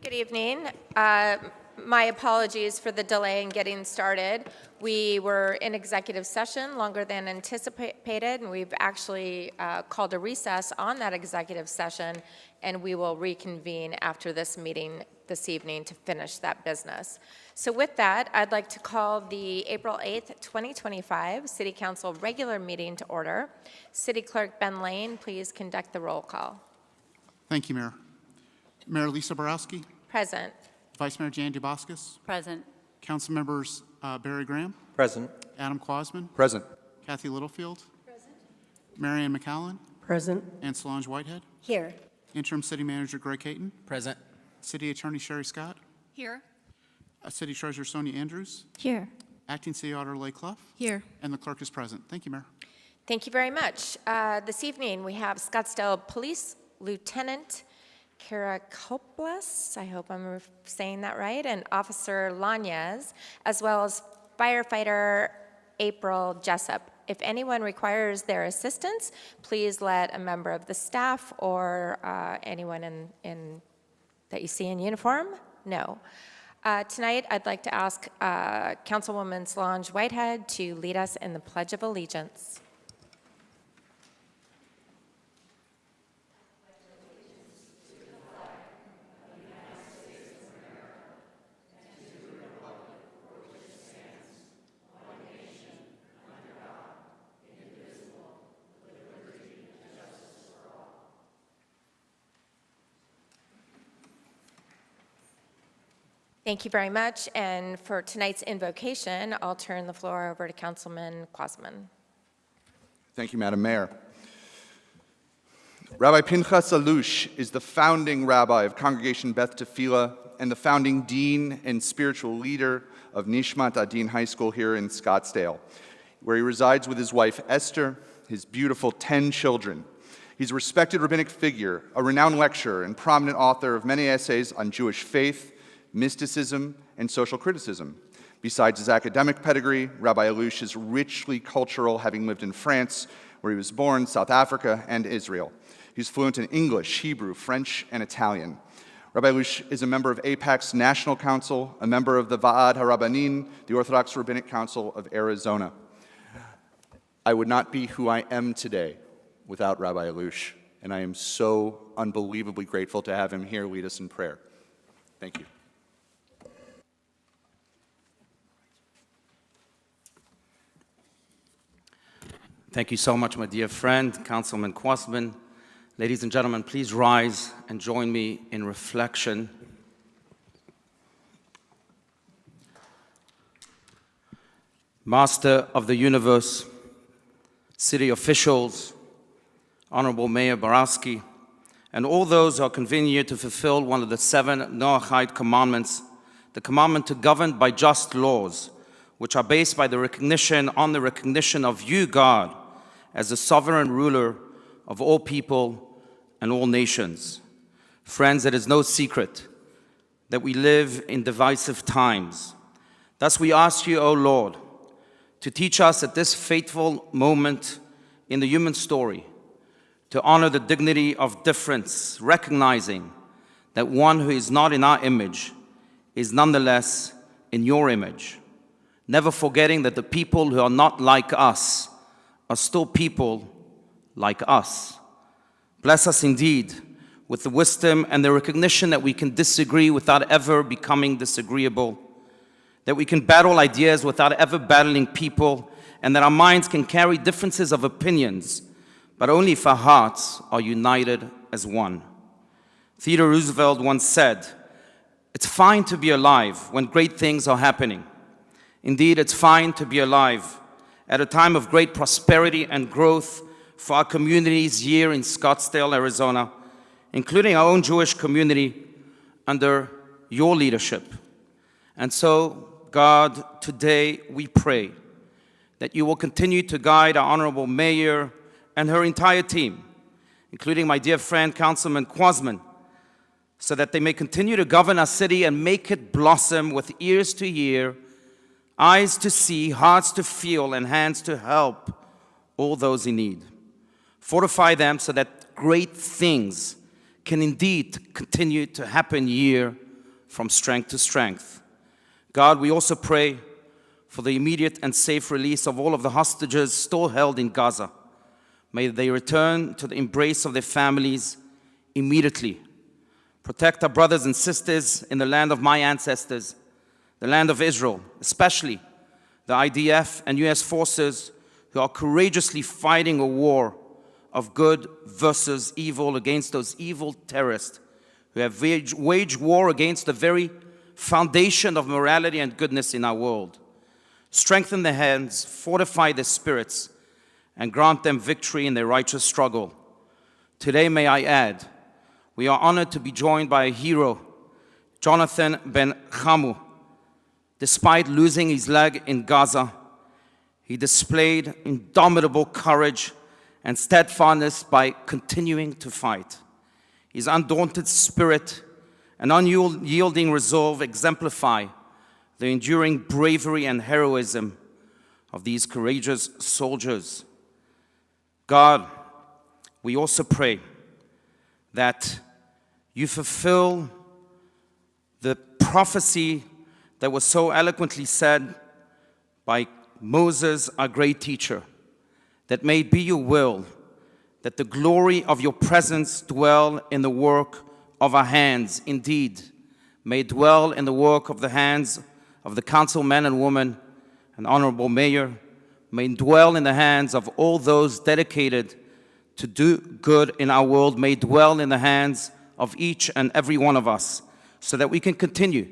Good evening. My apologies for the delay in getting started. We were in executive session longer than anticipated, and we've actually called a recess on that executive session, and we will reconvene after this meeting this evening to finish that business. So with that, I'd like to call the April 8th, 2025 City Council regular meeting to order. City Clerk Ben Lane, please conduct the roll call. Thank you, Mayor. Mayor Lisa Borowski. Present. Vice Mayor Jan Duboskus. Present. Council members Barry Graham. Present. Adam Quasman. Present. Kathy Littlefield. Present. Marianne McCallan. Present. And Solange Whitehead. Here. Interim City Manager Greg Caton. Present. City Attorney Sherry Scott. Here. City Treasurer Sonia Andrews. Here. Acting City Auditor Leigh Clough. Here. And the clerk is present. Thank you, Mayor. Thank you very much. This evening, we have Scottsdale Police Lieutenant Kara Koplas, I hope I'm saying that right, and Officer Lanez, as well as firefighter April Jessup. If anyone requires their assistance, please let a member of the staff or anyone that you see in uniform know. Tonight, I'd like to ask Councilwoman Solange Whitehead to lead us in the Pledge of Allegiance. Thank you very much. And for tonight's invocation, I'll turn the floor over to Councilman Quasman. Thank you, Madam Mayor. Rabbi Pinchas Alush is the founding rabbi of Congregation Beth Tefillah and the founding dean and spiritual leader of Nishmat Adin High School here in Scottsdale, where he resides with his wife Esther, his beautiful 10 children. He's a respected rabbinic figure, a renowned lecturer, and prominent author of many essays on Jewish faith, mysticism, and social criticism. Besides his academic pedigree, Rabbi Alush is richly cultural, having lived in France, where he was born, South Africa, and Israel. He's fluent in English, Hebrew, French, and Italian. Rabbi Alush is a member of AIPAC's National Council, a member of the Va'ad HaRabbanim, the Orthodox Rabbinic Council of Arizona. I would not be who I am today without Rabbi Alush, and I am so unbelievably grateful to have him here lead us in prayer. Thank you. Thank you so much, my dear friend, Councilman Quasman. Ladies and gentlemen, please rise and join me in reflection. Master of the universe, city officials, Honorable Mayor Borowski, and all those who are convened here to fulfill one of the 7 Noahide commandments, the commandment to govern by just laws, which are based on the recognition of you, God, as the sovereign ruler of all people and all nations. Friends, it is no secret that we live in divisive times. Thus we ask you, O Lord, to teach us at this fateful moment in the human story to honor the dignity of difference, recognizing that one who is not in our image is nonetheless in your image. Never forgetting that the people who are not like us are still people like us. Bless us indeed with the wisdom and the recognition that we can disagree without ever becoming disagreeable, that we can battle ideas without ever battling people, and that our minds can carry differences of opinions, but only if our hearts are united as one. Theodore Roosevelt once said, "It's fine to be alive when great things are happening. Indeed, it's fine to be alive at a time of great prosperity and growth for our communities here in Scottsdale, Arizona, including our own Jewish community under your leadership. And so, God, today we pray that you will continue to guide our Honorable Mayor and her entire team, including my dear friend, Councilman Quasman, so that they may continue to govern our city and make it blossom with ears to hear, eyes to see, hearts to feel, and hands to help all those in need. Fortify them so that great things can indeed continue to happen here from strength to strength. God, we also pray for the immediate and safe release of all of the hostages still held in Gaza. May they return to the embrace of their families immediately. Protect our brothers and sisters in the land of my ancestors, the land of Israel, especially the IDF and US forces who are courageously fighting a war of good versus evil against those evil terrorists who have waged war against the very foundation of morality and goodness in our world. Strengthen their hands, fortify their spirits, and grant them victory in their righteous struggle. Today, may I add, we are honored to be joined by a hero, Jonathan Ben Chamu. Despite losing his leg in Gaza, he displayed indomitable courage and steadfastness by continuing to fight. His undaunted spirit and unyielding resolve exemplify the enduring bravery and heroism of these courageous soldiers. God, we also pray that you fulfill the prophecy that was so eloquently said by Moses, our great teacher, that may it be your will that the glory of your presence dwell in the work of our hands. Indeed, may it dwell in the work of the hands of the councilmen and women and honorable mayor. May it dwell in the hands of all those dedicated to do good in our world. May it dwell in the hands of each and every one of us, so that we can continue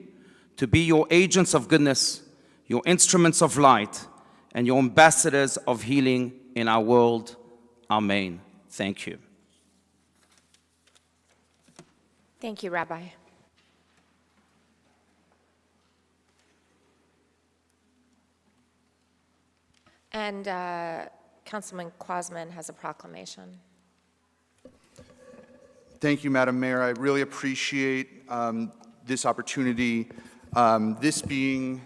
to be your agents of goodness, your instruments of light, and your ambassadors of healing in our world. Amen. Thank you. Thank you, Rabbi. And Councilman Quasman has a proclamation. Thank you, Madam Mayor. I really appreciate this opportunity. This being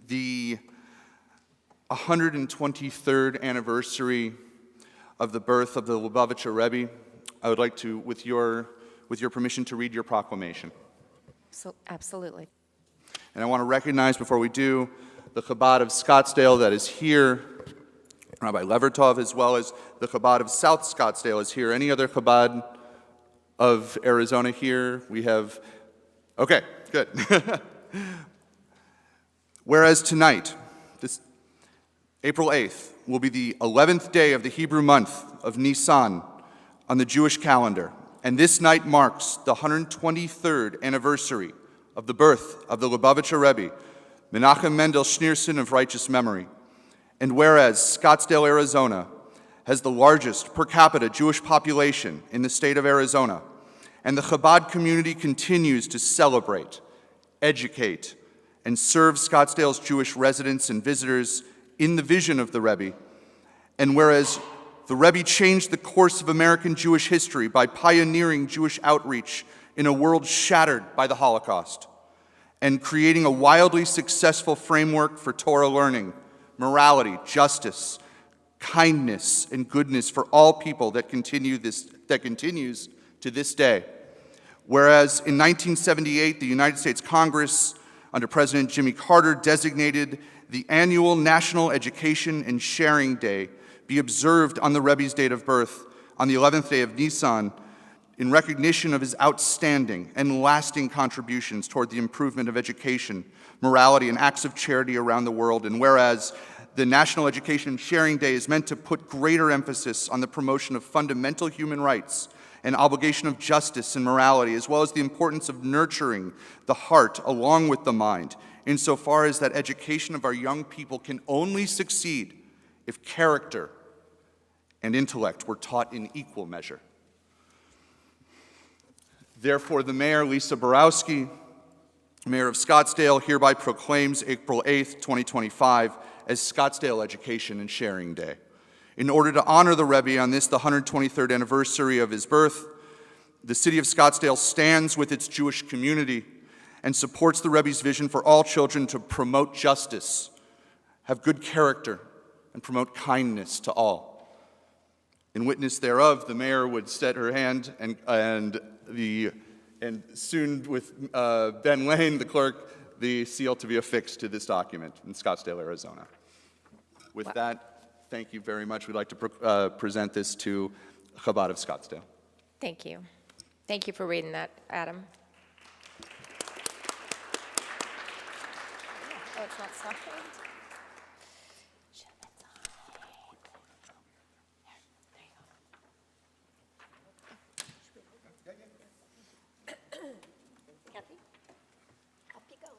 the 123rd anniversary of the birth of the Lubavitcher Rebbe, I would like to, with your permission, to read your proclamation. So, absolutely. And I want to recognize, before we do, the Chabad of Scottsdale that is here, Rabbi Levertov, as well as the Chabad of South Scottsdale is here. Any other Chabad of Arizona here? We have, okay, good. Whereas tonight, this April 8th, will be the 11th day of the Hebrew month of Nisan on the Jewish calendar, and this night marks the 123rd anniversary of the birth of the Lubavitcher Rebbe, Menachem Mendel Schneerson of righteous memory. And whereas Scottsdale, Arizona, has the largest per capita Jewish population in the state of Arizona, and the Chabad community continues to celebrate, educate, and serve Scottsdale's Jewish residents and visitors in the vision of the Rebbe, and whereas the Rebbe changed the course of American Jewish history by pioneering Jewish outreach in a world shattered by the Holocaust, and creating a wildly successful framework for Torah learning, morality, justice, kindness, and goodness for all people that continues to this day. Whereas in 1978, the United States Congress, under President Jimmy Carter, designated the annual National Education and Sharing Day be observed on the Rebbe's date of birth on the 11th day of Nisan in recognition of his outstanding and lasting contributions toward the improvement of education, morality, and acts of charity around the world. And whereas the National Education and Sharing Day is meant to put greater emphasis on the promotion of fundamental human rights and obligation of justice and morality, as well as the importance of nurturing the heart along with the mind, insofar as that education of our young people can only succeed if character and intellect were taught in equal measure. Therefore, the Mayor, Lisa Borowski, Mayor of Scottsdale, hereby proclaims April 8th, 2025 as Scottsdale Education and Sharing Day. In order to honor the Rebbe on this, the 123rd anniversary of his birth, the city of Scottsdale stands with its Jewish community and supports the Rebbe's vision for all children to promote justice, have good character, and promote kindness to all. In witness thereof, the mayor would set her hand, and the and soon with Ben Lane, the clerk, the seal to be affixed to this document in Scottsdale, Arizona. With that, thank you very much. We'd like to present this to Chabad of Scottsdale. Thank you. Thank you for reading that, Adam. Oh, it's not signed? Should have been signed. There you go. Kathy? Up you go.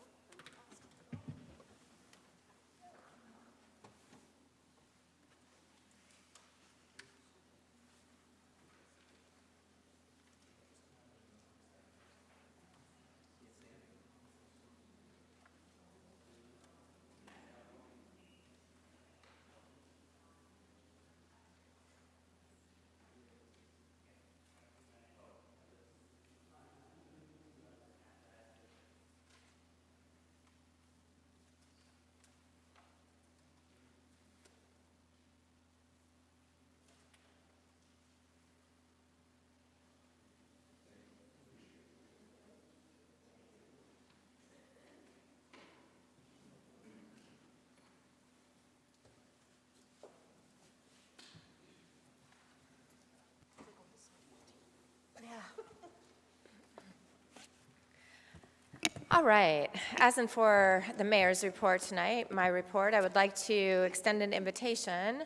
All right, as in for the mayor's report tonight, my report, I would like to extend an invitation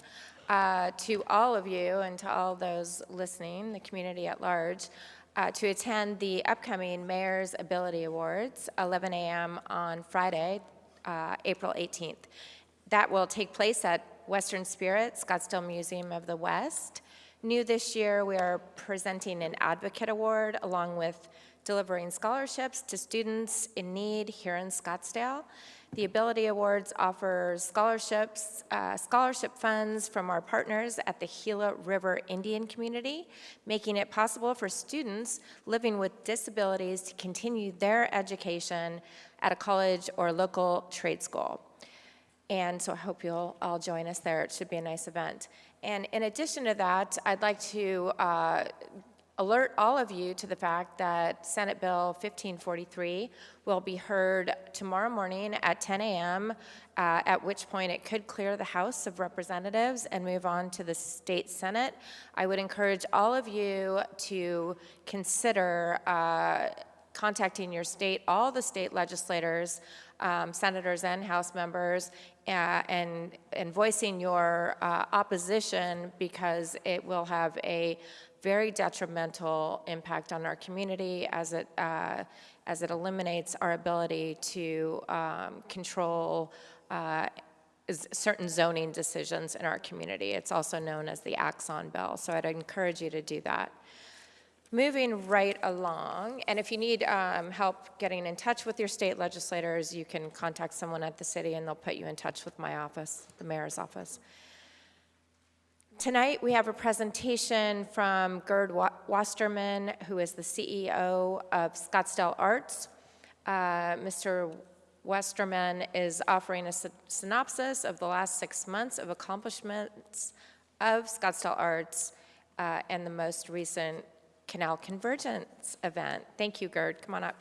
to all of you and to all those listening, the community at large, to attend the upcoming Mayor's Ability Awards, 11 a.m. on Friday, April 18th. That will take place at Western Spirit, Scottsdale Museum of the West. New this year, we are presenting an Advocate Award along with delivering scholarships to students in need here in Scottsdale. The Ability Awards offers scholarships, scholarship funds from our partners at the Gila River Indian community, making it possible for students living with disabilities to continue their education at a college or local trade school. And so I hope you'll all join us there. It should be a nice event. And in addition to that, I'd like to alert all of you to the fact that Senate Bill 1543 will be heard tomorrow morning at 10 a.m., at which point it could clear the House of Representatives and move on to the state Senate. I would encourage all of you to consider contacting your state, all the state legislators, senators and House members, and voicing your opposition, because it will have a very detrimental impact on our community as it eliminates our ability to control certain zoning decisions in our community. It's also known as the Axon Bill, so I'd encourage you to do that. Moving right along, and if you need help getting in touch with your state legislators, you can contact someone at the city and they'll put you in touch with my office, the mayor's office. Tonight we have a presentation from Gerd Wasterman, who is the CEO of Scottsdale Arts. Mr. Westerman is offering a synopsis of the last 6 months of accomplishments of Scottsdale Arts and the most recent Canal Convergence event. Thank you, Gerd. Come on up.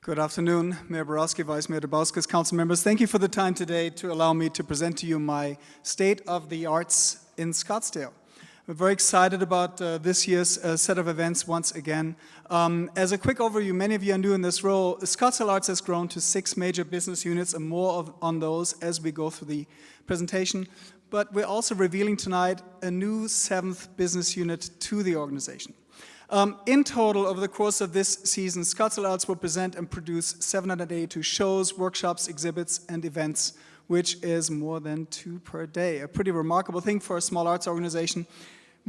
Good afternoon, Mayor Borowski, Vice Mayor Dabauskas, council members. Thank you for the time today to allow me to present to you my State of the Arts in Scottsdale. We're very excited about this year's set of events once again. As a quick overview, many of you are new in this role. Scottsdale Arts has grown to 6 major business units and more on those as we go through the presentation. But we're also revealing tonight a new 7th business unit to the organization. In total, over the course of this season, Scottsdale Arts will present and produce 782 shows, workshops, exhibits, and events, which is more than 2 per day. A pretty remarkable thing for a small arts organization.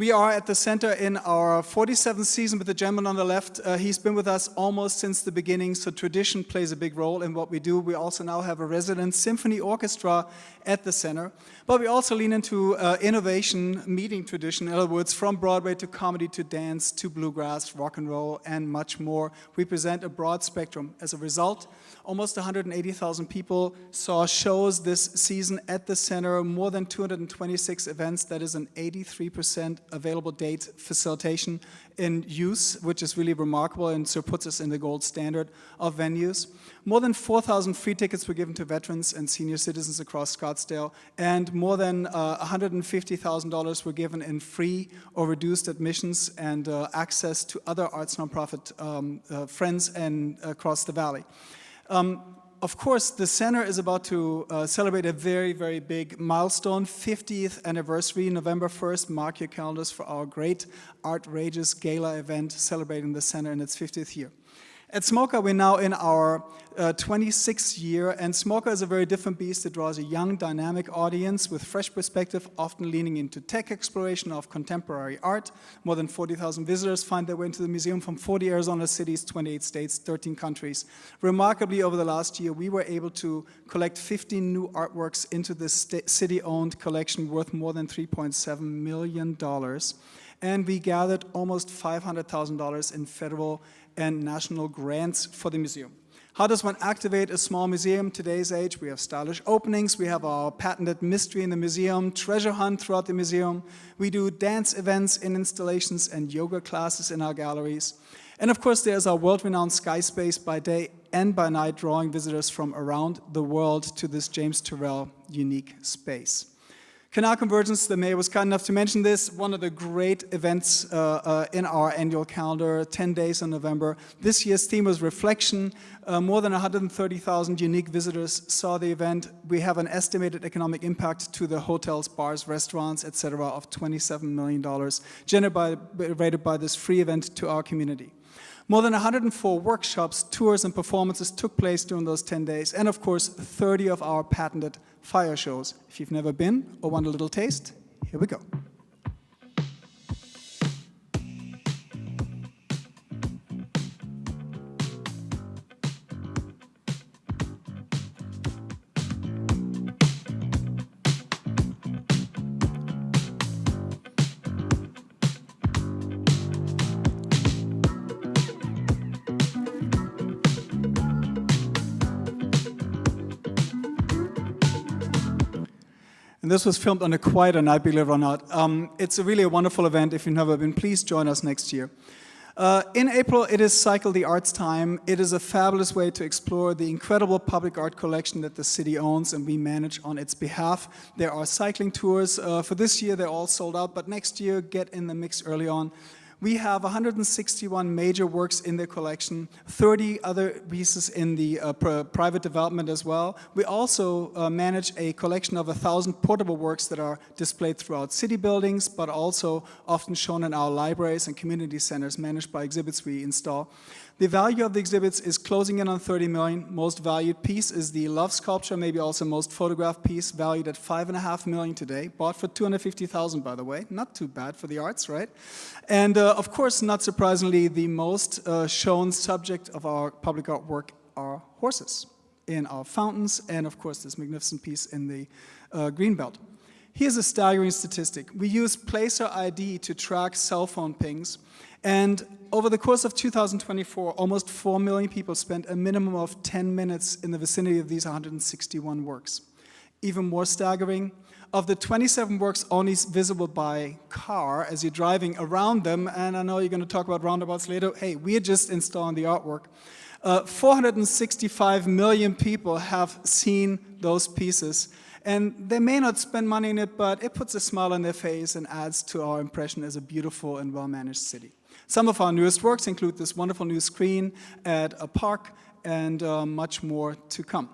We are at the center in our 47th season with the gentleman on the left. He's been with us almost since the beginning, so tradition plays a big role in what we do. We also now have a resident symphony orchestra at the center, but we also lean into innovation, meeting tradition, in other words, from Broadway to comedy to dance to bluegrass, rock and roll, and much more. We present a broad spectrum. As a result, almost 180,000 people saw shows this season at the center, more than 226 events. That is an 83% available date facilitation in use, which is really remarkable and so puts us in the gold standard of venues. More than 4,000 free tickets were given to veterans and senior citizens across Scottsdale, and more than $150,000 were given in free or reduced admissions and access to other arts nonprofit friends and across the valley. Of course, the center is about to celebrate a very, very big milestone, 50th anniversary, November 1st. Mark your calendars for our great Artrageous Gala event celebrating the center in its 50th year. At Smoka, we're now in our 26th year, and Smoka is a very different beast. It draws a young, dynamic audience with fresh perspective, often leaning into tech exploration of contemporary art. More than 40,000 visitors find their way into the museum from 40 Arizona cities, 28 states, 13 countries. Remarkably, over the last year, we were able to collect 15 new artworks into this city-owned collection worth more than $3.7 million. And we gathered almost $500,000 in federal and national grants for the museum. How does one activate a small museum today's age? We have stylish openings, we have our patented mystery in the museum, treasure hunt throughout the museum, we do dance events in installations and yoga classes in our galleries. And of course there's our world-renowned Sky Space by day and by night, drawing visitors from around the world to this James Turrell unique space. Canal Convergence, the mayor was kind enough to mention this, one of the great events in our annual calendar, 10 days in November. This year's theme was Reflection. More than 130,000 unique visitors saw the event. We have an estimated economic impact to the hotels, bars, restaurants, etc. of $27 million generated by this free event to our community. More than 104 workshops, tours, and performances took place during those 10 days, and of course, 30 of our patented fire shows. If you've never been or want a little taste, here we go. And this was filmed on a quieter night, believe it or not. It's really a wonderful event. If you've never been, please join us next year. In April, it is Cycle the Arts time. It is a fabulous way to explore the incredible public art collection that the city owns and we manage on its behalf. There are cycling tours. For this year, they're all sold out, but next year, get in the mix early on. We have 161 major works in the collection, 30 other pieces in the private development as well. We also manage a collection of 1,000 portable works that are displayed throughout city buildings, but also often shown in our libraries and community centers managed by exhibits we install. The value of the exhibits is closing in on $30 million. Most valued piece is the Love sculpture, maybe also most photographed piece, valued at $5.5 million today. Bought for $250,000, by the way. Not too bad for the arts, right? And of course, not surprisingly, the most shown subject of our public artwork are horses in our fountains, and of course, this magnificent piece in the Greenbelt. Here's a staggering statistic. We use Placer ID to track cell phone pings, and over the course of 2024, almost 4 million people spent a minimum of 10 minutes in the vicinity of these 161 works. Even more staggering, of the 27 works only visible by car as you're driving around them, and I know you're going to talk about roundabouts later, hey, we're just installing the artwork. 465 million people have seen those pieces, and they may not spend money in it, but it puts a smile on their face and adds to our impression as a beautiful and well-managed city. Some of our newest works include this wonderful new screen at a park and much more to come.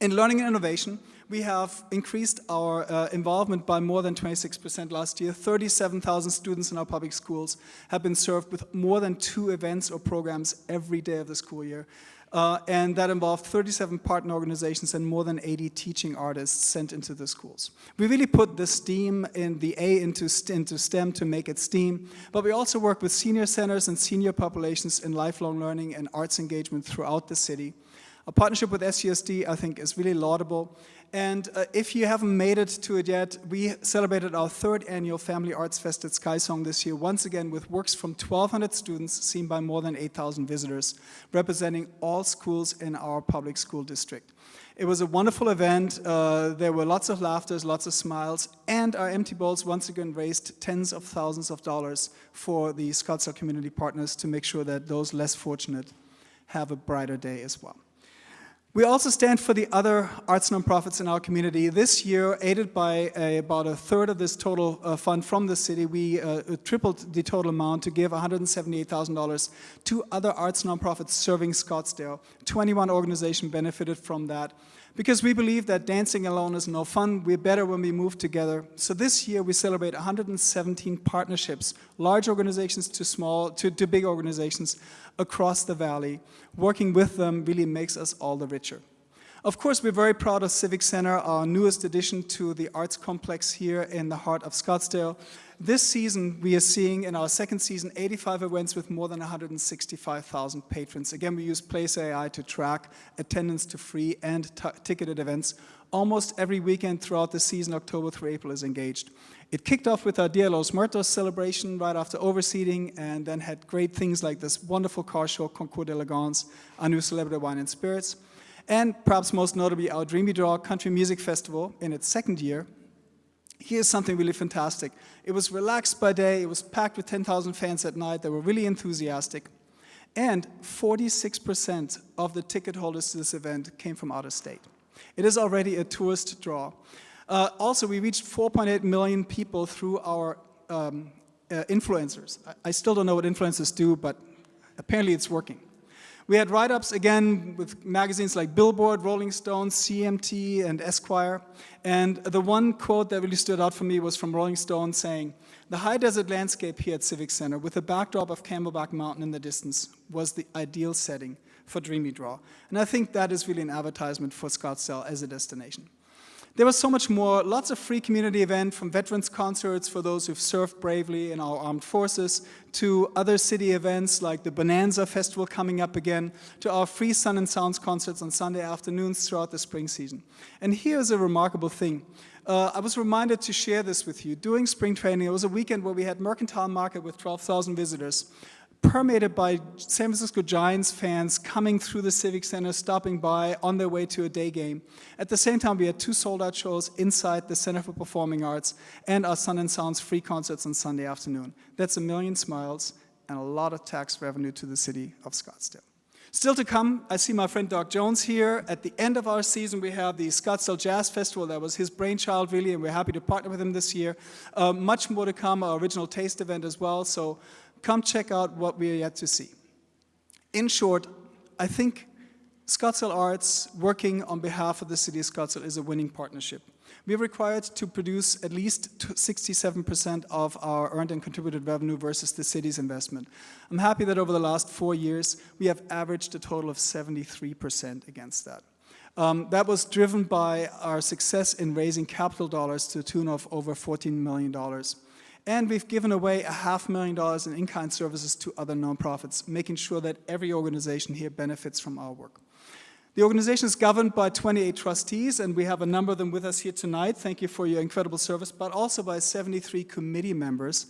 In learning and innovation, we have increased our involvement by more than 26% last year. 37,000 students in our public schools have been served with more than 2 events or programs every day of the school year. and that involved 37 partner organizations and more than 80 teaching artists sent into the schools. We really put the STEAM in the A into STEM to make it STEAM, but we also work with senior centers and senior populations in lifelong learning and arts engagement throughout the city. A partnership with SUSD, I think, is really laudable. And if you haven't made it to it yet, we celebrated our 3rd annual Family Arts Fest at Skysong this year, once again with works from 1,200 students seen by more than 8,000 visitors, representing all schools in our public school district. It was a wonderful event. There were lots of laughter, lots of smiles, and our empty bowls once again raised tens of thousands of dollars for the Scottsdale community partners to make sure that those less fortunate have a brighter day as well. We also stand for the other arts nonprofits in our community. This year, aided by about a third of this total fund from the city, we tripled the total amount to give $178,000 to other arts nonprofits serving Scottsdale. 21 organizations benefited from that. Because we believe that dancing alone is no fun, we're better when we move together. So this year we celebrate 117 partnerships, large organizations to small, to big organizations across the valley. Working with them really makes us all the richer. Of course, we're very proud of Civic Center, our newest addition to the arts complex here in the heart of Scottsdale. This season, we are seeing in our second season 85 events with more than 165,000 patrons. Again, we use Place AI to track attendance to free and ticketed events. Almost every weekend throughout the season, October through April, is engaged. It kicked off with our Dia los Muertos celebration right after overseeding, and then had great things like this wonderful car show, Concours d'Elegance, our new Celebrity Wine and Spirits, and perhaps most notably our Dreamy Draw Country Music Festival in its second year. Here's something really fantastic. It was relaxed by day, it was packed with 10,000 fans at night, they were really enthusiastic, and 46% of the ticket holders to this event came from out of state. It is already a tourist draw. Also, we reached 4.8 million people through our influencers. I still don't know what influencers do, but apparently it's working. We had write-ups again with magazines like Billboard, Rolling Stone, CMT, and Esquire. And the one quote that really stood out for me was from Rolling Stone saying, "The high desert landscape here at Civic Center with the backdrop of Camelback Mountain in the distance was the ideal setting for Dreamy Draw." And I think that is really an advertisement for Scottsdale as a destination. There was so much more, lots of free community events, from veterans concerts for those who've served bravely in our armed forces, to other city events like the Bonanza Festival coming up again, to our free Sun and Sounds concerts on Sunday afternoons throughout the spring season. And here's a remarkable thing. I was reminded to share this with you. During spring training, it was a weekend where we had Mercantile Market with 12,000 visitors, permeated by San Francisco Giants fans coming through the Civic Center, stopping by on their way to a day game. At the same time, we had 2 sold-out shows inside the Center for Performing Arts and our Sun and Sounds free concerts on Sunday afternoon. That's 1 million smiles and a lot of tax revenue to the city of Scottsdale. Still to come, I see my friend Doc Jones here. At the end of our season, we have the Scottsdale Jazz Festival. That was his brainchild, really, and we're happy to partner with him this year. Much more to come, our original taste event as well, so come check out what we are yet to see. In short, I think Scottsdale Arts, working on behalf of the city of Scottsdale, is a winning partnership. We are required to produce at least 67% of our earned and contributed revenue versus the city's investment. I'm happy that over the last 4 years, we have averaged a total of 73% against that. That was driven by our success in raising capital dollars to the tune of over $14 million. And we've given away $500,000 in in-kind services to other nonprofits, making sure that every organization here benefits from our work. The organization is governed by 28 trustees, and we have a number of them with us here tonight. Thank you for your incredible service, but also by 73 committee members.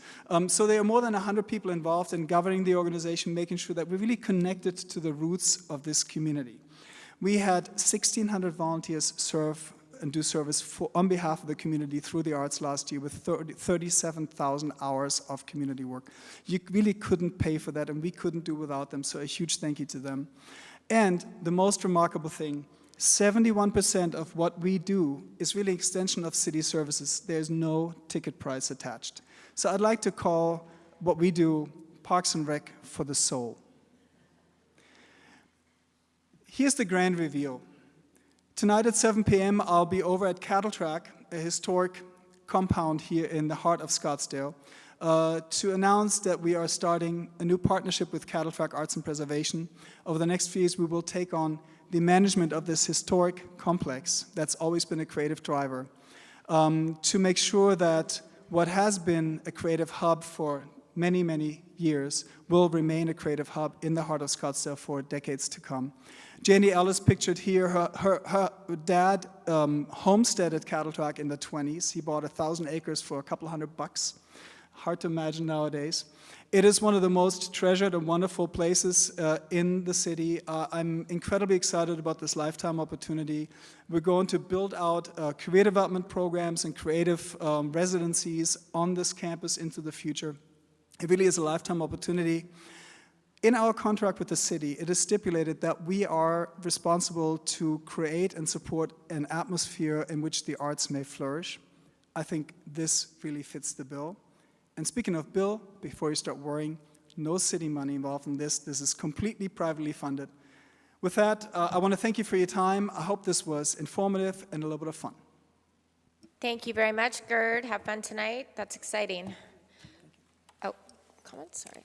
So there are more than 100 people involved in governing the organization, making sure that we're really connected to the roots of this community. We had 1,600 volunteers serve and do service on behalf of the community through the arts last year with 37,000 hours of community work. You really couldn't pay for that, and we couldn't do without them, so a huge thank you to them. And the most remarkable thing, 71% of what we do is really an extension of city services. There's no ticket price attached. So I'd like to call what we do Parks and Rec for the soul. Here's the grand reveal. Tonight at 7 p.m., I'll be over at Cattle Track, a historic compound here in the heart of Scottsdale. to announce that we are starting a new partnership with Cattle Truck Arts and Preservation. Over the next few years, we will take on the management of this historic complex that's always been a creative driver, to make sure that what has been a creative hub for many, many years will remain a creative hub in the heart of Scottsdale for decades to come. Janie Ellis, pictured here, her dad homesteaded Cattle Truck in the 20s. He bought 1,000 acres for a couple $100. Hard to imagine nowadays. It is one of the most treasured and wonderful places in the city. I'm incredibly excited about this lifetime opportunity. We're going to build out career development programs and creative residencies on this campus into the future. It really is a lifetime opportunity. In our contract with the city, it is stipulated that we are responsible to create and support an atmosphere in which the arts may flourish. I think this really fits the bill. And speaking of bill, before you start worrying, no city money involved in this. This is completely privately funded. With that, I want to thank you for your time. I hope this was informative and a little bit of fun. Thank you very much, Gerd. Have fun tonight. That's exciting. Oh, comments? Sorry.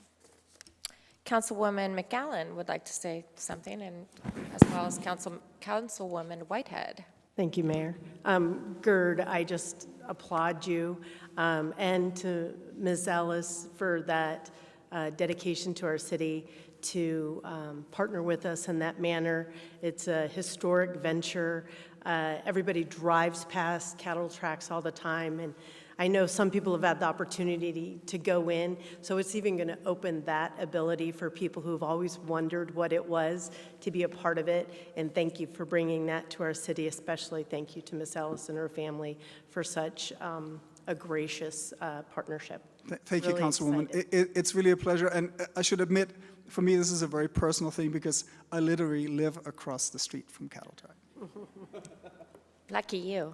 Councilwoman McGowan would like to say something, and as well as Councilwoman Whitehead. Thank you, Mayor. Gerd, I just applaud you, and to Ms. Ellis for that dedication to our city to partner with us in that manner. It's a historic venture. Everybody drives past cattle tracks all the time, and I know some people have had the opportunity to go in, so it's even going to open that ability for people who've always wondered what it was to be a part of it. And thank you for bringing that to our city, especially thank you to Ms. Ellis and her family for such a gracious partnership. Thank Really you, Councilwoman. It's really a pleasure, and I should admit, for me, this is a very personal thing because I literally live across the street from Cattle Track. Lucky you.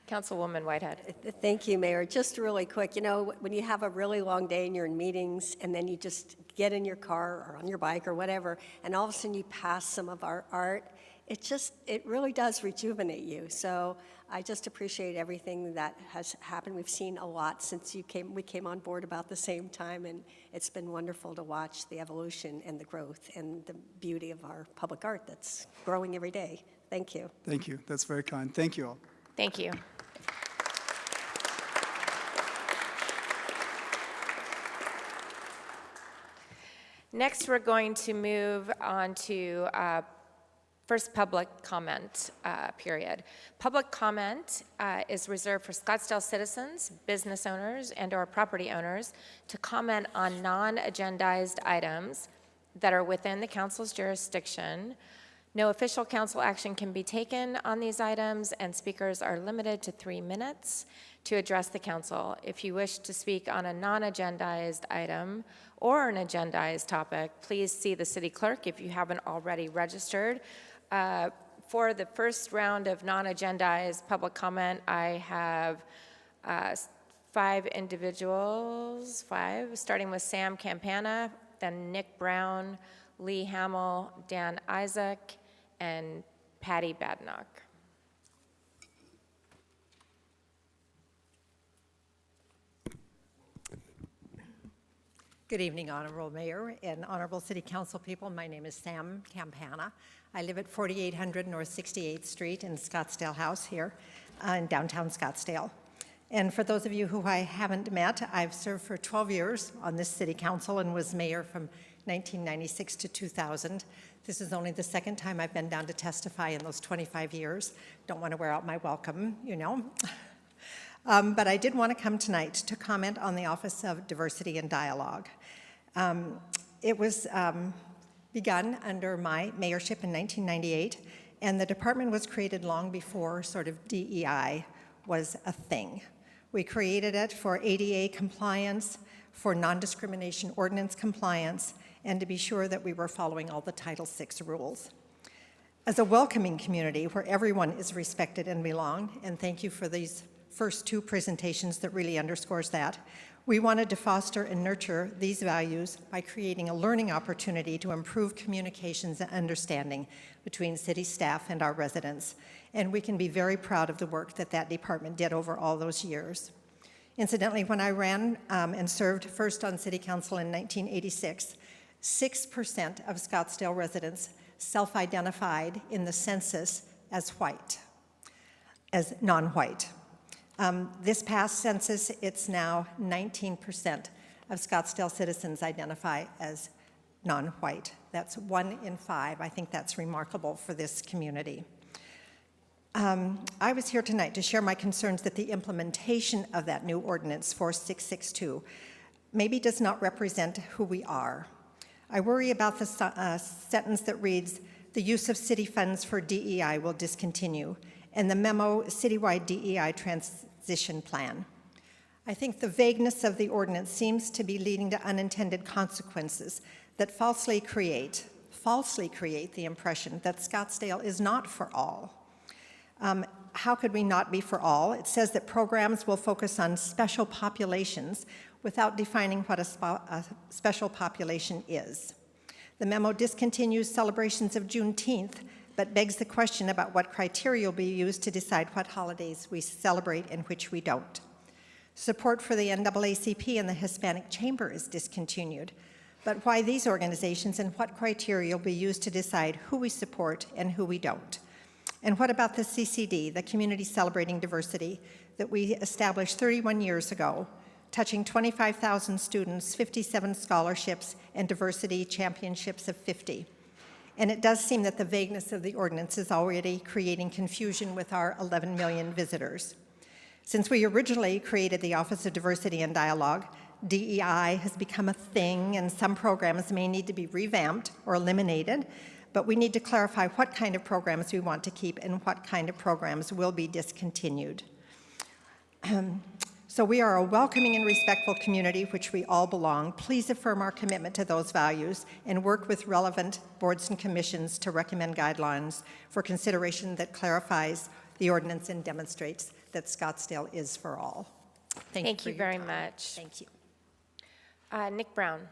Councilwoman Whitehead. Thank you, Mayor. Just really quick, you know, when you have a really long day and you're in meetings and then you just get in your car or on your bike or whatever, and all of a sudden you pass some of our art, it really does rejuvenate you. So I just appreciate everything that has happened. We've seen a lot since we came on board about the same time, and it's been wonderful to watch the evolution and the growth and the beauty of our public art that's growing every day. Thank you. Thank you. That's very kind. Thank you all. Thank you. Next, we're going to move on to first public comment period. Public comment is reserved for Scottsdale citizens, business owners, and/or property owners to comment on non-agendized items that are within the council's jurisdiction. No official council action can be taken on these items, and speakers are limited to 3 minutes to address the council. If you wish to speak on a non-agendized item or an agendized topic, please see the city clerk if you haven't already registered. For the first round of non-agendized public comment, I have 5 individuals, starting with Sam Campana, then Nick Brown, Lee Hamill, Dan Isaac, and Patty Badnock. Good evening, Honorable Mayor and Honorable City Council people. My name is Sam Campana. I live at 4800 North 68th Street in Scottsdale House here in downtown Scottsdale. And for those of you who I haven't met, I've served for 12 years on this city council and was mayor from 1996 to 2000. This is only the second time I've been down to testify in those 25 years. Don't want to wear out my welcome, you know. But I did want to come tonight to comment on the Office of Diversity and Dialogue. It was begun under my mayorship in 1998, and the department was created long before sort of DEI was a thing. We created it for ADA compliance, for non-discrimination ordinance compliance, and to be sure that we were following all the Title VI rules. As a welcoming community where everyone is respected and belong, and thank you for these first 2 presentations that really underscores that, we wanted to foster and nurture these values by creating a learning opportunity to improve communications and understanding between city staff and our residents. And we can be very proud of the work that that department did over all those years. Incidentally, when I ran and served first on City Council in 1986, 6% of Scottsdale residents self-identified in the census as white, as non-white. This past census, it's now 19% of Scottsdale citizens identify as non-white. That's 1 in 5. I think that's remarkable for this community. I was here tonight to share my concerns that the implementation of that new ordinance 4662 maybe does not represent who we are. I worry about the sentence that reads, "The use of city funds for DEI will discontinue," and the memo, "Citywide DEI Transition Plan." I think the vagueness of the ordinance seems to be leading to unintended consequences that falsely create the impression that Scottsdale is not for all. How could we not be for all? It says that programs will focus on special populations without defining what a special population is. The memo discontinues celebrations of Juneteenth, but begs the question about what criteria will be used to decide what holidays we celebrate and which we don't. Support for the NAACP and the Hispanic Chamber is discontinued, but why these organizations and what criteria will be used to decide who we support and who we don't? And what about the CCD, the Community Celebrating Diversity, that we established 31 years ago, touching 25,000 students, 57 scholarships, and diversity championships of 50? And it does seem that the vagueness of the ordinance is already creating confusion with our 11 million visitors. Since we originally created the Office of Diversity and Dialogue, DEI has become a thing, and some programs may need to be revamped or eliminated, but we need to clarify what kind of programs we want to keep and what kind of programs will be discontinued. So we are a welcoming and respectful community which we all belong. Please affirm our commitment to those values and work with relevant boards and commissions to recommend guidelines for consideration that clarifies the ordinance and demonstrates that Scottsdale is for all. Thank you very much. Thank you. Nick Brown.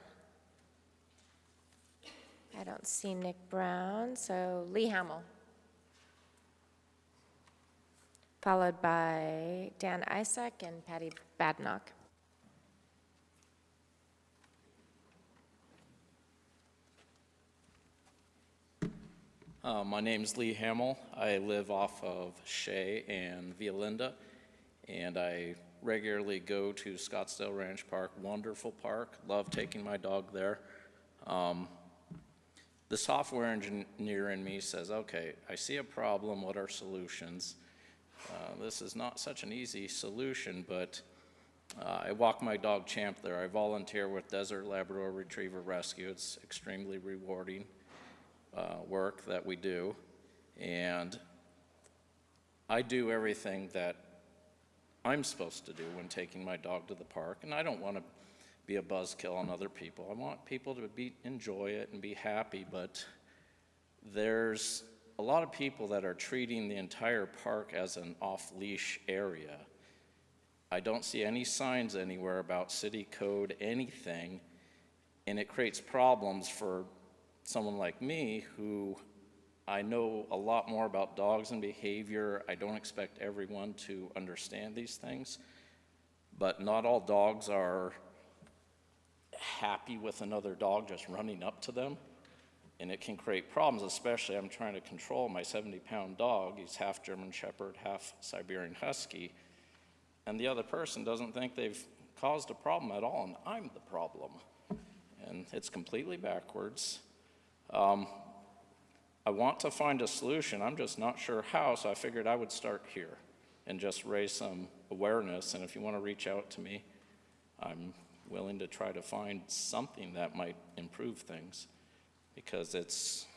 I don't see Nick Brown, so Lee Hamill. Followed by Dan Isaac and Patty Badnock. My name's Lee Hamill. I live off of Shea and Violinda, and I regularly go to Scottsdale Ranch Park. Wonderful park. Love taking my dog there. The software engineer in me says, okay, I see a problem, what are solutions? This is not such an easy solution, but I walk my dog Champ there. I volunteer with Desert Labrador Retriever Rescue. It's extremely rewarding work that we do, and I do everything that I'm supposed to do when taking my dog to the park, and I don't want to be a buzzkill on other people. I want people to enjoy it and be happy, but there's a lot of people that are treating the entire park as an off-leash area. I don't see any signs anywhere about city code, anything, and it creates problems for someone like me who I know a lot more about dogs and behavior. I don't expect everyone to understand these things, but not all dogs are happy with another dog just running up to them, and it can create problems, especially I'm trying to control my 70-pound dog. He's half German Shepherd, half Siberian Husky, and the other person doesn't think they've caused a problem at all, and I'm the problem, and it's completely backwards. I want to find a solution. I'm just not sure how, so I figured I would start here and just raise some awareness, and if you want to reach out to me, I'm willing to try to find something that might improve things, because it's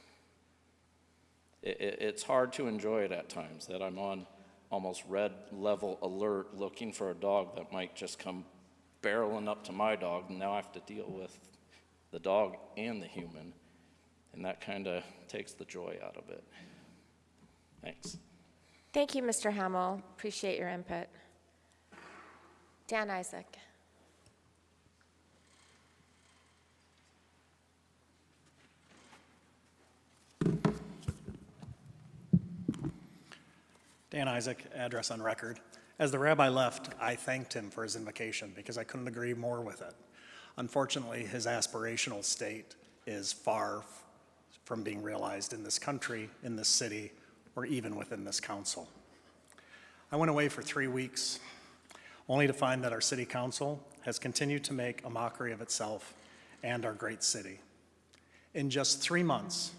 hard to enjoy it at times, that I'm on almost red level alert looking for a dog that might just come barreling up to my dog, and now I have to deal with the dog and the human, and that kind of takes the joy out of it. Thanks. Thank you, Mr. Hamill. Appreciate your input. Dan Isaac. Dan Isaac, address on record. As the rabbi left, I thanked him for his invocation because I couldn't agree more with it. Unfortunately, his aspirational state is far from being realized in this country, in this city, or even within this council. I went away for 3 weeks, only to find that our city council has continued to make a mockery of itself and our great city. In just 3 months,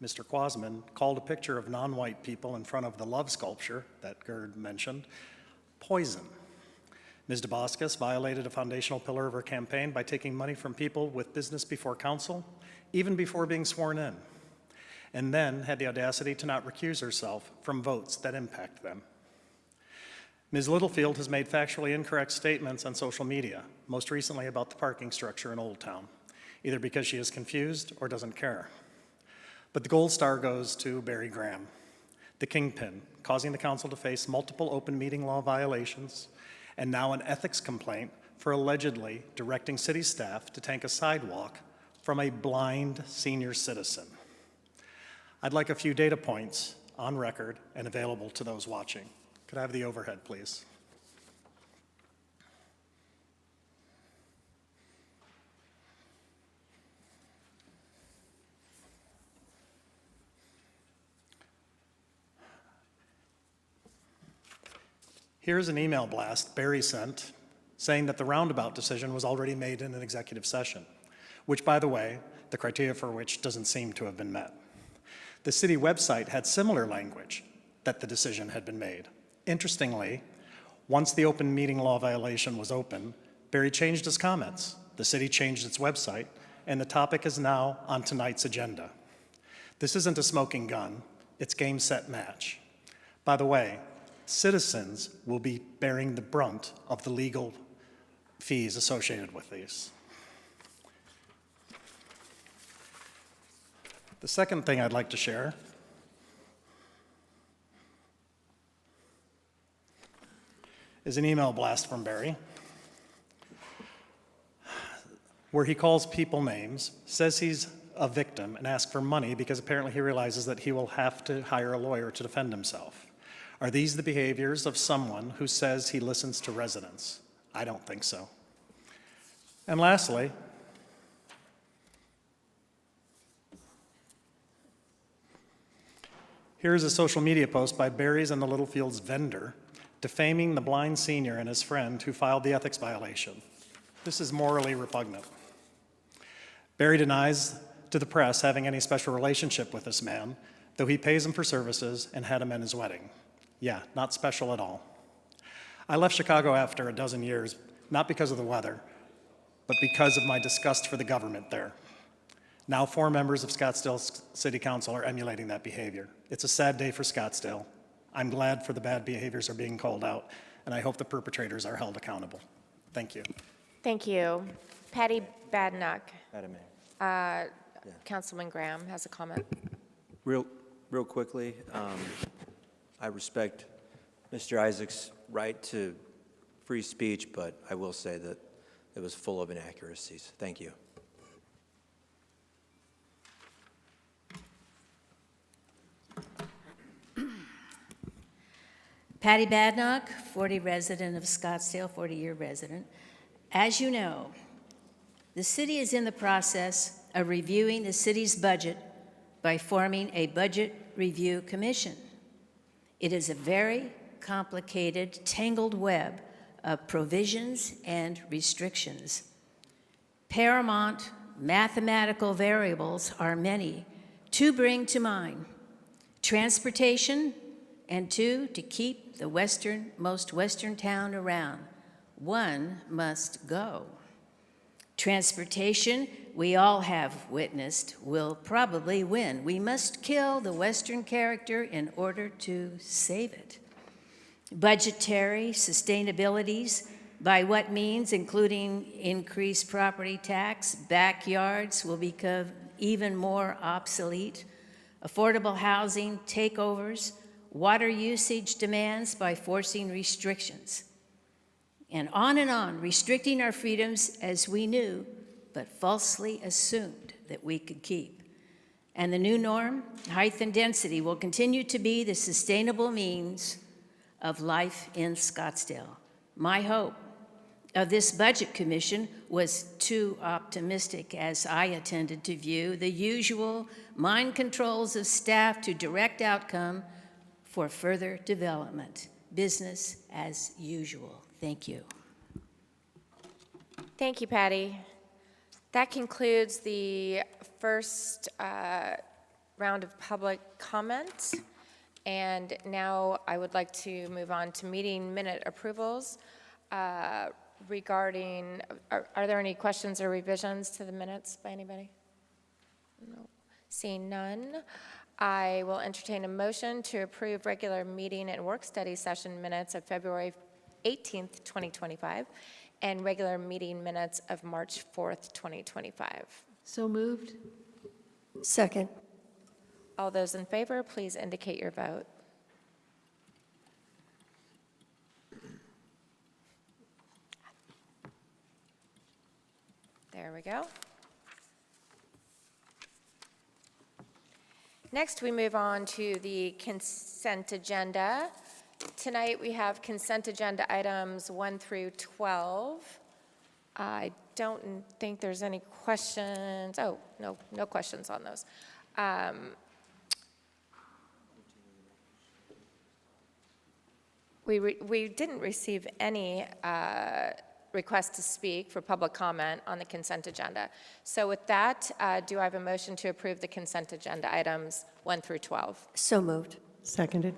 Mr. Quasman called a picture of non-white people in front of the love sculpture that Gerd mentioned poison. Ms. DeBoscus violated a foundational pillar of her campaign by taking money from people with business before council, even before being sworn in, and then had the audacity to not recuse herself from votes that impact them. Ms. Littlefield has made factually incorrect statements on social media, most recently about the parking structure in Old Town, either because she is confused or doesn't care. But the gold star goes to Barry Graham, the kingpin, causing the council to face multiple open meeting law violations and now an ethics complaint for allegedly directing city staff to tank a sidewalk from a blind senior citizen. I'd like a few data points on record and available to those watching. Could I have the overhead, please? Here's an email blast Barry sent saying that the roundabout decision was already made in an executive session, which, by the way, the criteria for which doesn't seem to have been met. The city website had similar language that the decision had been made. Interestingly, once the open meeting law violation was open, Barry changed his comments. The city changed its website, and the topic is now on tonight's agenda. This isn't a smoking gun, it's game, set, match. By the way, citizens will be bearing the brunt of the legal fees associated with these. The second thing I'd like to share is an email blast from Barry where he calls people names, says he's a victim, and asks for money because apparently he realizes that he will have to hire a lawyer to defend himself. Are these the behaviors of someone who says he listens to residents? I don't think so. And lastly, here's a social media post by Barry's and the Littlefields vendor defaming the blind senior and his friend who filed the ethics violation. This is morally repugnant. Barry denies to the press having any special relationship with this man, though he pays him for services and had him at his wedding. Yeah, not special at all. I left Chicago after a dozen years, not because of the weather, but because of my disgust for the government there. Now 4 members of Scottsdale City Council are emulating that behavior. It's a sad day for Scottsdale. I'm glad for the bad behaviors are being called out, and I hope the perpetrators are held accountable. Thank you. Thank you. Patty Badnock. Madam Mayor. Councilman Graham has a comment. Real quickly, I respect Mr. Isaac's right to free speech, but I will say that it was full of inaccuracies. Thank you. Patty Badnock, 40 resident of Scottsdale, 40-year resident. As you know, the city is in the process of reviewing the city's budget by forming a budget review commission. It is a very complicated, tangled web of provisions and restrictions. Paramount mathematical variables are many. 2 bring to mind: transportation, and 2, to keep the most western town around. 1 must go. Transportation, we all have witnessed, will probably win. We must kill the western character in order to save it. Budgetary sustainabilities, by what means, including increased property tax, backyards will become even more obsolete, affordable housing takeovers, water usage demands by forcing restrictions, and on, restricting our freedoms as we knew, but falsely assumed that we could keep. And the new norm, height and density, will continue to be the sustainable means of life in Scottsdale. My hope of this Budget Commission was too optimistic, as I attended to view the usual mind controls of staff to direct outcome for further development. Business as usual. Thank you. Thank you, Patty. That concludes the first round of public comment. And now I would like to move on to meeting minute approvals regarding, are there any questions or revisions to the minutes by anybody? No. Seeing none, I will entertain a motion to approve regular meeting and work study session minutes of February 18th, 2025, and regular meeting minutes of March 4th, 2025. So moved. Second. All those in favor, please indicate your vote. There we go. Next, we move on to the consent agenda. Tonight, we have consent agenda items 1 through 12. I don't think there's any questions. Oh, no questions on those. We didn't receive any request to speak for public comment on the consent agenda. So with that, do I have a motion to approve the consent agenda items 1 through 12? So moved. Seconded.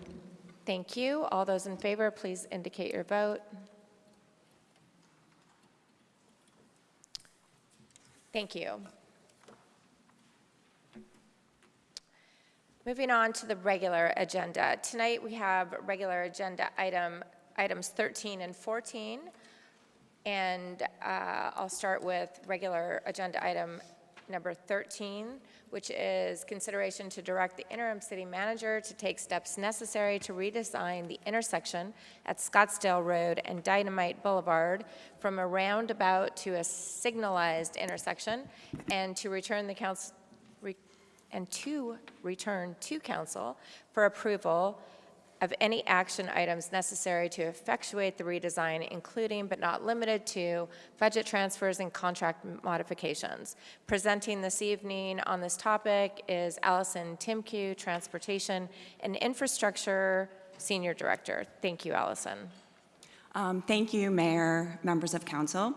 Thank you. All those in favor, please indicate your vote. Thank you. Moving on to the regular agenda. Tonight we have regular agenda items 13 and 14. And I'll start with regular agenda item number 13, which is consideration to direct the interim city manager to take steps necessary to redesign the intersection at Scottsdale Road and Dynamite Boulevard from a roundabout to a signalized intersection, and to return to council for approval of any action items necessary to effectuate the redesign, including but not limited to budget transfers and contract modifications. Presenting this evening on this topic is Allison Timku, Transportation and Infrastructure Senior Director. Thank you, Allison. Thank you, Mayor, members of council.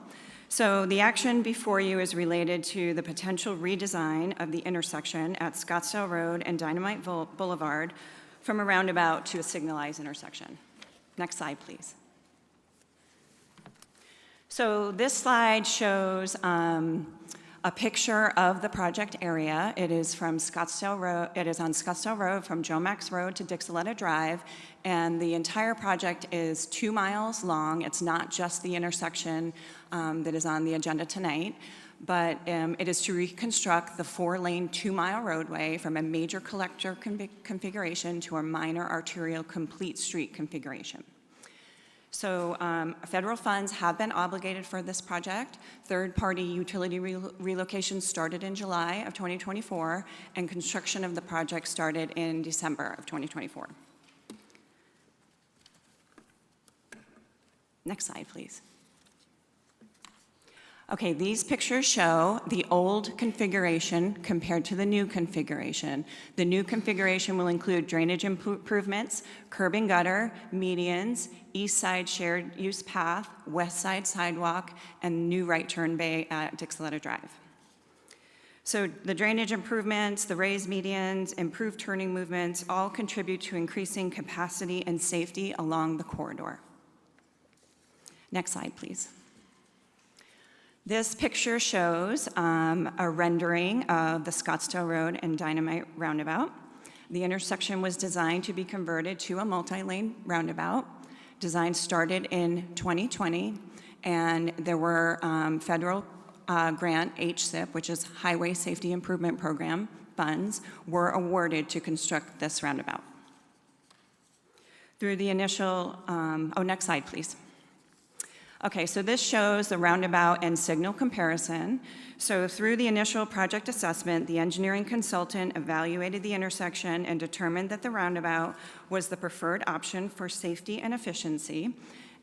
So the action before you is related to the potential redesign of the intersection at Scottsdale Road and Dynamite Boulevard from a roundabout to a signalized intersection. Next slide, please. So this slide shows a picture of the project area. It is from Scottsdale Road. It is on Scottsdale Road from Joe Max Road to Dixoletta Drive, and the entire project is 2 miles long. It's not just the intersection that is on the agenda tonight, but it is to reconstruct the 4-lane, 2-mile roadway from a major collector configuration to a minor arterial complete street configuration. So federal funds have been obligated for this project. Third-party utility relocation started in July of 2024, and construction of the project started in December of 2024. Next slide, please. Okay, these pictures show the old configuration compared to the new configuration. The new configuration will include drainage improvements, curb and gutter, medians, east side shared use path, west side sidewalk, and new right turn bay at Dixoletta Drive. So the drainage improvements, the raised medians, improved turning movements all contribute to increasing capacity and safety along the corridor. Next slide, please. This picture shows a rendering of the Scottsdale Road and Dynamite roundabout. The intersection was designed to be converted to a multi-lane roundabout. Design started in 2020, and there were federal grant HSIP, which is Highway Safety Improvement Program funds, were awarded to construct this roundabout. Through the initial, next slide, please. Okay, so this shows the roundabout and signal comparison. So through the initial project assessment, the engineering consultant evaluated the intersection and determined that the roundabout was the preferred option for safety and efficiency.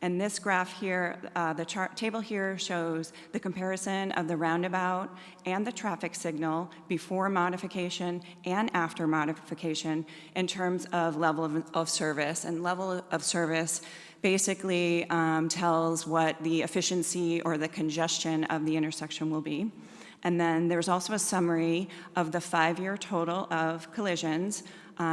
And this graph here, the table here shows the comparison of the roundabout and the traffic signal before modification and after modification in terms of level of service. And level of service basically tells what the efficiency or the congestion of the intersection will be. And then there's also a summary of the 5-year total of collisions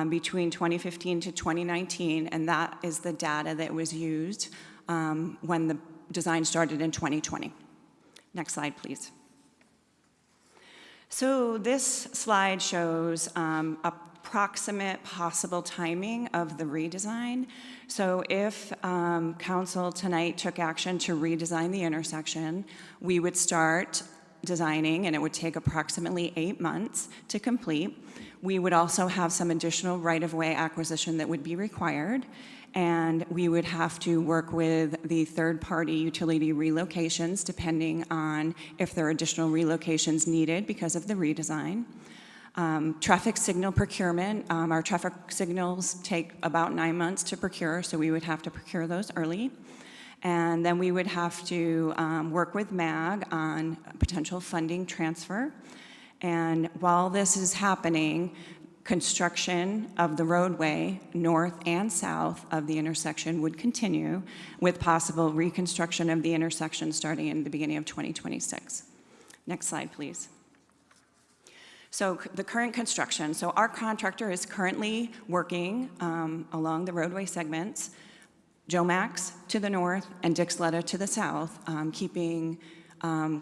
between 2015 to 2019, and that is the data that was used when the design started in 2020. Next slide, please. So this slide shows approximate possible timing of the redesign. So if council tonight took action to redesign the intersection, we would start designing, and it would take approximately 8 months to complete. We would also have some additional right-of-way acquisition that would be required, and we would have to work with the third-party utility relocations depending on if there are additional relocations needed because of the redesign. Traffic signal procurement, our traffic signals take about 9 months to procure, so we would have to procure those early. And then we would have to work with MAG on potential funding transfer. And while this is happening, construction of the roadway north and south of the intersection would continue with possible reconstruction of the intersection starting in the beginning of 2026. Next slide, please. So the current construction. So our contractor is currently working along the roadway segments, Joe Max to the north and Dixletta to the south, keeping no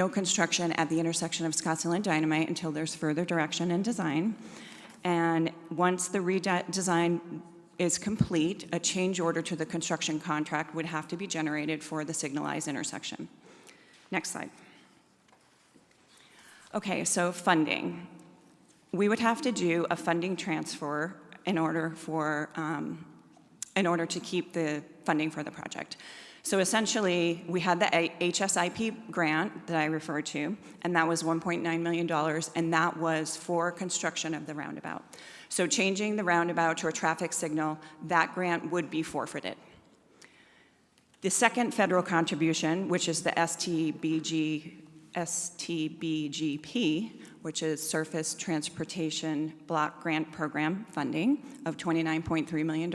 construction at the intersection of Scottsdale and Dynamite until there's further direction and design. And once the redesign is complete, a change order to the construction contract would have to be generated for the signalized intersection. Next slide. Okay, so funding. We would have to do a funding transfer in order to keep the funding for the project. So essentially, we had the HSIP grant that I referred to, and that was $1.9 million, and that was for construction of the roundabout. So changing the roundabout to a traffic signal, that grant would be forfeited. The second federal contribution, which is the STBGP, which is Surface Transportation Block Grant Program funding of $29.3 million.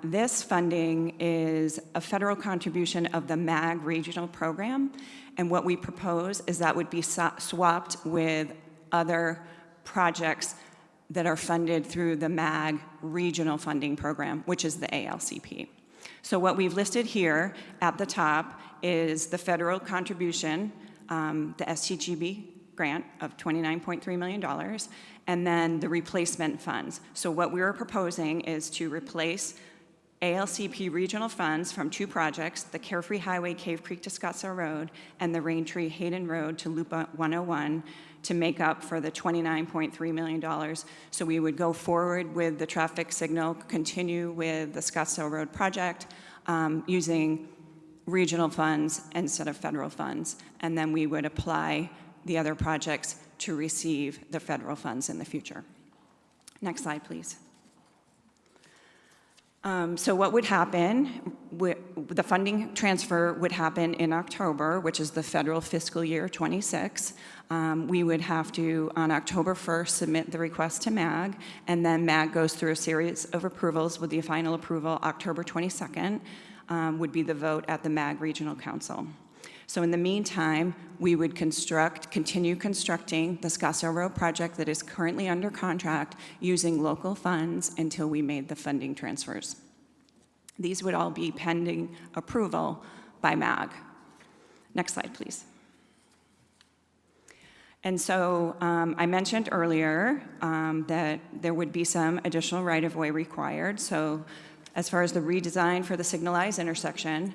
This funding is a federal contribution of the MAG regional program, and what we propose is that would be swapped with other projects that are funded through the MAG regional funding program, which is the ALCP. So what we've listed here at the top is the federal contribution, the STGB grant of $29.3 million, and then the replacement funds. So what we're proposing is to replace ALCP regional funds from 2 projects, the Carefree Highway Cave Creek to Scottsdale Road and the Raintree Hayden Road to Loop 101 to make up for the $29.3 million. So we would go forward with the traffic signal, continue with the Scottsdale Road project using regional funds instead of federal funds, and then we would apply the other projects to receive the federal funds in the future. Next slide, please. So what would happen, the funding transfer would happen in October, which is the federal fiscal year 26. We would have to, on October 1st, submit the request to MAG, and then MAG goes through a series of approvals with the final approval October 22nd, would be the vote at the MAG Regional Council. So in the meantime, we would continue constructing the Scottsdale Road project that is currently under contract using local funds until we made the funding transfers. These would all be pending approval by MAG. Next slide, please. And so I mentioned earlier that there would be some additional right-of-way required. So as far as the redesign for the signalized intersection,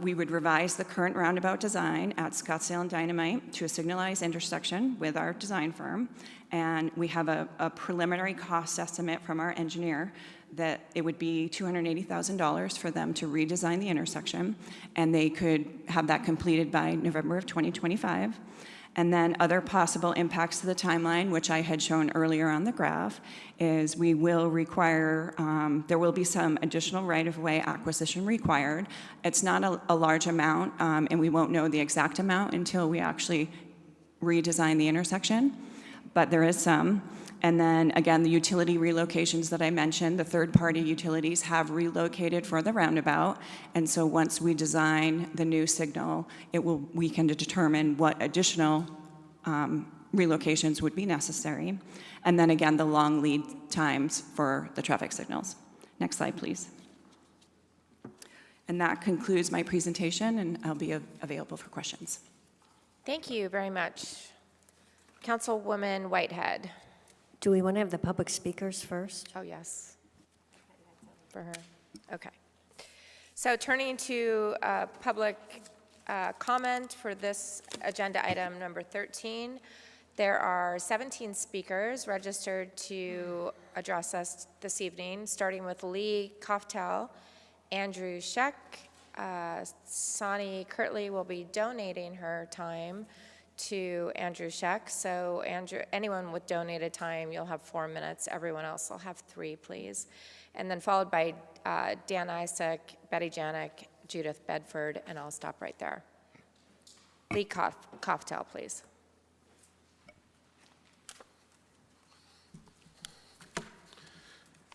we would revise the current roundabout design at Scottsdale and Dynamite to a signalized intersection with our design firm. And we have a preliminary cost estimate from our engineer that it would be $280,000 for them to redesign the intersection, and they could have that completed by November of 2025. And then other possible impacts to the timeline, which I had shown earlier on the graph, is we will require, there will be some additional right-of-way acquisition required. It's not a large amount, and we won't know the exact amount until we actually redesign the intersection, but there is some. And then, again, the utility relocations that I mentioned, the third-party utilities have relocated for the roundabout, and so once we design the new signal, we can determine what additional relocations would be necessary. And then, again, the long lead times for the traffic signals. Next slide, please. And that concludes my presentation, and I'll be available for questions. Thank you very much. Councilwoman Whitehead. Do we want to have the public speakers first? Oh, yes. For her. Okay. So turning to public comment for this agenda item number 13, there are 17 speakers registered to address us this evening, starting with Lee Koftel, Andrew Scheck. Sonny Kirtley will be donating her time to Andrew Scheck. So Andrew, anyone with donated time, you'll have 4 minutes. Everyone else will have 3, please. And then followed by Dan Isaac, Betty Janik, Judith Bedford, and I'll stop right there. Lee Koftel, please.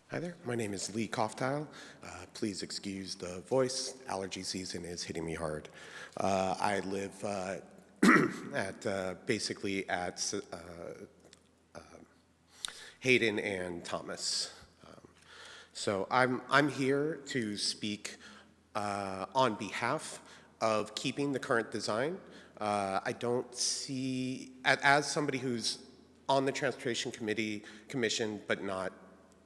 Hi there, my name is Lee Koftel. Please excuse the voice. Allergy season is hitting me hard. I live basically at Hayden and Thomas. So I'm here to speak on behalf of keeping the current design. I don't see, as somebody who's on the Transportation Commission, but not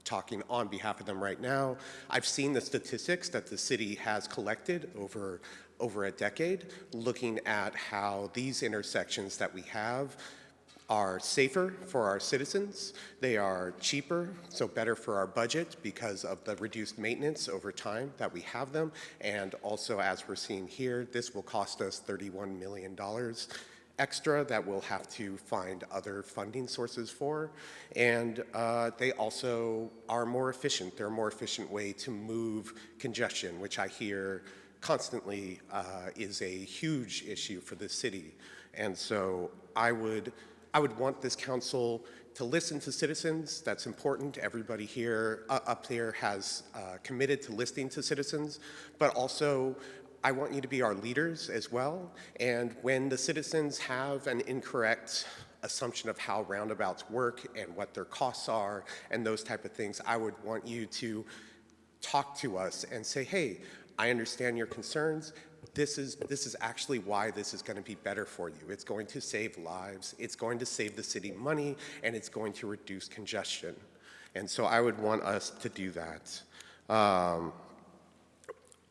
talking on behalf of them right now, I've seen the statistics that the city has collected over a decade, looking at how these intersections that we have are safer for our citizens, they are cheaper, so better for our budget because of the reduced maintenance over time that we have them, and also, as we're seeing here, this will cost us $31 million extra that we'll have to find other funding sources for, and they also are more efficient. They're a more efficient way to move congestion, which I hear constantly is a huge issue for the city. And so I would want this council to listen to citizens. That's important. Everybody here up there has committed to listening to citizens, but also I want you to be our leaders as well. And when the citizens have an incorrect assumption of how roundabouts work and what their costs are and those type of things, I would want you to talk to us and say, hey, I understand your concerns. This is actually why this is going to be better for you. It's going to save lives, it's going to save the city money, and it's going to reduce congestion. And so I would want us to do that.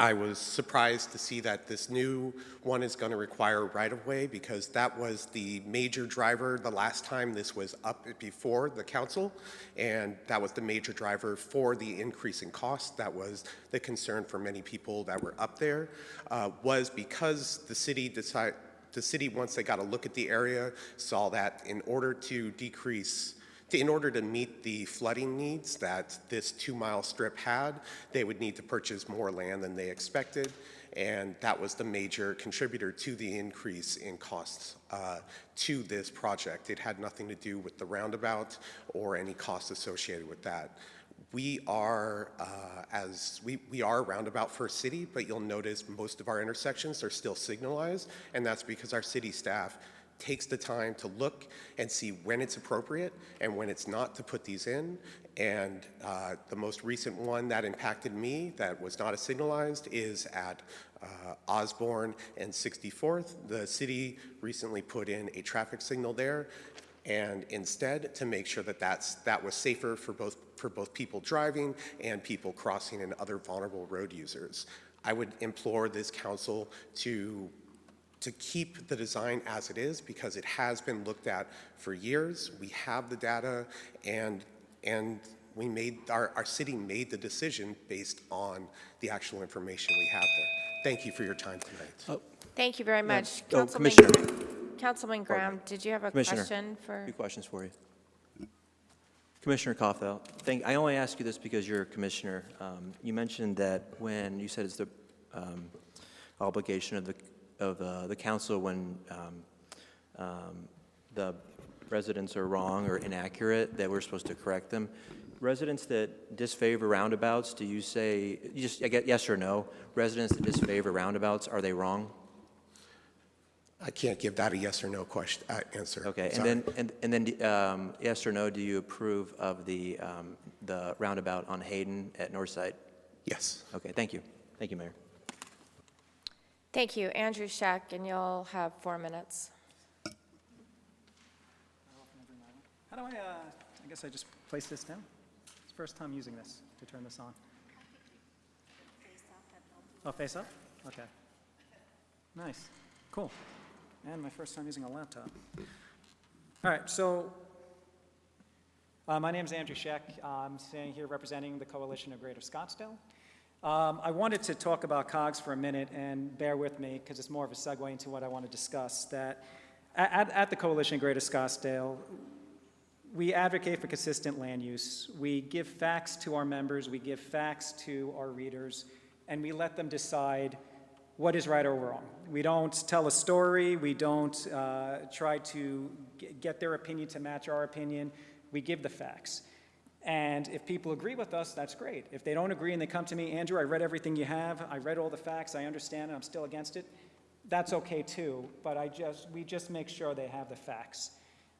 I was surprised to see that this new one is going to require right-of-way because that was the major driver the last time this was up before the council, and that was the major driver for the increase in cost. That was the concern for many people that were up there, was because the city, once they got a look at the area, saw that in order to meet the flooding needs that this 2-mile strip had, they would need to purchase more land than they expected, and that was the major contributor to the increase in costs to this project. It had nothing to do with the roundabout or any costs associated with that. We are we are a roundabout first city, but you'll notice most of our intersections are still signalized, and that's because our city staff takes the time to look and see when it's appropriate and when it's not to put these in. And the most recent one that impacted me that was not signalized is at Osborne and 64th. The city recently put in a traffic signal there, and instead, to make sure that that was safer for both people driving and people crossing and other vulnerable road users. I would implore this council to keep the design as it is because it has been looked at for years. We have the data, and Our city made the decision based on the actual information we have there. Thank you for your time tonight. Thank you very much. Oh, Councilman, Commissioner. Councilman Graham, did you have a Commissioner, question for? a few questions for you. Commissioner Koffel, I only ask you this because you're a commissioner. You mentioned that when you said it's the obligation of the council when the residents are wrong or inaccurate, that we're supposed to correct them. Residents that disfavor roundabouts, do you say, I get yes or no, residents that disfavor roundabouts, are they wrong? I can't give that a yes or no answer. Okay, Sorry. and then yes or no, do you approve of the roundabout on Hayden at Northside? Yes. Okay, thank you. Thank you, Mayor. Thank you. Andrew Scheck, and you'll have 4 minutes. How do I guess I just place this down? It's the first time using this to turn this on. Oh, face up? Okay. Nice. Cool. And my first time using a laptop. All right, so my name is Andrew Scheck. I'm standing here representing the Coalition of Greater Scottsdale. I wanted to talk about COGS for a minute, and bear with me because it's more of a segue into what I want to discuss. That at the Coalition of Greater Scottsdale, we advocate for consistent land use. We give facts to our members, we give facts to our readers, and we let them decide what is right or wrong. We don't tell a story, we don't try to get their opinion to match our opinion. We give the facts. And if people agree with us, that's great. If they don't agree and they come to me, Andrew, I read everything you have, I read all the facts, I understand it, I'm still against it, that's okay too, but we just make sure they have the facts.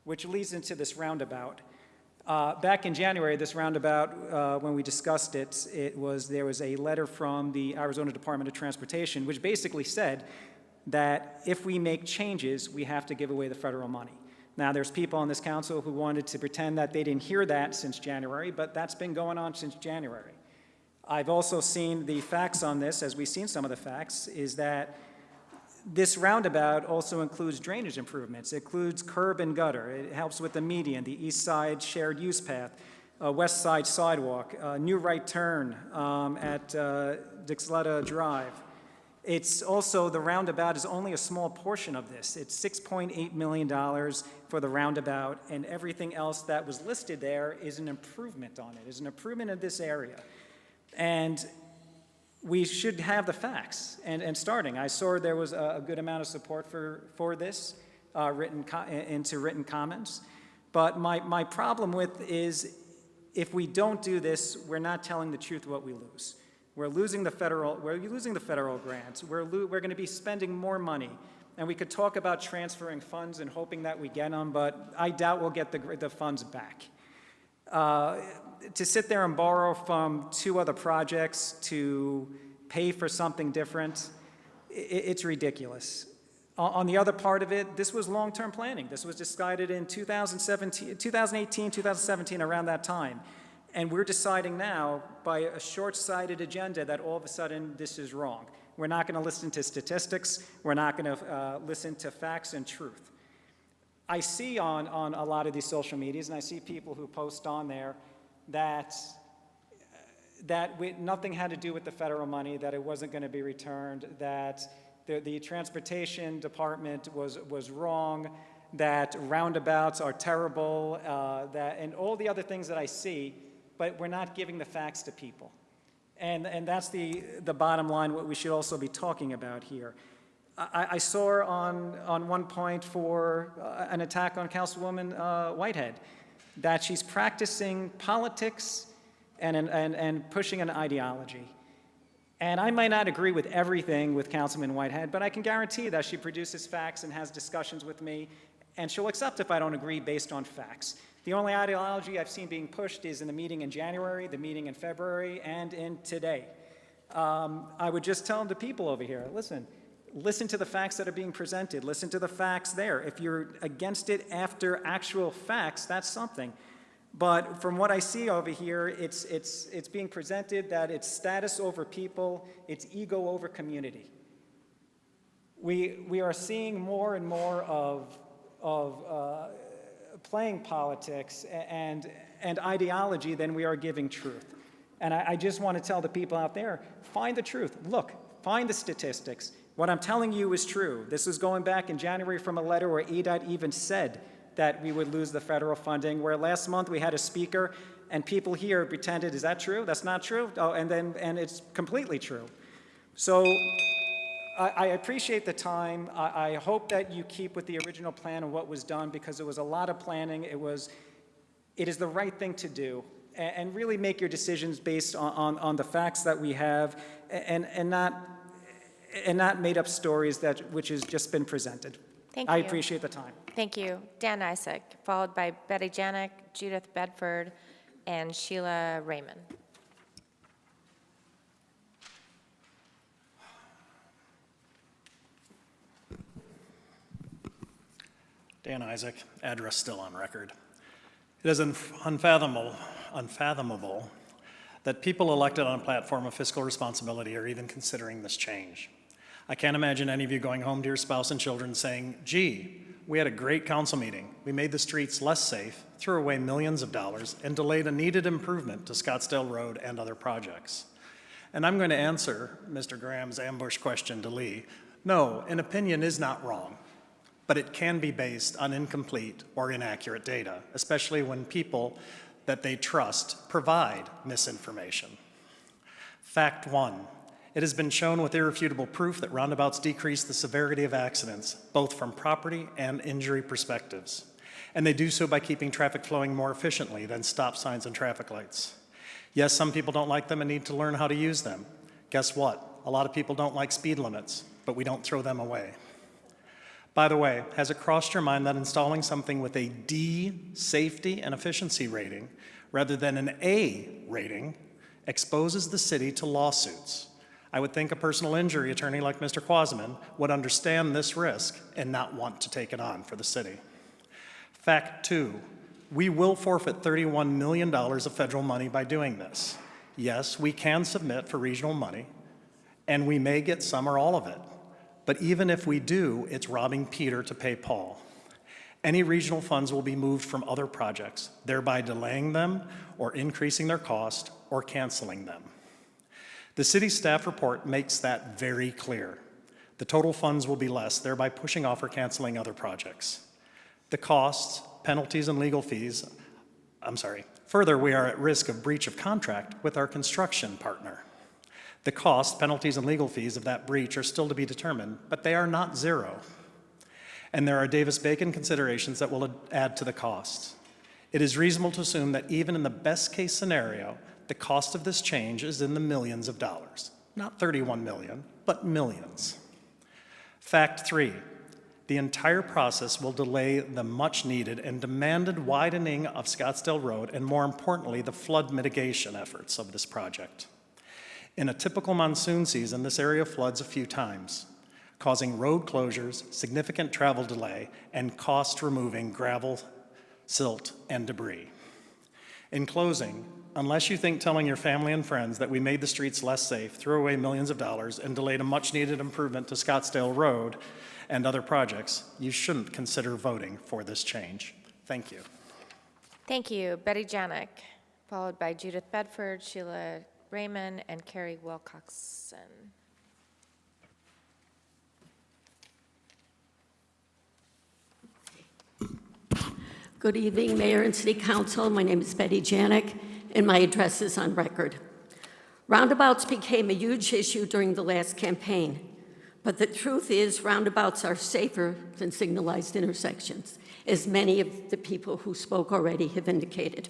Which leads into this roundabout. Back in January, this roundabout, when we discussed it, there was a letter from the Arizona Department of Transportation, which basically said that if we make changes, we have to give away the federal money. Now, there's people on this council who wanted to pretend that they didn't hear that since January, but that's been going on since January. I've also seen the facts on this, as we've seen some of the facts, is that this roundabout also includes drainage improvements. It includes curb and gutter. It helps with the median, the east side shared use path, west side sidewalk, new right turn at Dixletta Drive. It's also, the roundabout is only a small portion of this. It's $6.8 million for the roundabout, and everything else that was listed there is an improvement on it, is an improvement in this area. And we should have the facts. And starting, I saw there was a good amount of support for this into written comments. But my problem with is, if we don't do this, we're not telling the truth what we lose. We're losing the federal grants. We're going to be spending more money. And we could talk about transferring funds and hoping that we get them, but I doubt we'll get the funds back. To sit there and borrow from 2 other projects to pay for something different, it's ridiculous. On the other part of it, this was long-term planning. This was decided in 2018, 2017, around that time. And we're deciding now, by a short-sighted agenda, that all of a sudden this is wrong. We're not going to listen to statistics. We're not going to listen to facts and truth. I see on a lot of these social medias, and I see people who post on there that nothing had to do with the federal money, that it wasn't going to be returned, that the transportation department was wrong, that roundabouts are terrible, and all the other things that I see, but we're not giving the facts to people. And that's the bottom line, what we should also be talking about here. I saw on one point for an attack on Councilwoman Whitehead, that she's practicing politics and pushing an ideology. And I might not agree with everything with Councilman Whitehead, but I can guarantee that she produces facts and has discussions with me, and she'll accept if I don't agree based on facts. The only ideology I've seen being pushed is in the meeting in January, the meeting in February, and in today. I would just tell the people over here, listen to the facts that are being presented. Listen to the facts there. If you're against it after actual facts, that's something. But from what I see over here, it's being presented that it's status over people, it's ego over community. We are seeing more and more of playing politics and ideology than we are giving truth. And I just want to tell the people out there, find the truth. Look, find the statistics. What I'm telling you is true. This is going back in January from a letter where EDOT even said that we would lose the federal funding, where last month we had a speaker and people here pretended, is that true? That's not true? Oh, and it's completely true. So I appreciate the time. I hope that you keep with the original plan of what was done, because it was a lot of planning. It is the right thing to do, and really make your decisions based on the facts that we have, and not made up stories which has just been presented. Thank you. I appreciate the time. Thank you. Dan Isaac, followed by Betty Janik, Judith Bedford, and Sheila Raymond. Dan Isaac, address still on record. It is unfathomable that people elected on a platform of fiscal responsibility are even considering this change. I can't imagine any of you going home to your spouse and children saying, gee, we had a great council meeting. We made the streets less safe, threw away millions of dollars, and delayed a needed improvement to Scottsdale Road and other projects. And I'm going to answer Mr. Graham's ambush question to Lee. No, an opinion is not wrong, but it can be based on incomplete or inaccurate data, especially when people that they trust provide misinformation. Fact one, it has been shown with irrefutable proof that roundabouts decrease the severity of accidents, both from property and injury perspectives. And they do so by keeping traffic flowing more efficiently than stop signs and traffic lights. Yes, some people don't like them and need to learn how to use them. Guess what? A lot of people don't like speed limits, but we don't throw them away. By the way, has it crossed your mind that installing something with a D safety and efficiency rating rather than an A rating exposes the city to lawsuits? I would think a personal injury attorney like Mr. Quasman would understand this risk and not want to take it on for the city. Fact two, we will forfeit $31 million of federal money by doing this. Yes, we can submit for regional money, and we may get some or all of it. But even if we do, it's robbing Peter to pay Paul. Any regional funds will be moved from other projects, thereby delaying them or increasing their cost or canceling them. The city staff report makes that very clear. The total funds will be less, thereby pushing off or canceling other projects. The costs, penalties, and legal fees, further, we are at risk of breach of contract with our construction partner. The costs, penalties, and legal fees of that breach are still to be determined, but they are not zero. And there are Davis-Bacon considerations that will add to the costs. It is reasonable to assume that even in the best-case scenario, the cost of this change is in the millions of dollars. Not 31 million, but millions. Fact three, the entire process will delay the much-needed and demanded widening of Scottsdale Road, and more importantly, the flood mitigation efforts of this project. In a typical monsoon season, this area floods a few times, causing road closures, significant travel delay, and cost removing gravel, silt, and debris. In closing, unless you think telling your family and friends that we made the streets less safe, threw away millions of dollars, and delayed a much-needed improvement to Scottsdale Road and other projects, you shouldn't consider voting for this change. Thank you. Thank you. Betty Janik, followed by Judith Bedford, Sheila Raymond, and Carrie Wilcoxon. Good evening, Mayor and City Council. My name is Betty Janik, and my address is on record. Roundabouts became a huge issue during the last campaign, but the truth is roundabouts are safer than signalized intersections, as many of the people who spoke already have indicated.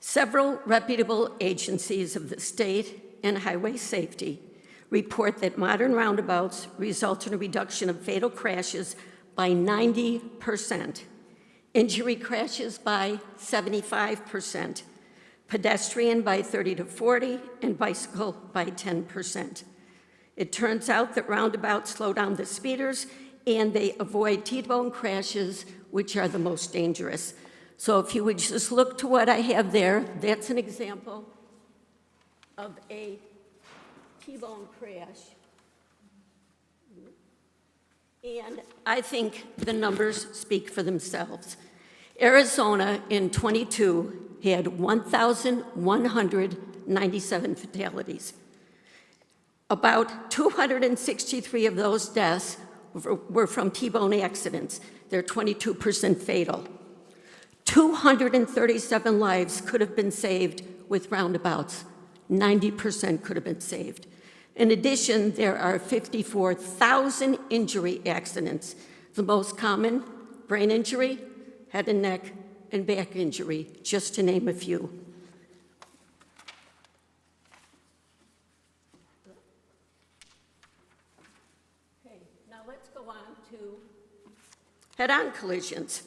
Several reputable agencies of the state and highway safety report that modern roundabouts result in a reduction of fatal crashes by 90%, injury crashes by 75%, pedestrian by 30 to 40, and bicycle by 10%. It turns out that roundabouts slow down the speeders and they avoid T-bone crashes, which are the most dangerous. So if you would just look to what I have there, that's an example of a T-bone crash. And I think the numbers speak for themselves. Arizona in '22 had 1,197 fatalities. About 263 of those deaths were from T-bone accidents. They're 22% fatal. 237 lives could have been saved with roundabouts. 90% could have been saved. In addition, there are 54,000 injury accidents. The most common, brain injury, head and neck, and back injury, just to name a few. Okay, now let's go on to head-on collisions.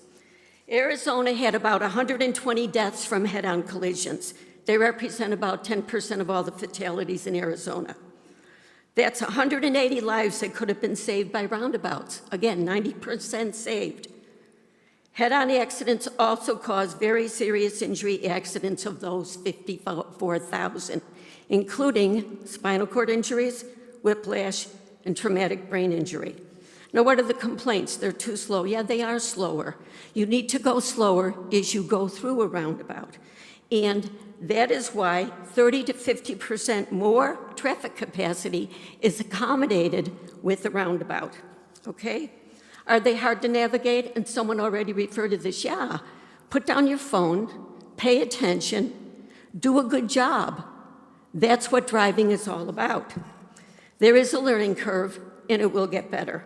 Arizona had about 120 deaths from head-on collisions. They represent about 10% of all the fatalities in Arizona. That's 180 lives that could have been saved by roundabouts. Again, 90% saved. Head-on accidents also cause very serious injury accidents of those 54,000, including spinal cord injuries, whiplash, and traumatic brain injury. Now, what are the complaints? They're too slow. Yeah, they are slower. You need to go slower as you go through a roundabout. And that is why 30 to 50% more traffic capacity is accommodated with the roundabout, okay? Are they hard to navigate? And someone already referred to this. Yeah, put down your phone, pay attention, do a good job. That's what driving is all about. There is a learning curve, and it will get better.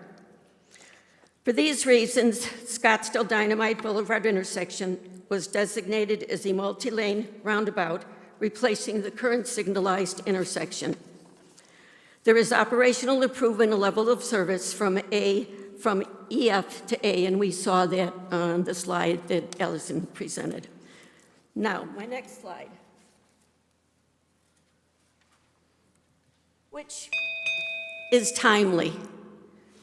For these reasons, Scottsdale Dynamite Boulevard intersection was designated as a multi-lane roundabout, replacing the current signalized intersection. There is operational improvement in level of service from EF to A, and we saw that on the slide that Allison presented. Now, my next slide, which is timely.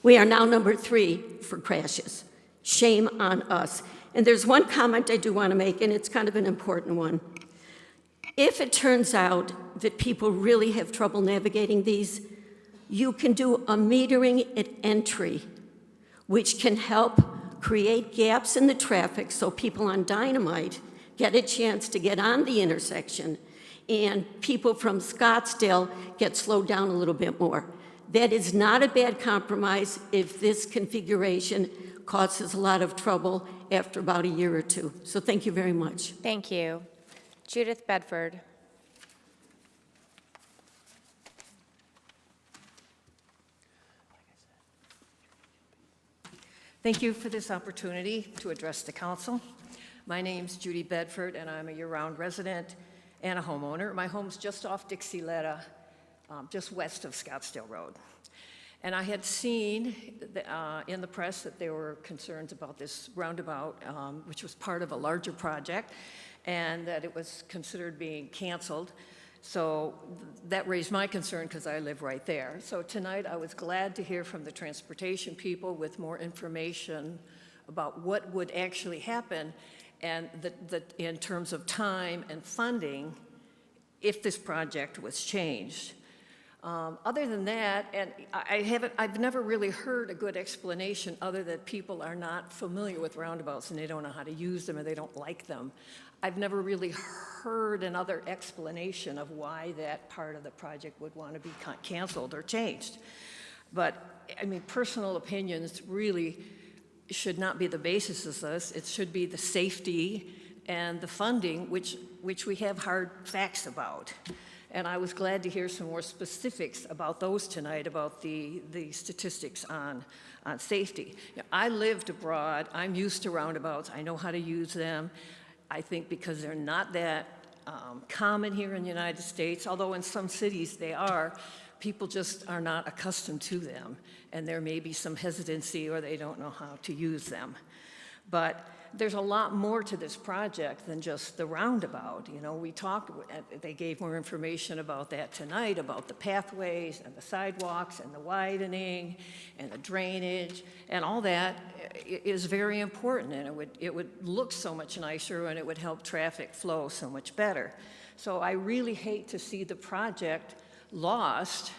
We are now number 3 for crashes. Shame on us. And there's one comment I do want to make, and it's kind of an important one. If it turns out that people really have trouble navigating these, you can do a metering at entry, which can help create gaps in the traffic so people on Dynamite get a chance to get on the intersection, and people from Scottsdale get slowed down a little bit more. That is not a bad compromise if this configuration causes a lot of trouble after about a year or two. So thank you very much. Thank you. Judith Bedford. Thank you for this opportunity to address the council. My name's Judy Bedford, and I'm a year-round resident and a homeowner. My home's just off Dixie-Letta, just west of Scottsdale Road. And I had seen in the press that there were concerns about this roundabout, which was part of a larger project, and that it was considered being canceled. So that raised my concern because I live right there. So tonight I was glad to hear from the transportation people with more information about what would actually happen and in terms of time and funding if this project was changed. Other than that, and I've never really heard a good explanation other than people are not familiar with roundabouts and they don't know how to use them or they don't like them. I've never really heard another explanation of why that part of the project would want to be canceled or changed. But, I mean, personal opinions really should not be the basis of this. It should be the safety and the funding, which we have hard facts about. And I was glad to hear some more specifics about those tonight, about the statistics on safety. You know, I lived abroad. I'm used to roundabouts. I know how to use them. I think because they're not that common here in the United States, although in some cities they are, people just are not accustomed to them. And there may be some hesitancy or they don't know how to use them. But there's a lot more to this project than just the roundabout. You know, they gave more information about that tonight, about the pathways and the sidewalks and the widening and the drainage, and all that is very important, and it would look so much nicer and it would help traffic flow so much better. So I really hate to see the project lost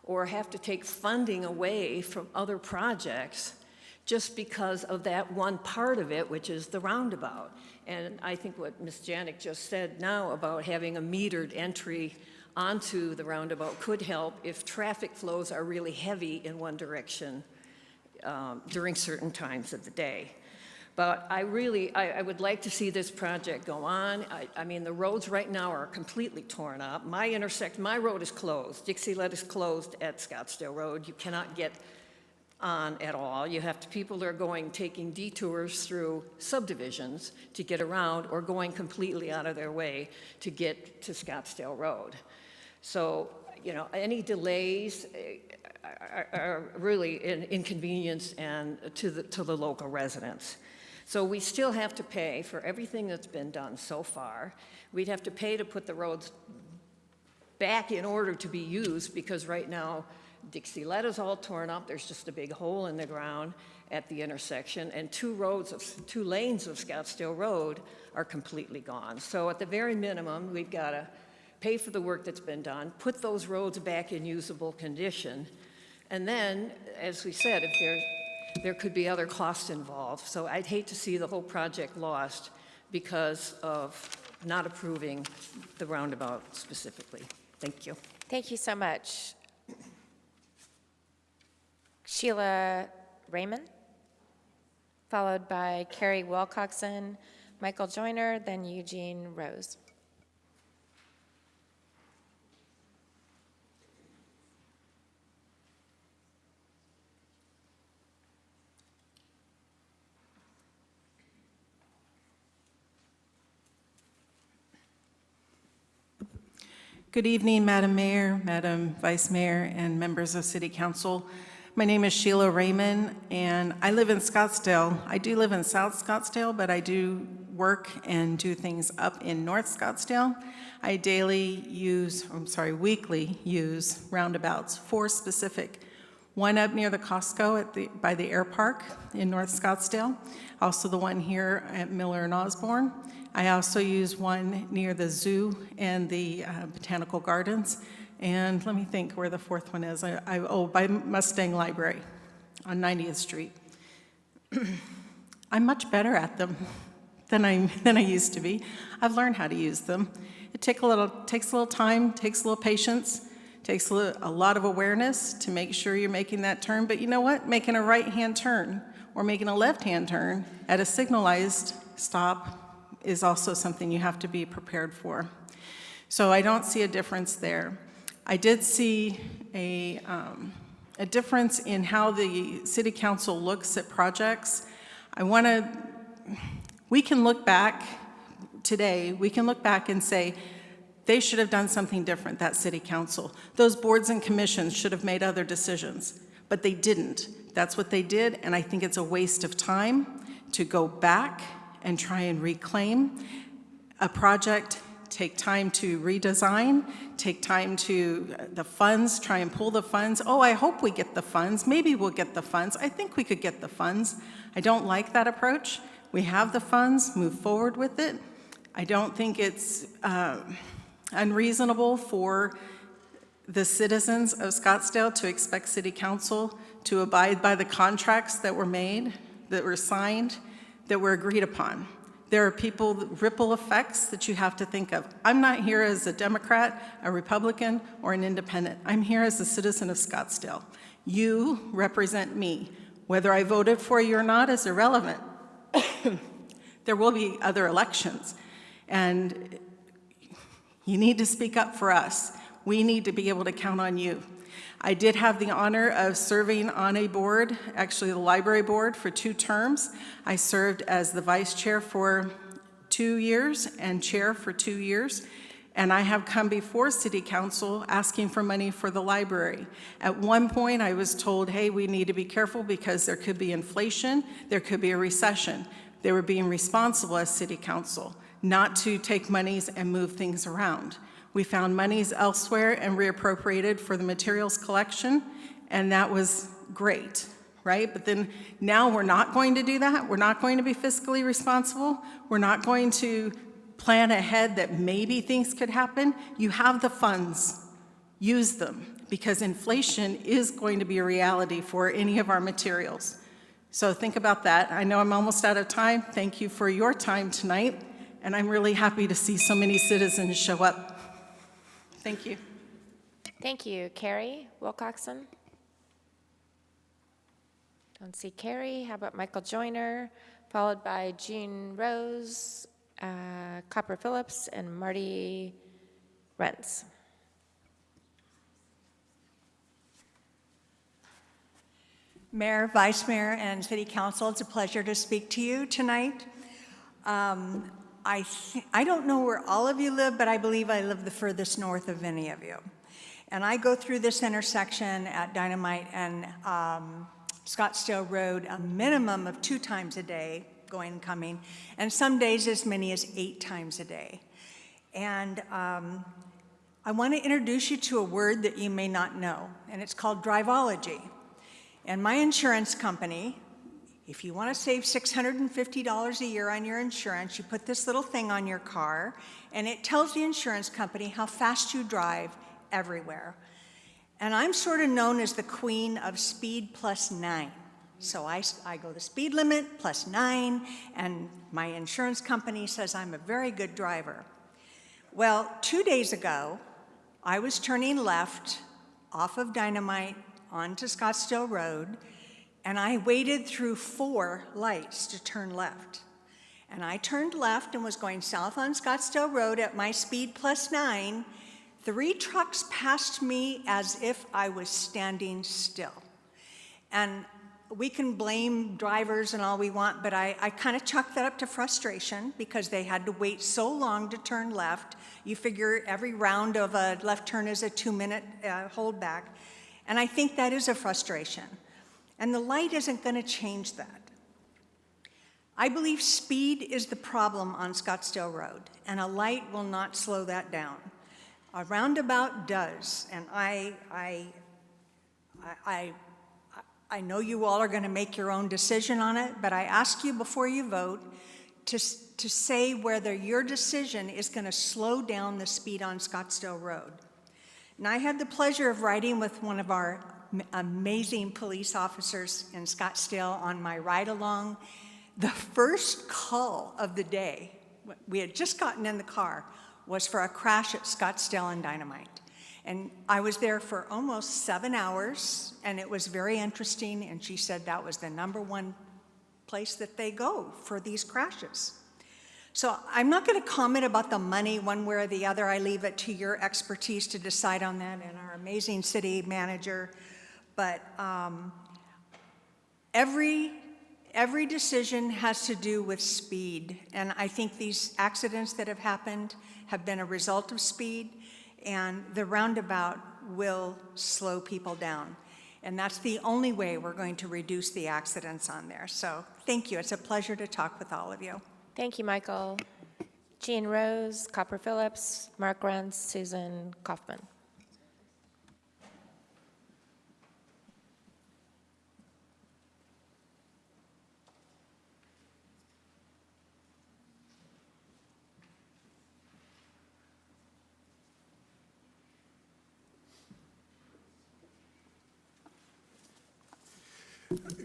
or have to take funding away from other projects just because of that one part of it, which is the roundabout. And I think what Ms. Janik just said now about having a metered entry onto the roundabout could help if traffic flows are really heavy in one direction during certain times of the day. But I would like to see this project go on. I mean, the roads right now are completely torn up. My road is closed. Dixie-led is closed at Scottsdale Road. You cannot get on at all. You have people that are taking detours through subdivisions to get around, or going completely out of their way to get to Scottsdale Road. So, you know, any delays are really an inconvenience and to the local residents. So we still have to pay for everything that's been done so far. We'd have to pay to put the roads back in order to be used, because right now Dixie-led is all torn up. There's just a big hole in the ground at the intersection, and two lanes of Scottsdale Road are completely gone. So at the very minimum, we've got to pay for the work that's been done, put those roads back in usable condition, and then, as we said, if there could be other costs involved. So I'd hate to see the whole project lost because of not approving the roundabout specifically. Thank you. Thank you so much. Sheila Raymond, followed by Carrie Wilcoxon, Michael Joyner, then Eugene Rose. Good evening, Madam Mayor, Madam Vice Mayor, and members of City Council. My name is Sheila Raymond, and I live in Scottsdale. I do live in South Scottsdale, but I do work and do things up in North Scottsdale. I weekly use roundabouts, 4 specific. One up near the Costco by the Air Park in North Scottsdale, also the one here at Miller and Osborne. I also use one near the zoo and the botanical gardens. And let me think where the 4th one is. By Mustang Library on 90th Street. I'm much better at them than I used to be. I've learned how to use them. It takes a little time, takes a little patience, takes a lot of awareness to make sure you're making that turn. But you know what? Making a right-hand turn or making a left-hand turn at a signalized stop is also something you have to be prepared for. So I don't see a difference there. I did see a difference in how the City Council looks at projects. We can look back today, we can look back and say, they should have done something different, that City Council. Those boards and commissions should have made other decisions, but they didn't. That's what they did, and I think it's a waste of time to go back and try and reclaim a project, take time to redesign, take time to the funds, try and pull the funds. Oh, I hope we get the funds. Maybe we'll get the funds. I think we could get the funds. I don't like that approach. We have the funds, move forward with it. I don't think it's unreasonable for the citizens of Scottsdale to expect City Council to abide by the contracts that were made, that were signed, that were agreed upon. There are ripple effects that you have to think of. I'm not here as a Democrat, a Republican, or an independent. I'm here as a citizen of Scottsdale. You represent me. Whether I voted for you or not is irrelevant. There will be other elections, and you need to speak up for us. We need to be able to count on you. I did have the honor of serving on a board, actually the library board, for 2 terms. I served as the vice chair for 2 years and chair for 2 years. And I have come before City Council asking for money for the library. At one point, I was told, hey, we need to be careful because there could be inflation, there could be a recession. They were being responsible as City Council, not to take monies and move things around. We found monies elsewhere and reappropriated for the materials collection, and that was great, right? But then now we're not going to do that. We're not going to be fiscally responsible. We're not going to plan ahead that maybe things could happen. You have the funds. Use them, because inflation is going to be a reality for any of our materials. So think about that. I know I'm almost out of time. Thank you for your time tonight, and I'm really happy to see so many citizens show up. Thank you. Thank you. Carrie Wilcoxon? Don't see Carrie. How about Michael Joyner, followed by Jean Rose, Copper Phillips, and Marty Rentz. Mayor, Vice Mayor, and City Council, it's a pleasure to speak to you tonight. I don't know where all of you live, but I believe I live the furthest north of any of you. And I go through this intersection at Dynamite and Scottsdale Road a minimum of 2 times a day, going and coming, and some days as many as 8 times a day. And I want to introduce you to a word that you may not know, and it's called driveology. And my insurance company, if you want to save $650 a year on your insurance, you put this little thing on your car, and it tells the insurance company how fast you drive everywhere. And I'm sort of known as the queen of speed plus 9. So I go the speed limit plus 9, and my insurance company says I'm a very good driver. Well, 2 days ago, I was turning left off of Dynamite onto Scottsdale Road, and I waited through 4 lights to turn left. And I turned left and was going south on Scottsdale Road at my speed plus 9. 3 trucks passed me as if I was standing still. And we can blame drivers and all we want, but I kind of chalk that up to frustration because they had to wait so long to turn left. You figure every round of a left turn is a 2-minute holdback. And I think that is a frustration. And the light isn't going to change that. I believe speed is the problem on Scottsdale Road, and a light will not slow that down. A roundabout does, and I know you all are going to make your own decision on it, but I ask you before you vote to say whether your decision is going to slow down the speed on Scottsdale Road. And I had the pleasure of riding with one of our amazing police officers in Scottsdale on my ride along. The first call of the day, we had just gotten in the car, was for a crash at Scottsdale and Dynamite. And I was there for almost 7 hours, and it was very interesting, and she said that was the #1 place that they go for these crashes. So I'm not going to comment about the money one way or the other. I leave it to your expertise to decide on that and our amazing city manager. But every decision has to do with speed. And I think these accidents that have happened have been a result of speed. And the roundabout will slow people down. And that's the only way we're going to reduce the accidents on there. So thank you. It's a pleasure to talk with all of you. Thank you, Michael. Jean Rose, Copper Phillips, Mark Rentz, Susan Kaufman.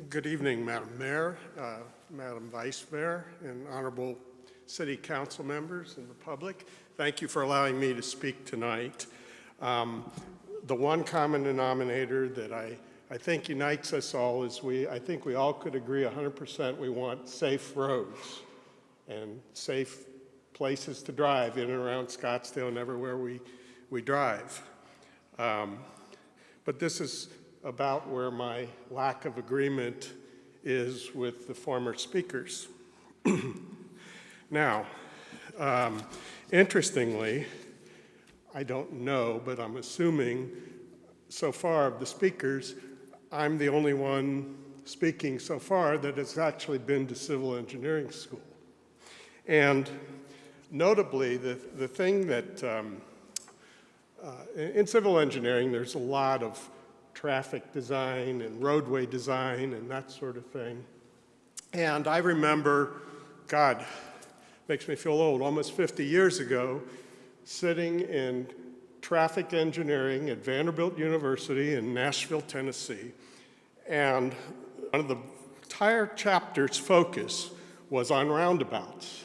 Good evening, Madam Mayor, Madam Vice Mayor, and honorable City Council members and the public. Thank you for allowing me to speak tonight. The one common denominator that I think unites us all is I think we all could agree 100% we want safe roads and safe places to drive in and around Scottsdale and everywhere we drive. But this is about where my lack of agreement is with the former speakers. Now, interestingly, I don't know, but I'm assuming so far of the speakers, I'm the only one speaking so far that has actually been to civil engineering school. And notably, the thing that, in civil engineering, there's a lot of traffic design and roadway design and that sort of thing. And I remember, God, makes me feel old, almost 50 years ago, sitting in traffic engineering at Vanderbilt University in Nashville, Tennessee. And one of the entire chapter's focus was on roundabouts.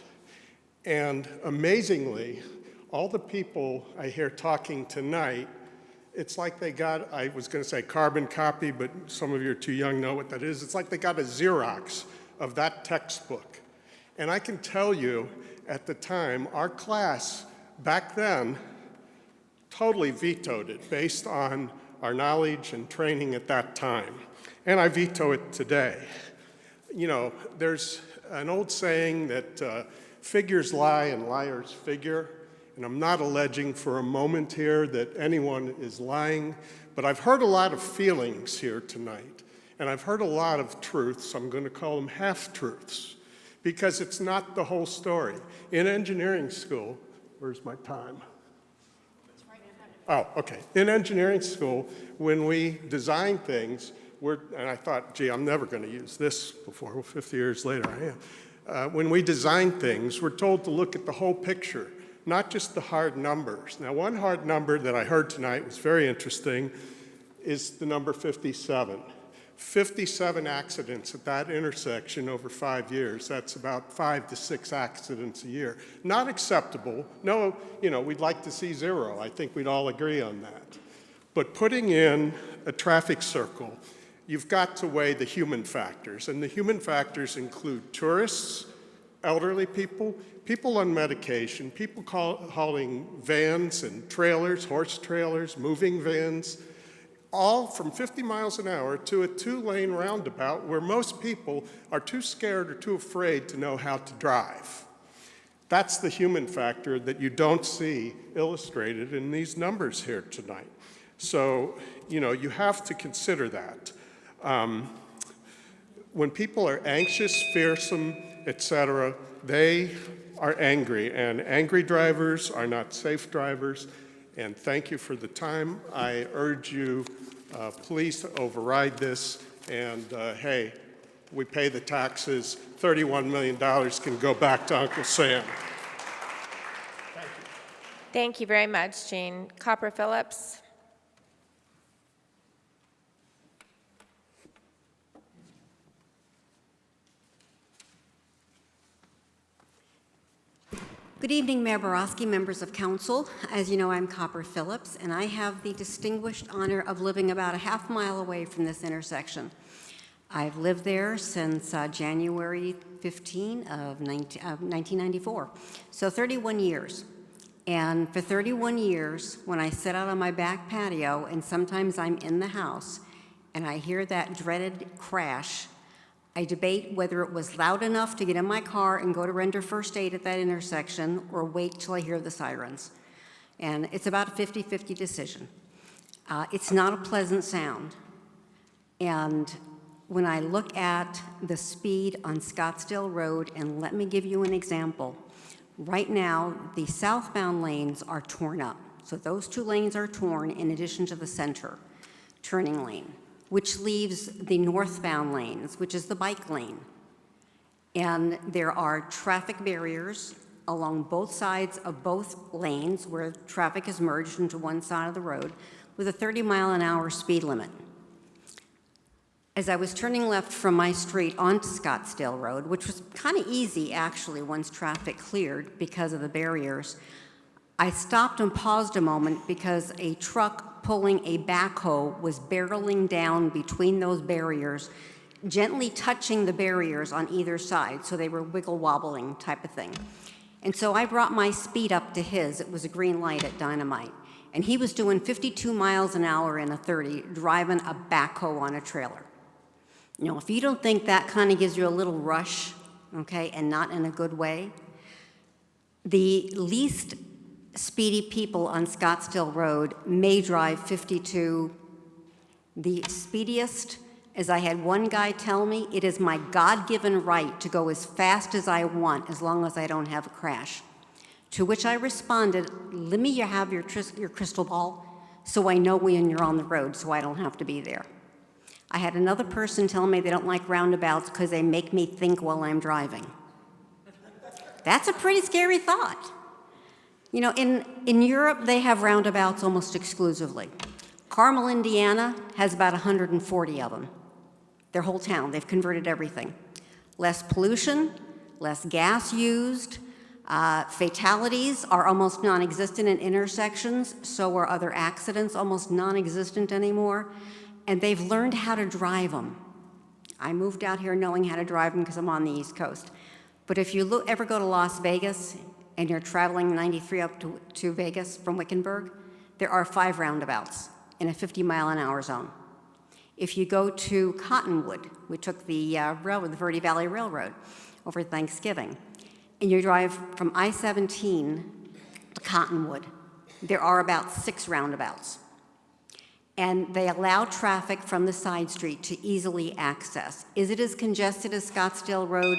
And amazingly, all the people I hear talking tonight, it's like they got, I was going to say carbon copy, but some of you are too young to know what that is. It's like they got a Xerox of that textbook. And I can tell you, at the time, our class back then totally vetoed it based on our knowledge and training at that time. And I veto it today. You know, there's an old saying that figures lie and liars figure. And I'm not alleging for a moment here that anyone is lying, but I've heard a lot of feelings here tonight. And I've heard a lot of truths. I'm going to call them half-truths, because it's not the whole story. In engineering school, where's my time? Oh, okay. In engineering school, when we design things, and I thought, gee, I'm never going to use this before. Well, 50 years later, I am. When we design things, we're told to look at the whole picture, not just the hard numbers. Now, one hard number that I heard tonight was very interesting is the number 57. 57 accidents at that intersection over 5 years. That's about 5 to 6 accidents a year. Not acceptable. No, you know, we'd like to see 0. I think we'd all agree on that. But putting in a traffic circle, you've got to weigh the human factors. And the human factors include tourists, elderly people, people on medication, people hauling vans and trailers, horse trailers, moving vans, all from 50 miles an hour to a 2-lane roundabout where most people are too scared or too afraid to know how to drive. That's the human factor that you don't see illustrated in these numbers here tonight. So, you know, you have to consider that. When people are anxious, fearsome, etc., they are angry, and angry drivers are not safe drivers. And thank you for the time. I urge you, please to override this. And hey, we pay the taxes. $31 million can go back to Uncle Sam. Thank you. Thank you very much, Gene. Copper Phillips. Good evening, Mayor Borowski, members of council. As you know, I'm Copper Phillips, and I have the distinguished honor of living about a half mile away from this intersection. I've lived there since January 15 of 1994, so 31 years. And for 31 years, when I sit out on my back patio, and sometimes I'm in the house, and I hear that dreaded crash, I debate whether it was loud enough to get in my car and go to render first aid at that intersection or wait till I hear the sirens. And it's about a 50-50 decision. It's not a pleasant sound. And when I look at the speed on Scottsdale Road, and let me give you an example. Right now, the southbound lanes are torn up. So those 2 lanes are torn in addition to the center turning lane, which leaves the northbound lanes, which is the bike lane. And there are traffic barriers along both sides of both lanes where traffic is merged into one side of the road with a 30-mile-an-hour speed limit. As I was turning left from my street onto Scottsdale Road, which was kind of easy actually once traffic cleared because of the barriers, I stopped and paused a moment because a truck pulling a backhoe was barreling down between those barriers, gently touching the barriers on either side, so they were wiggle-wobbling type of thing. And so I brought my speed up to his. It was a green light at Dynamite. And he was doing 52 miles an hour in a 30, driving a backhoe on a trailer. You know, if you don't think that kind of gives you a little rush, okay, and not in a good way, the least speedy people on Scottsdale Road may drive 52. The speediest, as I had one guy tell me, it is my God-given right to go as fast as I want as long as I don't have a crash. To which I responded, let me have your crystal ball so I know when you're on the road so I don't have to be there. I had another person tell me they don't like roundabouts because they make me think while I'm driving. That's a pretty scary thought. You know, in Europe, they have roundabouts almost exclusively. Carmel, Indiana has about 140 of them. their whole town. They've converted everything. Less pollution, less gas used. Fatalities are almost non-existent in intersections, so are other accidents almost non-existent anymore. And they've learned how to drive them. I moved out here knowing how to drive them because I'm on the East Coast. But if you ever go to Las Vegas and you're traveling 93 up to Vegas from Wickenburg, there are 5 roundabouts in a 50-mile-an-hour zone. If you go to Cottonwood, we took the railroad, the Verde Valley Railroad, over Thanksgiving, and you drive from I-17 to Cottonwood, there are about 6 roundabouts. And they allow traffic from the side street to easily access. Is it as congested as Scottsdale Road?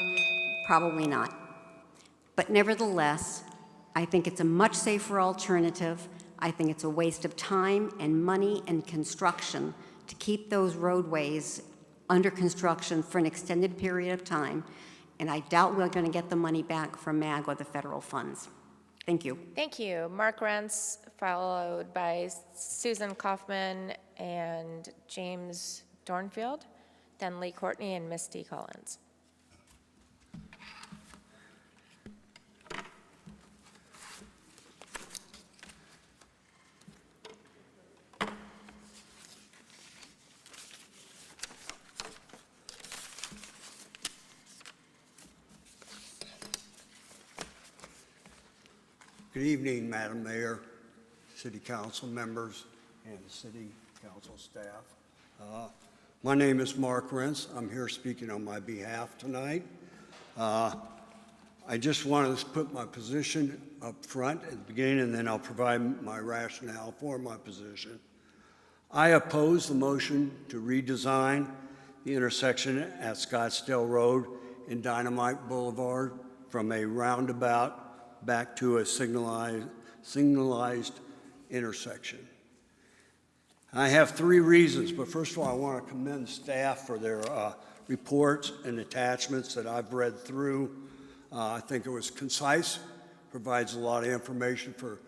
Probably not. But nevertheless, I think it's a much safer alternative. I think it's a waste of time and money and construction to keep those roadways under construction for an extended period of time. And I doubt we're going to get the money back from MAG or the federal funds. Thank you. Thank you. Mark Rentz, followed by Susan Kaufman and James Dornfield, then Lee Courtney and Misty Collins. Good evening, Madam Mayor, City Council members, and City Council staff. My name is Mark Rentz. I'm here speaking on my behalf tonight. I just wanted to put my position up front at the beginning, and then I'll provide my rationale for my position. I oppose the motion to redesign the intersection at Scottsdale Road and Dynamite Boulevard from a roundabout back to a signalized intersection. I have 3 reasons, but first of all, I want to commend staff for their reports and attachments that I've read through. I think it was concise, provides a lot of information for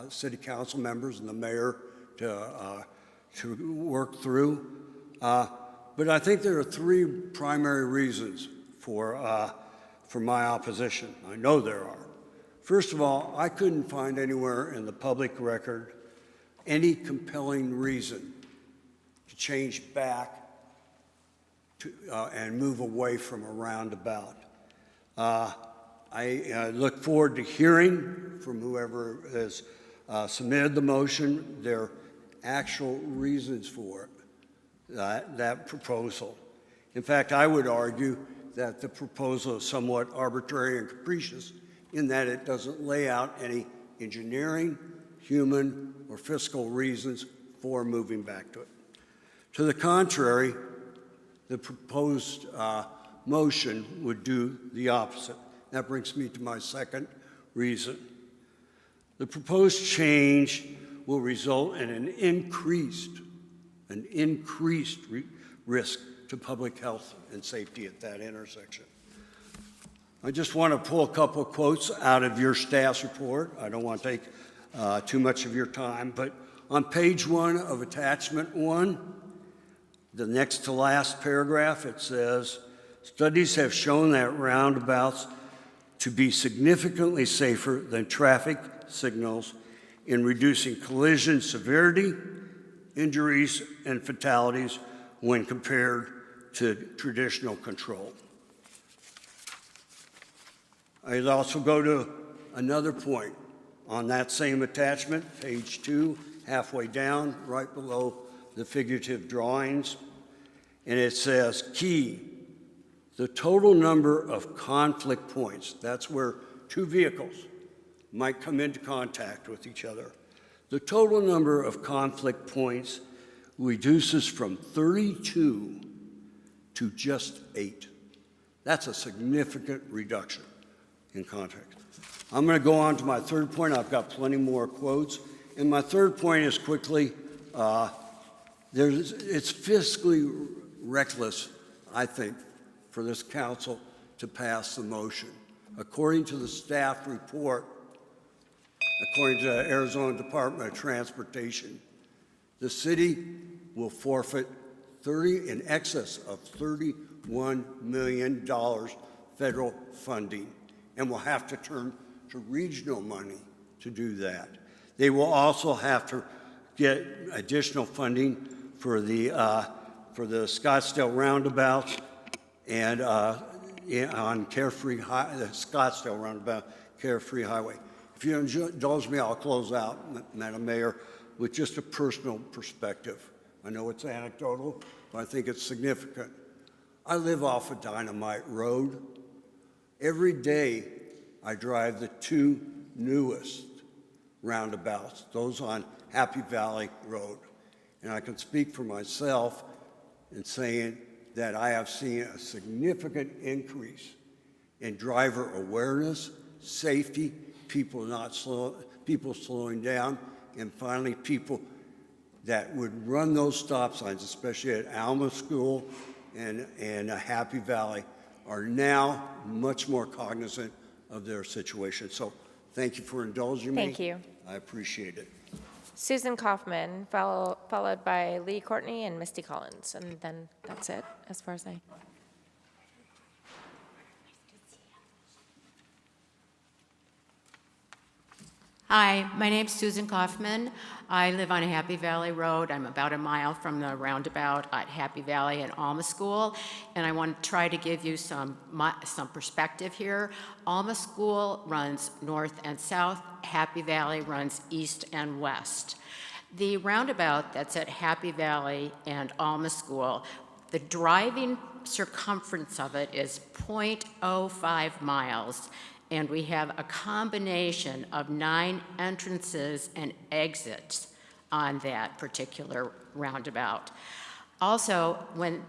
city council members and the mayor to work through. But I think there are 3 primary reasons for my opposition. I know there are. First of all, I couldn't find anywhere in the public record any compelling reason to change back to, and move away from a roundabout. I look forward to hearing from whoever has submitted the motion their actual reasons for it, that proposal. In fact, I would argue that the proposal is somewhat arbitrary and capricious in that it doesn't lay out any engineering, human, or fiscal reasons for moving back to it. To the contrary, the proposed motion would do the opposite. That brings me to my second reason. The proposed change will result in an increased risk to public health and safety at that intersection. I just want to pull a couple of quotes out of your staff's report. I don't want to take too much of your time, but on page 1 of attachment 1, the next to last paragraph, it says, studies have shown that roundabouts to be significantly safer than traffic signals in reducing collision severity, injuries, and fatalities when compared to traditional control. I'd also go to another point on that same attachment, page 2, halfway down, right below the figurative drawings, and it says, key, the total number of conflict points, that's where 2 vehicles might come into contact with each other. The total number of conflict points reduces from 32 to just 8. That's a significant reduction in context. I'm going to go on to my third point. I've got plenty more quotes. And my third point is quickly, it's fiscally reckless, I think, for this council to pass the motion. According to the staff report, according to the Arizona Department of Transportation, the city will forfeit in excess of $31 million federal funding, and will have to turn to regional money to do that. They will also have to get additional funding for the Scottsdale roundabouts and on Carefree the Scottsdale roundabout, Carefree Highway. If you indulge me, I'll close out, Madam Mayor, with just a personal perspective. I know it's anecdotal, but I think it's significant. I live off of Dynamite Road. Every day I drive the two newest roundabouts, those on Happy Valley Road. And I can speak for myself in saying that I have seen a significant increase in driver awareness, safety, people slowing down, and finally people that would run those stop signs, especially at Alma School and Happy Valley, are now much more cognizant of their situation. So thank you for indulging me. Thank you. I appreciate it. Susan Kaufman, followed by Lee Courtney and Misty Collins. And then that's it, as far as I... Hi, my name's Susan Kaufman. I live on Happy Valley Road. I'm about a mile from the roundabout at Happy Valley and Alma School, and I want to try to give you some perspective here. Alma School runs north and south. Happy Valley runs east and west. The roundabout that's at Happy Valley and Alma School, the driving circumference of it is 0.05 miles. And we have a combination of 9 entrances and exits on that particular roundabout. Also, when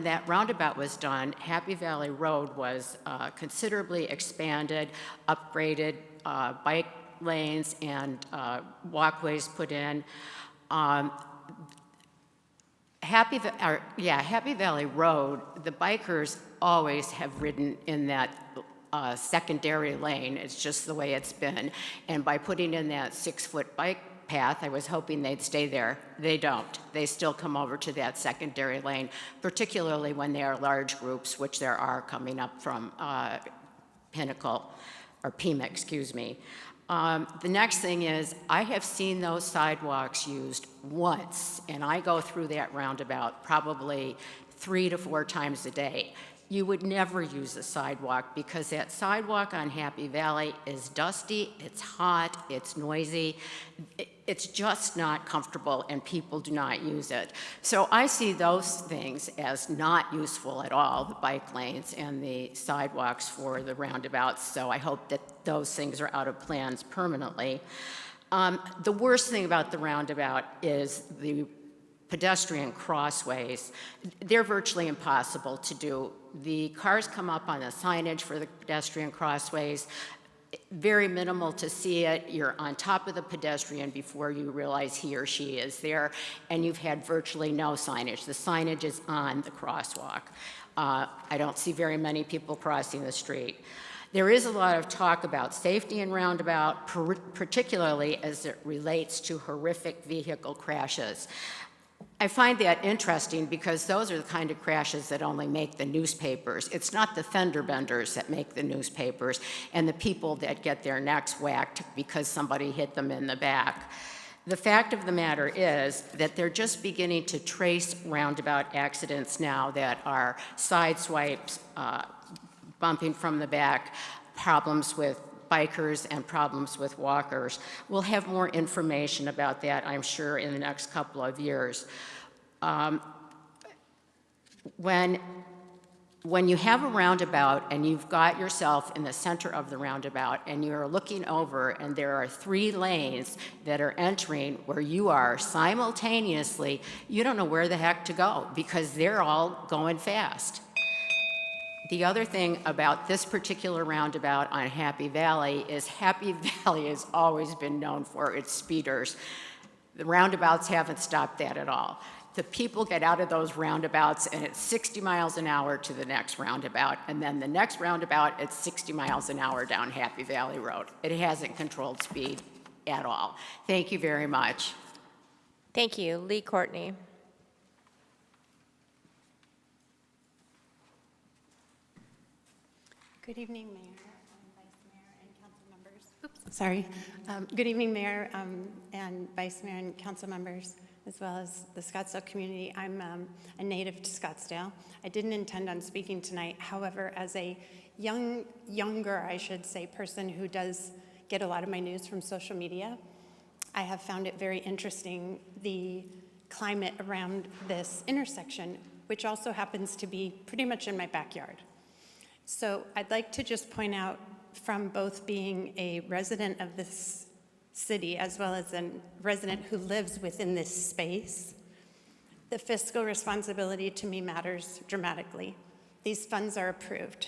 that roundabout was done, Happy Valley Road was considerably expanded, upgraded, bike lanes and walkways put in. Happy Valley Road, the bikers always have ridden in that secondary lane. It's just the way it's been. And by putting in that 6-foot bike path, I was hoping they'd stay there. They don't. They still come over to that secondary lane, particularly when they are large groups, which there are coming up from Pima, excuse me. The next thing is, I have seen those sidewalks used once, and I go through that roundabout probably 3 to 4 times a day. You would never use a sidewalk because that sidewalk on Happy Valley is dusty, it's hot, it's noisy. It's just not comfortable and people do not use it. So I see those things as not useful at all, the bike lanes and the sidewalks for the roundabouts. So I hope that those things are out of plans permanently. The worst thing about the roundabout is the pedestrian crossways. They're virtually impossible to do. The cars come up on the signage for the pedestrian crossways. Very minimal to see it. You're on top of the pedestrian before you realize he or she is there, and you've had virtually no signage. The signage is on the crosswalk. I don't see very many people crossing the street. There is a lot of talk about safety in roundabout, particularly as it relates to horrific vehicle crashes. I find that interesting because those are the kind of crashes that only make the newspapers. It's not the fender benders that make the newspapers and the people that get their necks whacked because somebody hit them in the back. The fact of the matter is that they're just beginning to trace roundabout accidents now that are side swipes, bumping from the back, problems with bikers and problems with walkers. We'll have more information about that, I'm sure, in the next couple of years. When you have a roundabout and you've got yourself in the center of the roundabout and you're looking over and there are 3 lanes that are entering where you are simultaneously, you don't know where the heck to go because they're all going fast. The other thing about this particular roundabout on Happy Valley is Happy Valley has always been known for its speeders. The roundabouts haven't stopped that at all. The people get out of those roundabouts and it's 60 miles an hour to the next roundabout, and then the next roundabout, it's 60 miles an hour down Happy Valley Road. It hasn't controlled speed at all. Thank you very much. Thank you. Lee Courtney. Good evening, Mayor, Vice Mayor, and council members. Oops, sorry. Good evening, Mayor and Vice Mayor and council members, as well as the Scottsdale community. I'm a native to Scottsdale. I didn't intend on speaking tonight. However, as a younger, I should say, person who does get a lot of my news from social media, I have found it very interesting, the climate around this intersection, which also happens to be pretty much in my backyard. So I'd like to just point out, from both being a resident of this city as well as a resident who lives within this space, the fiscal responsibility to me matters dramatically. These funds are approved.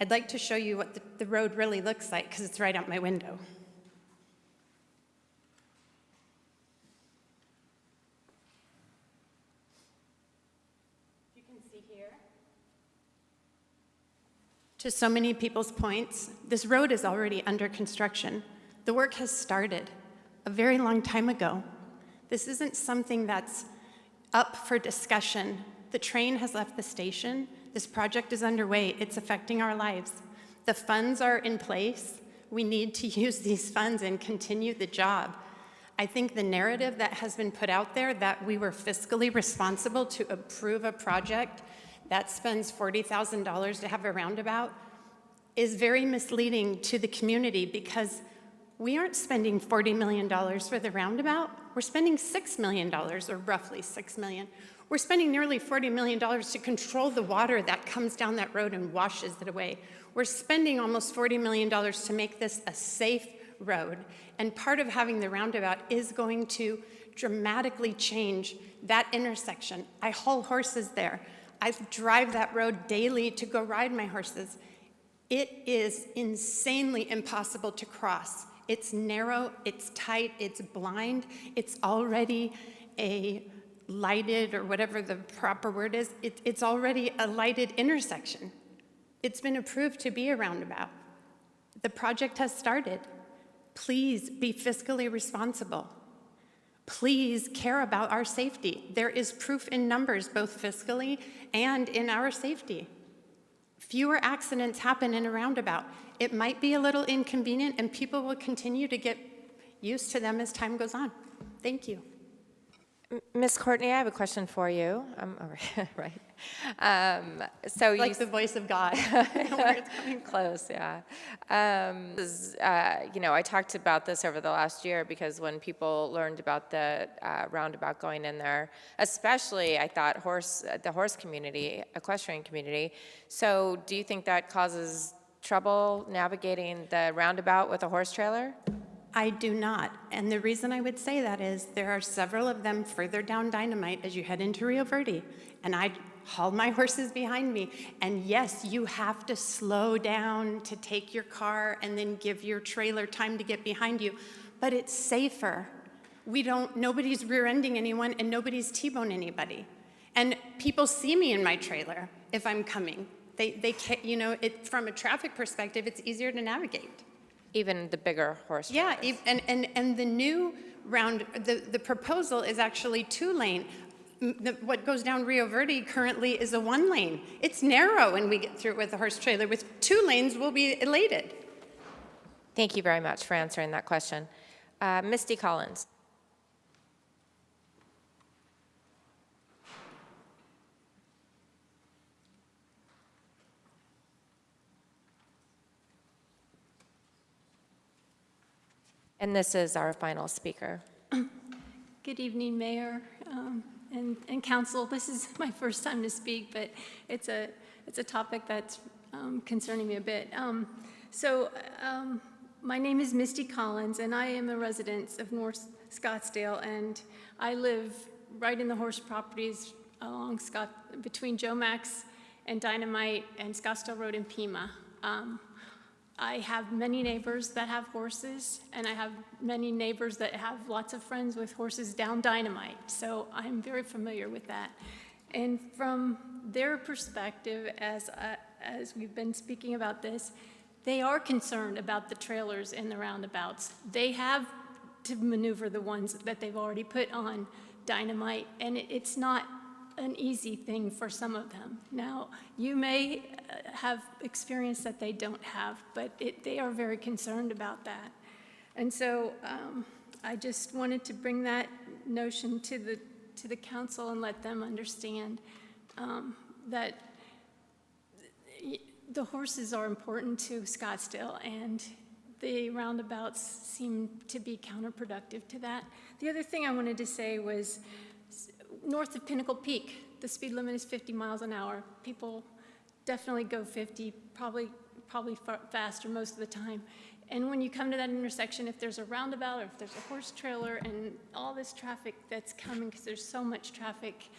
I'd like to show you what the road really looks like because it's right out my window. To so many people's points, this road is already under construction. The work has started a very long time ago. This isn't something that's up for discussion. The train has left the station. This project is underway. It's affecting our lives. The funds are in place. We need to use these funds and continue the job. I think the narrative that has been put out there that we were fiscally responsible to approve a project that spends $40,000 to have a roundabout is very misleading to the community because we aren't spending $40 million for the roundabout. We're spending $6 million, or roughly $6 million. We're spending nearly $40 million to control the water that comes down that road and washes it away. We're spending almost $40 million to make this a safe road. And part of having the roundabout is going to dramatically change that intersection. I haul horses there. I drive that road daily to go ride my horses. It is insanely impossible to cross. It's narrow, it's tight, it's blind. It's already a lighted, or whatever the proper word is, it's already a lighted intersection. It's been approved to be a roundabout. The project has started. Please be fiscally responsible. Please care about our safety. There is proof in numbers, both fiscally and in our safety. Fewer accidents happen in a roundabout. It might be a little inconvenient, and people will continue to get used to them as time goes on. Thank you. Ms. Courtney, I have a question for you. Right. So like you, the voice of God. Close, yeah. I talked about this over the last year because when people learned about the roundabout going in there, especially I thought the horse community, equestrian community. So do you think that causes trouble navigating the roundabout with a horse trailer? I do not. And the reason I would say that is there are several of them further down Dynamite as you head into Rio Verde. And I haul my horses behind me. And yes, you have to slow down to take your car and then give your trailer time to get behind you. But it's safer. Nobody's rear-ending anyone and nobody's T-bone anybody. And people see me in my trailer if I'm coming. They can't, from a traffic perspective, it's easier to navigate. Even the bigger horse trailers. Yeah, and the new the proposal is actually 2-lane. What goes down Rio Verde currently is a 1-lane. It's narrow when we get through it with a horse trailer. With 2 lanes, we'll be elated. Thank you very much for answering that question. Misty Collins. And this is our final speaker. Good evening, Mayor and Council. This is my first time to speak, but it's a topic that's concerning me a bit. My name is Misty Collins, and I am a resident of North Scottsdale, and I live right in the horse properties along between Joe Max and Dynamite and Scottsdale Road and Pima. I have many neighbors that have horses, and I have many neighbors that have lots of friends with horses down Dynamite, so I'm very familiar with that. And from their perspective, as we've been speaking about this, they are concerned about the trailers in the roundabouts. They have to maneuver the ones that they've already put on Dynamite, and it's not an easy thing for some of them. Now, you may have experience that they don't have, but they are very concerned about that. And so I just wanted to bring that notion to the council and let them understand that the horses are important to Scottsdale, and the roundabouts seem to be counterproductive to that. The other thing I wanted to say was north of Pinnacle Peak, the speed limit is 50 miles an hour. People definitely go 50, probably faster most of the time. And when you come to that intersection, if there's a roundabout or if there's a horse trailer and all this traffic that's coming, because there's so much traffic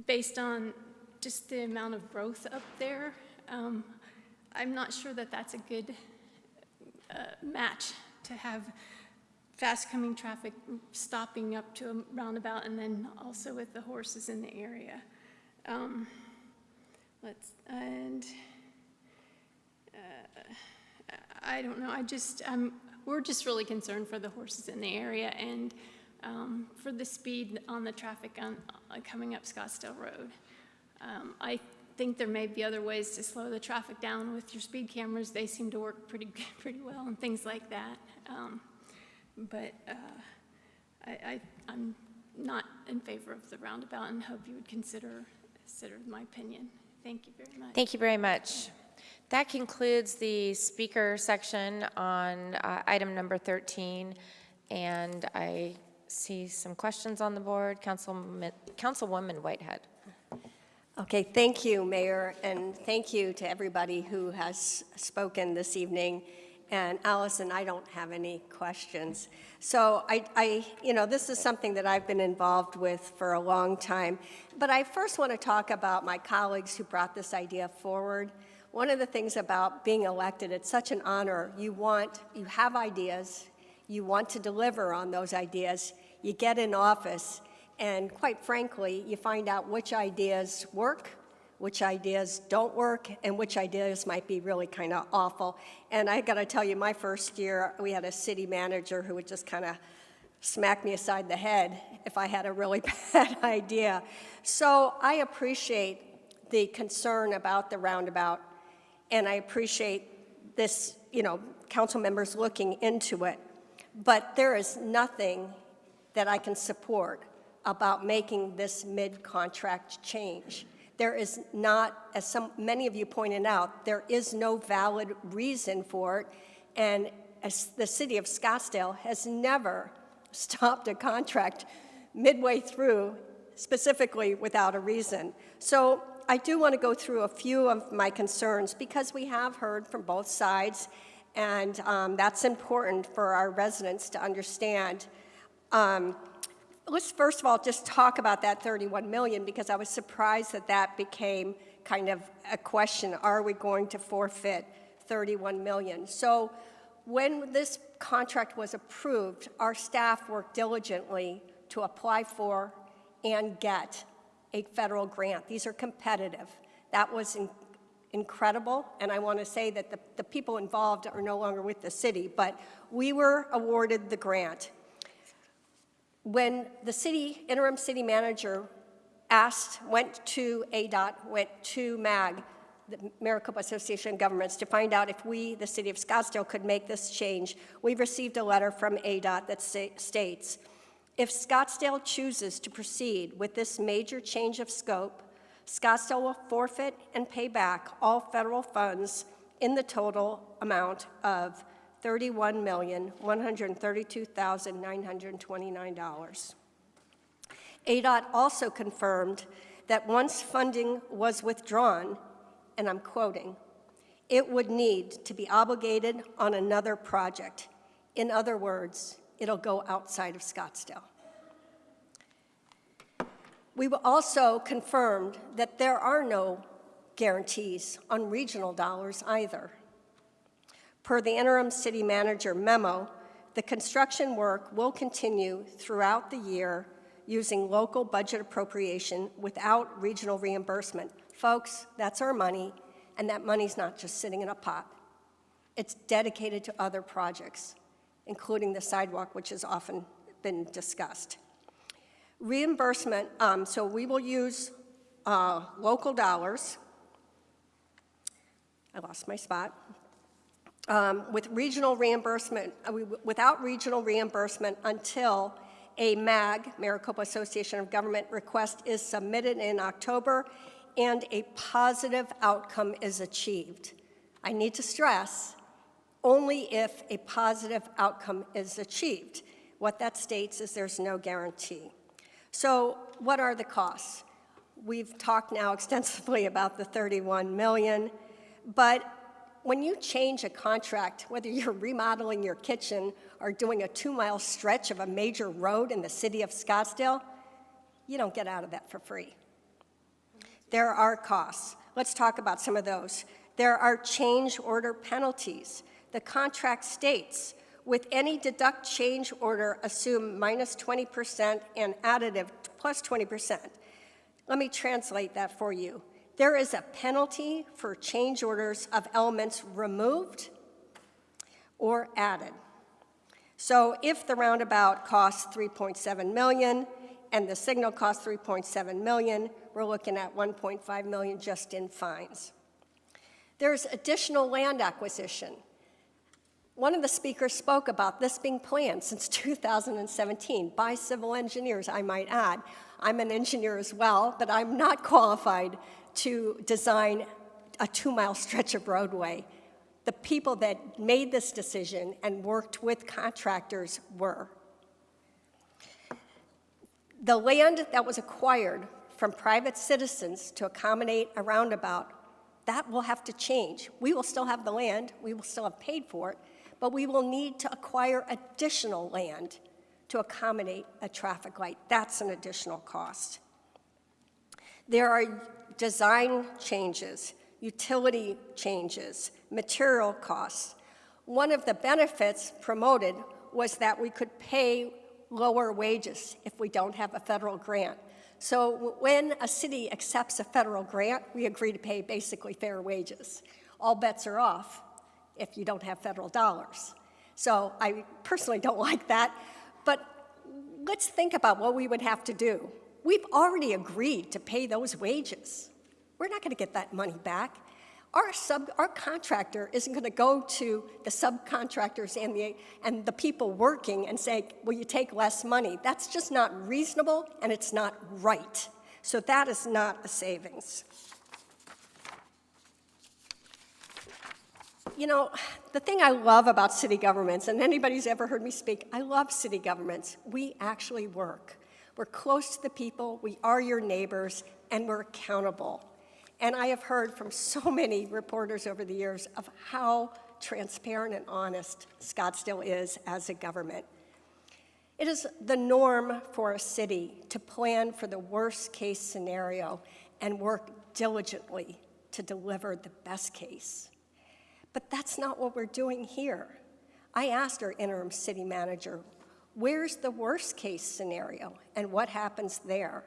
based on just the amount of growth up there, I'm not sure that that's a good match to have fast-coming traffic stopping up to a roundabout and then also with the horses in the area. I don't know, we're just really concerned for the horses in the area and for the speed on the traffic coming up Scottsdale Road. I think there may be other ways to slow the traffic down with your speed cameras. They seem to work pretty well and things like that. But I'm not in favor of the roundabout and hope you would consider my opinion. Thank you very much. Thank you very much. That concludes the speaker section on item number 13, and I see some questions on the board. Councilwoman Whitehead. Okay, thank you, Mayor, and thank you to everybody who has spoken this evening. And Allison, I don't have any questions. So this is something that I've been involved with for a long time. But I first want to talk about my colleagues who brought this idea forward. One of the things about being elected, it's such an honor. You have ideas, you want to deliver on those ideas, you get in office, and quite frankly, you find out which ideas work, which ideas don't work, and which ideas might be really kind of awful. And I got to tell you, my first year, we had a city manager who would just kind of smack me aside the head if I had a really bad idea. So I appreciate the concern about the roundabout, and I appreciate this, council members looking into it. But there is nothing that I can support about making this mid-contract change. There is not, as many of you pointed out, there is no valid reason for it, and as the city of Scottsdale has never stopped a contract midway through, specifically without a reason. So I do want to go through a few of my concerns because we have heard from both sides, and that's important for our residents to understand. Let's first of all just talk about that $31 million, because I was surprised that became kind of a question. Are we going to forfeit $31 million? So when this contract was approved, our staff worked diligently to apply for and get a federal grant. These are competitive. That was incredible, and I want to say that the people involved are no longer with the city, but we were awarded the grant. When the interim city manager went to ADOT, went to MAG, the Maricopa Association of Governments, to find out if we, the city of Scottsdale, could make this change, we received a letter from ADOT that states, if Scottsdale chooses to proceed with this major change of scope, Scottsdale will forfeit and pay back all federal funds in the total amount of $31,132,929. ADOT also confirmed that once funding was withdrawn, and I'm quoting, it would need to be obligated on another project. In other words, it'll go outside of Scottsdale. We also confirmed that there are no guarantees on regional dollars either. Per the interim city manager memo, the construction work will continue throughout the year using local budget appropriation without regional reimbursement. Folks, that's our money, and that money's not just sitting in a pot. It's dedicated to other projects, including the sidewalk, which has often been discussed. Reimbursement, so we will use local dollars. I lost my spot. With regional reimbursement, without regional reimbursement until a MAG, Maricopa Association of Government request, is submitted in October and a positive outcome is achieved. I need to stress, only if a positive outcome is achieved. What that states is there's no guarantee. So what are the costs? We've talked now extensively about the $31 million, but when you change a contract, whether you're remodeling your kitchen or doing a 2-mile stretch of a major road in the city of Scottsdale, you don't get out of that for free. There are costs. Let's talk about some of those. There are change order penalties. The contract states, with any deduct change order, assume minus 20% and additive plus 20%. Let me translate that for you. There is a penalty for change orders of elements removed or added. So if the roundabout costs $3.7 million and the signal costs $3.7 million, we're looking at $1.5 million just in fines. There's additional land acquisition. One of the speakers spoke about this being planned since 2017 by civil engineers, I might add. I'm an engineer as well, but I'm not qualified to design a 2-mile stretch of roadway. The people that made this decision and worked with contractors were. The land that was acquired from private citizens to accommodate a roundabout, that will have to change. We will still have the land, we will still have paid for it, but we will need to acquire additional land to accommodate a traffic light. That's an additional cost. There are design changes, utility changes, material costs. One of the benefits promoted was that we could pay lower wages if we don't have a federal grant. So when a city accepts a federal grant, we agree to pay basically fair wages. All bets are off if you don't have federal dollars. So I personally don't like that, but let's think about what we would have to do. We've already agreed to pay those wages. We're not going to get that money back. Our contractor isn't going to go to the subcontractors and the people working and say, will you take less money? That's just not reasonable and it's not right. So that is not a savings. You know, the thing I love about city governments, and anybody's ever heard me speak, I love city governments. We actually work. We're close to the people, we are your neighbors, and we're accountable. And I have heard from so many reporters over the years of how transparent and honest Scottsdale is as a government. It is the norm for a city to plan for the worst case scenario and work diligently to deliver the best case. But that's not what we're doing here. I asked our interim city manager, where's the worst case scenario and what happens there?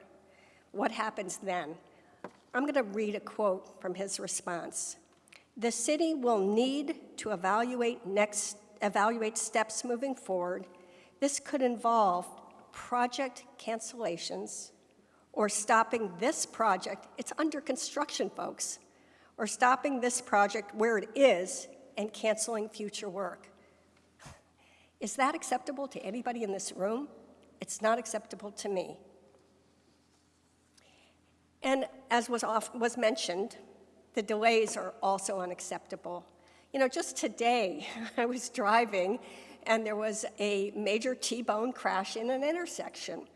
What happens then? I'm going to read a quote from his response. The city will need to evaluate steps moving forward. This could involve project cancellations or stopping this project. It's under construction, folks. Or stopping this project where it is and canceling future work. Is that acceptable to anybody in this room? It's not acceptable to me. And as was mentioned, the delays are also unacceptable. You know, just today, I was driving, and there was a major T-bone crash in an intersection.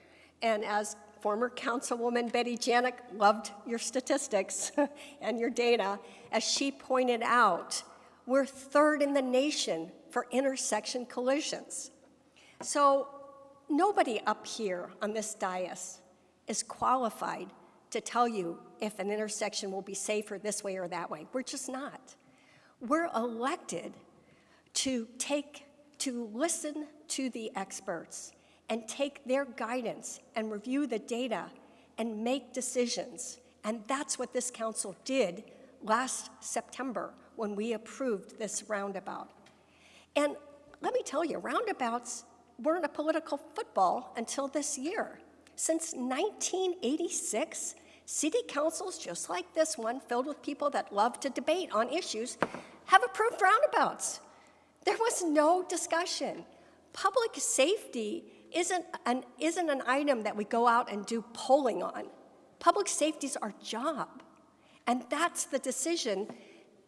And as former Councilwoman Betty Janik loved your statistics and your data, as she pointed out, we're third in the nation for intersection collisions. So nobody up here on this dais is qualified to tell you if an intersection will be safer this way or that way. We're just not. We're elected to listen to the experts and take their guidance and review the data and make decisions. And that's what this council did last September when we approved this roundabout. And let me tell you, roundabouts weren't a political football until this year. Since 1986, city councils just like this one, filled with people that love to debate on issues, have approved roundabouts. There was no discussion. Public safety isn't an item that we go out and do polling on. Public safety is our job. And that's the decision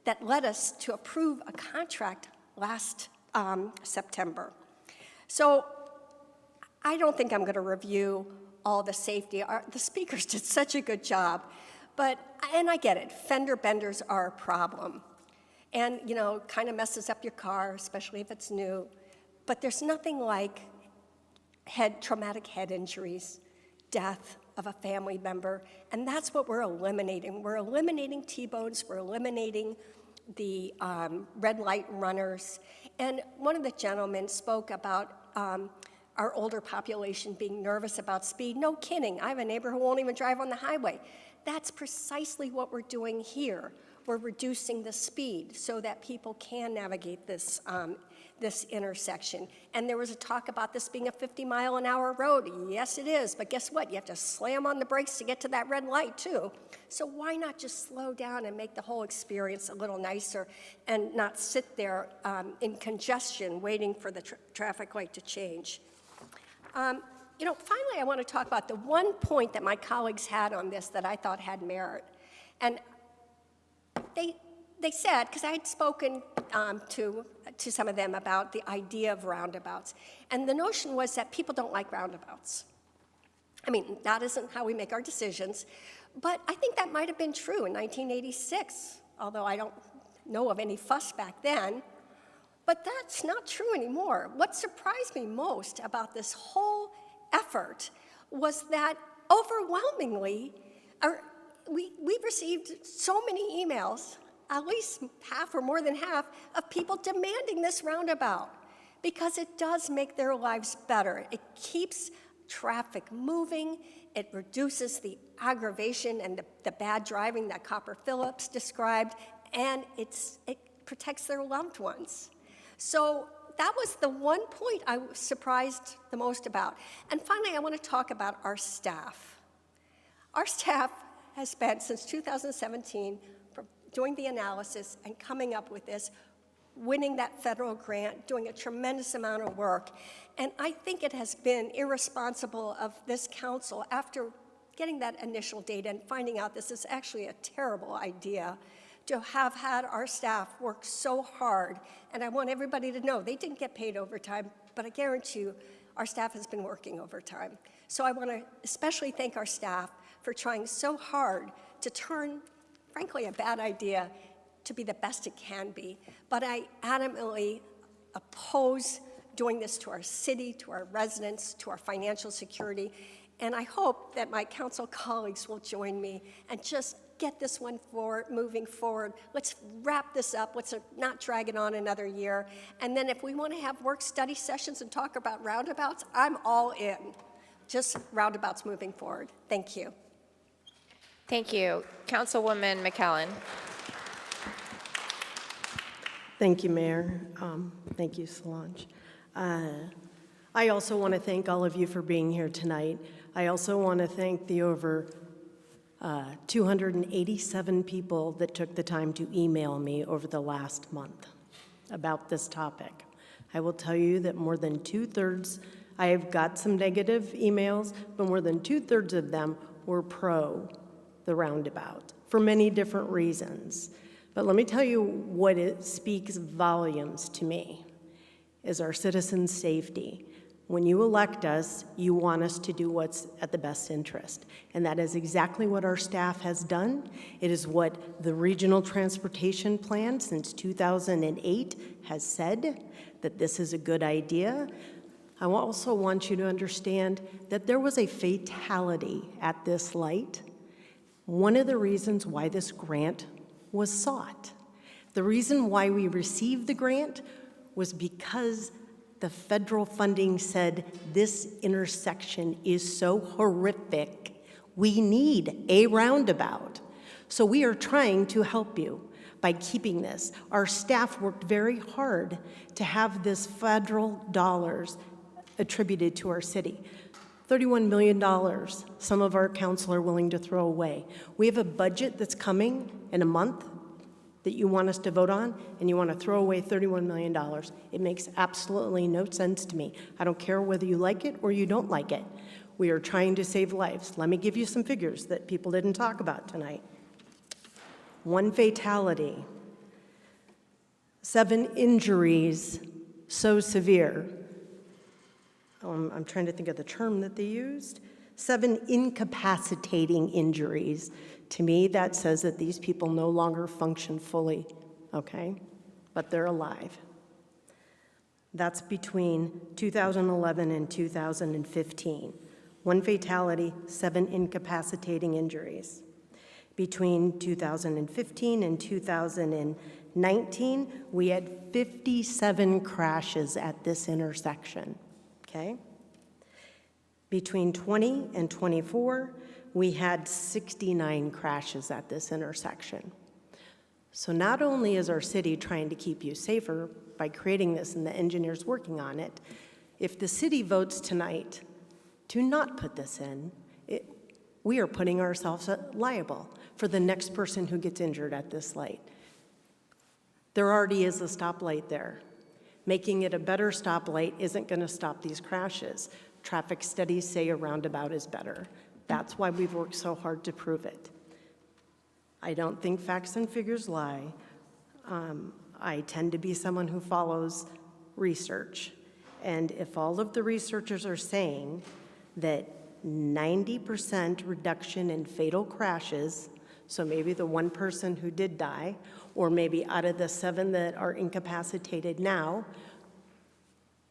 that led us to approve a contract last September. So I don't think I'm going to review all the safety. The speakers did such a good job. And I get it, fender benders are a problem. And, you know, kind of messes up your car, especially if it's new. But there's nothing like traumatic head injuries, death of a family member, and that's what we're eliminating. We're eliminating T-bones, we're eliminating the red light runners. And one of the gentlemen spoke about our older population being nervous about speed. No kidding, I have a neighbor who won't even drive on the highway. That's precisely what we're doing here. We're reducing the speed so that people can navigate this intersection. And there was a talk about this being a 50-mile-an-hour road. Yes, it is, but guess what? You have to slam on the brakes to get to that red light, too. So why not just slow down and make the whole experience a little nicer and not sit there in congestion waiting for the traffic light to change? You know, finally, I want to talk about the one point that my colleagues had on this that I thought had merit. And they said, because I had spoken to some of them about the idea of roundabouts, and the notion was that people don't like roundabouts. I mean, that isn't how we make our decisions, but I think that might have been true in 1986, although I don't know of any fuss back then. But that's not true anymore. What surprised me most about this whole effort was that overwhelmingly, we received so many emails, at least half or more than half, of people demanding this roundabout because it does make their lives better. It keeps traffic moving, it reduces the aggravation and the bad driving that Copper Phillips described, and it protects their loved ones. So that was the one point I was surprised the most about. And finally, I want to talk about our staff. Our staff has spent, since 2017, doing the analysis and coming up with this, winning that federal grant, doing a tremendous amount of work. And I think it has been irresponsible of this council, after getting that initial data and finding out this is actually a terrible idea, to have had our staff work so hard. And I want everybody to know they didn't get paid overtime, but I guarantee you our staff has been working overtime. So I want to especially thank our staff for trying so hard to turn, frankly, a bad idea to be the best it can be. But I adamantly oppose doing this to our city, to our residents, to our financial security. And I hope that my council colleagues will join me and just get this one moving forward. Let's wrap this up. Let's not drag it on another year. And then if we want to have work study sessions and talk about roundabouts, I'm all in. Just roundabouts moving forward. Thank you. Thank you. Councilwoman McKellen. Thank you, Mayor. Thank you, Solange. I also want to thank all of you for being here tonight. I also want to thank the over 287 people that took the time to email me over the last month about this topic. I will tell you that more than 2/3, I have got some negative emails, but more than 2/3 of them were pro the roundabout for many different reasons. But let me tell you what it speaks volumes to me is our citizens' safety. When you elect us, you want us to do what's at the best interest. And that is exactly what our staff has done. It is what the Regional Transportation Plan since 2008 has said, that this is a good idea. I also want you to understand that there was a fatality at this light. One of the reasons why this grant was sought. The reason why we received the grant was because the federal funding said this intersection is so horrific, we need a roundabout. So we are trying to help you by keeping this. Our staff worked very hard to have this federal dollars attributed to our city. $31 million some of our council are willing to throw away. We have a budget that's coming in a month that you want us to vote on, and you want to throw away $31 million. It makes absolutely no sense to me. I don't care whether you like it or you don't like it. We are trying to save lives. Let me give you some figures that people didn't talk about tonight. 1 fatality, 7 injuries so severe. I'm trying to think of the term that they used. 7 incapacitating injuries. To me, that says that these people no longer function fully, okay? But they're alive. That's between 2011 and 2015. 1 fatality, 7 incapacitating injuries. Between 2015 and 2019, we had 57 crashes at this intersection, okay? Between 20 and 24, we had 69 crashes at this intersection. So not only is our city trying to keep you safer by creating this and the engineers working on it, if the city votes tonight to not put this in, we are putting ourselves liable for the next person who gets injured at this light. There already is a stoplight there. Making it a better stoplight isn't going to stop these crashes. Traffic studies say a roundabout is better. That's why we've worked so hard to prove it. I don't think facts and figures lie. I tend to be someone who follows research. And if all of the researchers are saying that 90% reduction in fatal crashes, so maybe the 1 person who did die, or maybe out of the 7 that are incapacitated now,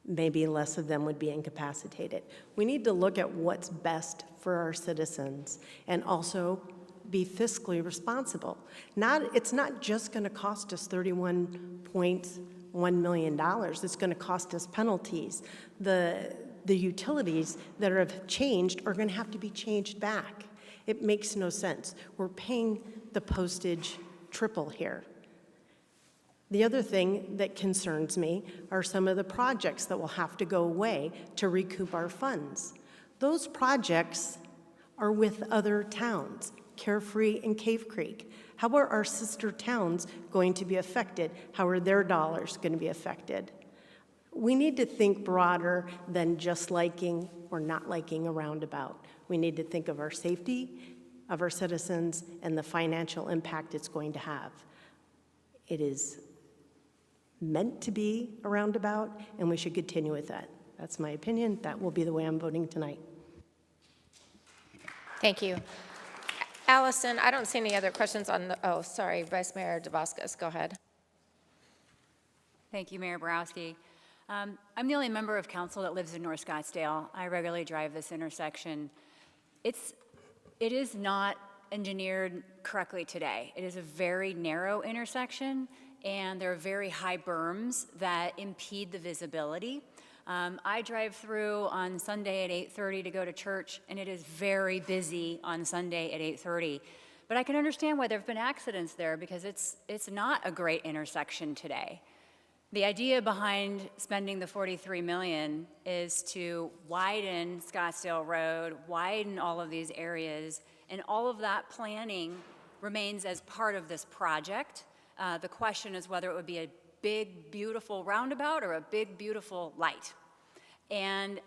maybe less of them would be incapacitated. We need to look at what's best for our citizens and also be fiscally responsible. It's not just going to cost us $31.1 million. It's going to cost us penalties. The utilities that have changed are going to have to be changed back. It makes no sense. We're paying the postage triple here. The other thing that concerns me are some of the projects that will have to go away to recoup our funds. Those projects are with other towns, Carefree and Cave Creek. How are our sister towns going to be affected? How are their dollars going to be affected? We need to think broader than just liking or not liking a roundabout. We need to think of our safety, of our citizens, and the financial impact it's going to have. It is meant to be a roundabout, and we should continue with that. That's my opinion. That will be the way I'm voting tonight. Thank you. Allison, I don't see any other questions on the, oh, sorry, Vice Mayor DeVasquez, go ahead. Thank you, Mayor Borowski. I'm the only member of council that lives in North Scottsdale. I regularly drive this intersection. It is not engineered correctly today. It is a very narrow intersection, and there are very high berms that impede the visibility. I drive through on Sunday at 8:30 to go to church, and it is very busy on Sunday at 8:30. But I can understand why there have been accidents there, because it's not a great intersection today. The idea behind spending the $43 million is to widen Scottsdale Road, widen all of these areas, and all of that planning remains as part of this project. The question is whether it would be a big, beautiful roundabout or a big, beautiful light. And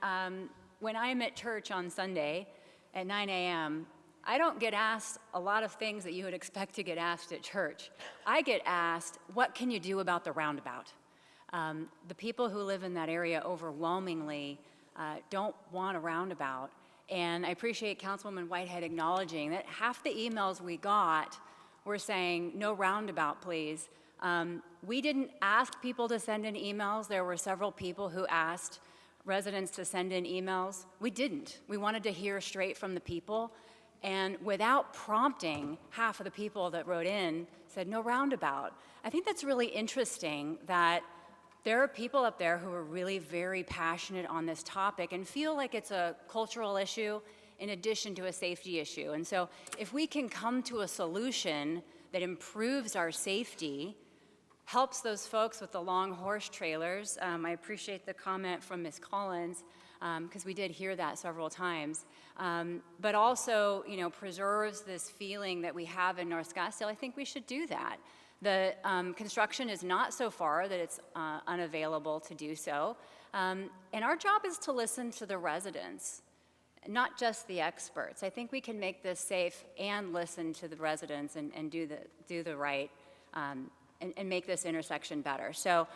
when I'm at church on Sunday at 9 a.m., I don't get asked a lot of things that you would expect to get asked at church. I get asked, what can you do about the roundabout? The people who live in that area overwhelmingly don't want a roundabout. And I appreciate Councilwoman Whitehead acknowledging that half the emails we got were saying, no roundabout, please. We didn't ask people to send in emails. There were several people who asked residents to send in emails. We didn't. We wanted to hear straight from the people. And without prompting, half of the people that wrote in said, no roundabout. I think that's really interesting that there are people up there who are really very passionate on this topic and feel like it's a cultural issue in addition to a safety issue. And so if we can come to a solution that improves our safety, helps those folks with the long horse trailers. I appreciate the comment from Ms. Collins, because we did hear that several times. But also, preserves this feeling that we have in North Scottsdale. I think we should do that. The construction is not so far that it's unavailable to do so. And our job is to listen to the residents, not just the experts. I think we can make this safe and listen to the residents and do the right and make this intersection better. So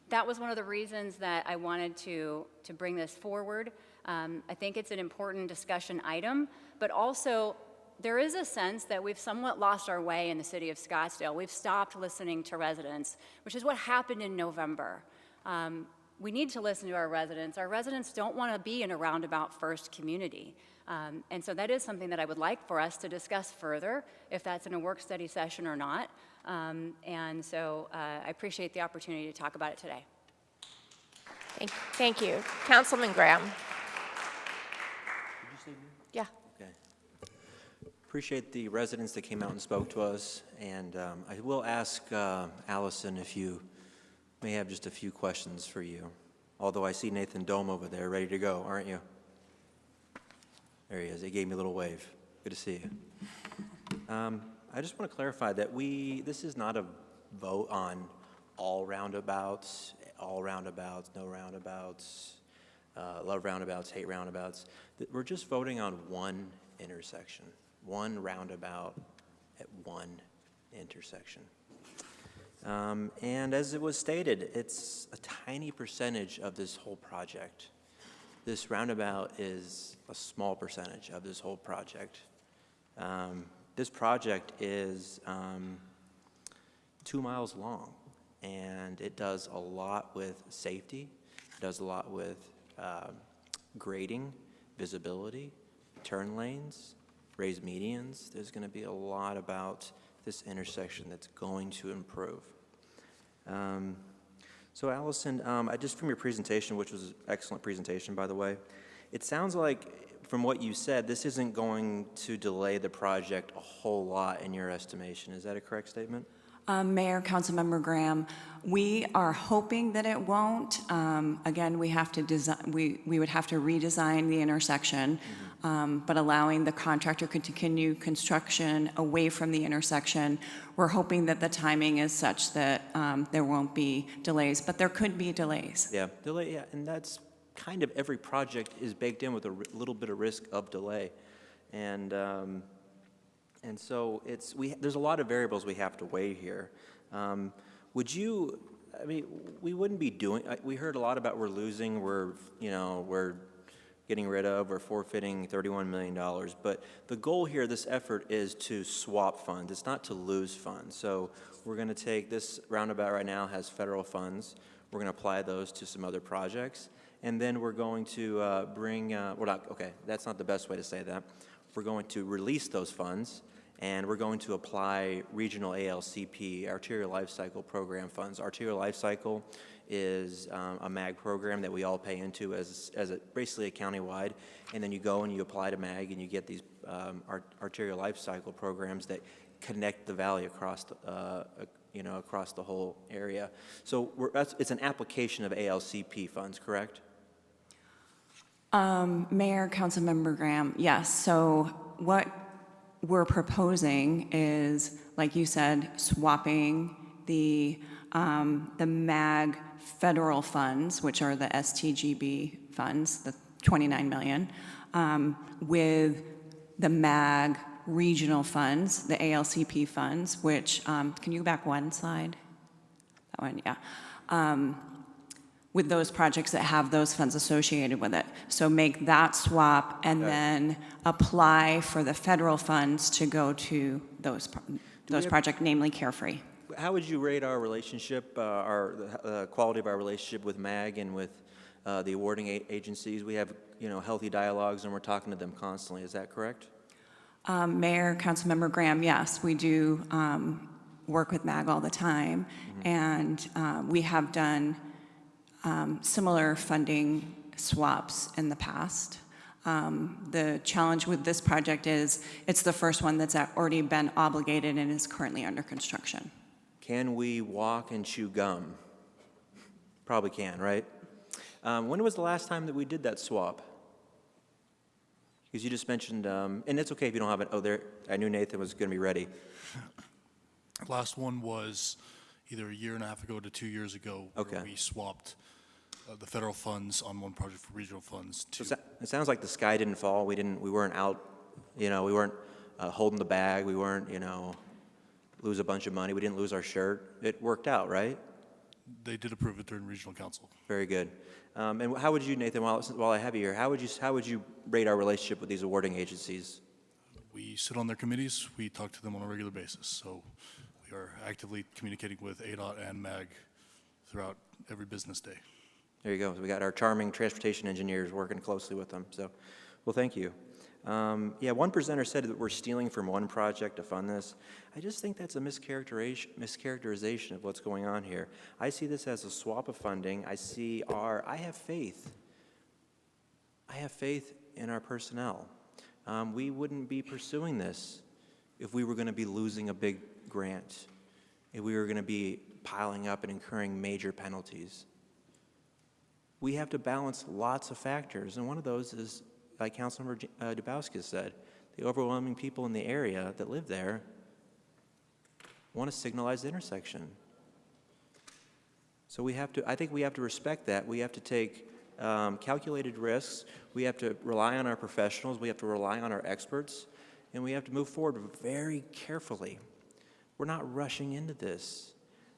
that was one of the reasons that I wanted to bring this forward. I think it's an important discussion item, but also there is a sense that we've somewhat lost our way in the city of Scottsdale. We've stopped listening to residents, which is what happened in November. We need to listen to our residents. Our residents don't want to be in a roundabout first community. And so that is something that I would like for us to discuss further, if that's in a work study session or not. And so I appreciate the opportunity to talk about it today. Thank you. Councilman Graham. Yeah. Okay. Appreciate the residents that came out and spoke to us. And I will ask Allison if you may have just a few questions for you. Although I see Nathan Dome over there ready to go, aren't you? There he is. He gave me a little wave. Good to see you. I just want to clarify that this is not a vote on all roundabouts, no roundabouts, love roundabouts, hate roundabouts. We're just voting on one intersection, one roundabout at one intersection. And as it was stated, it's a tiny percentage of this whole project. This roundabout is a small percentage of this whole project. This project is 2 miles long, and it does a lot with safety. It does a lot with grading, visibility, turn lanes, raised medians. There's going to be a lot about this intersection that's going to improve. So Allison, just from your presentation, which was an excellent presentation, by the way, it sounds like, from what you said, this isn't going to delay the project a whole lot in your estimation. Is that a correct statement? Mayor, Councilmember Graham, we are hoping that it won't. Again, we have to we would have to redesign the intersection, but allowing the contractor to continue construction away from the intersection. We're hoping that the timing is such that there won't be delays, but there could be delays. Yeah, and that's kind of every project is baked in with a little bit of risk of delay, and so there's a lot of variables we have to weigh here. Would you? I mean, we wouldn't be doing. We heard a lot about we're losing, we're getting rid of, we're forfeiting $31 million. But the goal here, this effort, is to swap funds. It's not to lose funds. So we're going to take this roundabout right now has federal funds. We're going to apply those to some other projects. And then we're going to that's not the best way to say that. We're going to release those funds, and we're going to apply regional ALCP, Arterial Life Cycle Program funds. Arterial Life Cycle is a MAG program that we all pay into as basically a countywide, and then you go and you apply to MAG, and you get these Arterial Life Cycle programs that connect the valley across across the whole area. So it's an application of ALCP funds, correct? Mayor, Councilmember Graham, yes. So what we're proposing is, like you said, swapping the MAG federal funds, which are the STGB funds, the $29 million, with the MAG regional funds, the ALCP funds, which, can you go back one slide? That one, yeah. With those projects that have those funds associated with it. So make that swap and then apply for the federal funds to go to those projects, namely Carefree. How would you rate our relationship, the quality of our relationship with MAG and with the awarding agencies? We have, healthy dialogues, and we're talking to them constantly. Is that correct? Mayor, Councilmember Graham, yes, we do work with MAG all the time, and we have done similar funding swaps in the past. The challenge with this project is it's the first one that's already been obligated and is currently under construction. Can we walk and chew gum? Probably can, right? When was the last time that we did that swap? Because you just mentioned, and it's okay if you don't have it. Oh, there, I knew Nathan was going to be ready. Last one was either a year and a half ago to 2 years ago, where we swapped the federal funds on one project for regional funds to. So it sounds like the sky didn't fall. We weren't out, we weren't holding the bag. We weren't, lose a bunch of money. We didn't lose our shirt. It worked out, right? They did approve it during regional council. Very good. And how would you, Nathan, while I have you here, how would you rate our relationship with these awarding agencies? We sit on their committees. We talk to them on a regular basis. So we are actively communicating with ADOT and MAG throughout every business day. There you go. So we got our charming transportation engineers working closely with them. So, well, thank you. Yeah, one presenter said that we're stealing from one project to fund this. I just think that's a mischaracterization of what's going on here. I see this as a swap of funding. I have faith. I have faith in our personnel. We wouldn't be pursuing this if we were going to be losing a big grant, if we were going to be piling up and incurring major penalties. We have to balance lots of factors, and one of those is, like Councilmember Dubowski said, the overwhelming people in the area that live there want to signalize the intersection. So I think we have to respect that. We have to take calculated risks. We have to rely on our professionals. We have to rely on our experts. And we have to move forward very carefully. We're not rushing into this.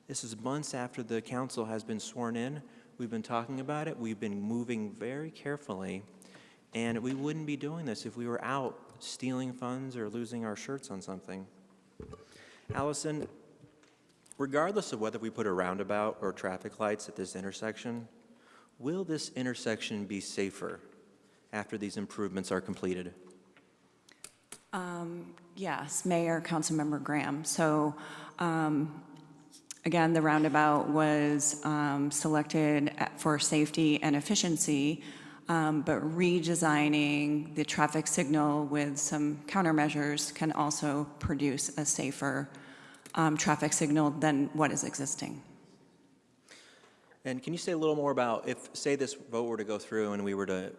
This is months after the council has been sworn in. We've been talking about it. We've been moving very carefully. And we wouldn't be doing this if we were out stealing funds or losing our shirts on something. Allison, regardless of whether we put a roundabout or traffic lights at this intersection, will this intersection be safer after these improvements are completed? Yes, Mayor, Councilmember Graham. So again, the roundabout was selected for safety and efficiency, but redesigning the traffic signal with some countermeasures can also produce a safer traffic signal than what is existing. And can you say a little more about if, say, this vote were to go through and we were to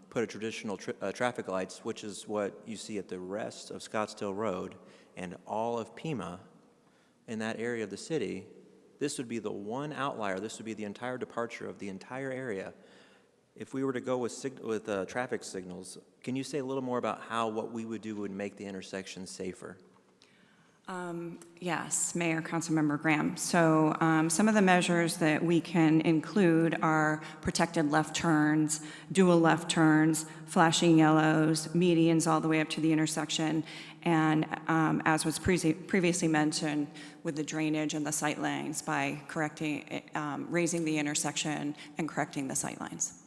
put a traditional traffic lights, which is what you see at the rest of Scottsdale Road and all of Pima in that area of the city, this would be the one outlier. This would be the entire departure of the entire area. If we were to go with traffic signals, can you say a little more about how what we would do would make the intersection safer? Yes, Mayor, Councilmember Graham. So some of the measures that we can include are protected left turns, dual left turns, flashing yellows, medians all the way up to the intersection, and as was previously mentioned, with the drainage and the sight lines by correcting, raising the intersection and correcting the sight lines.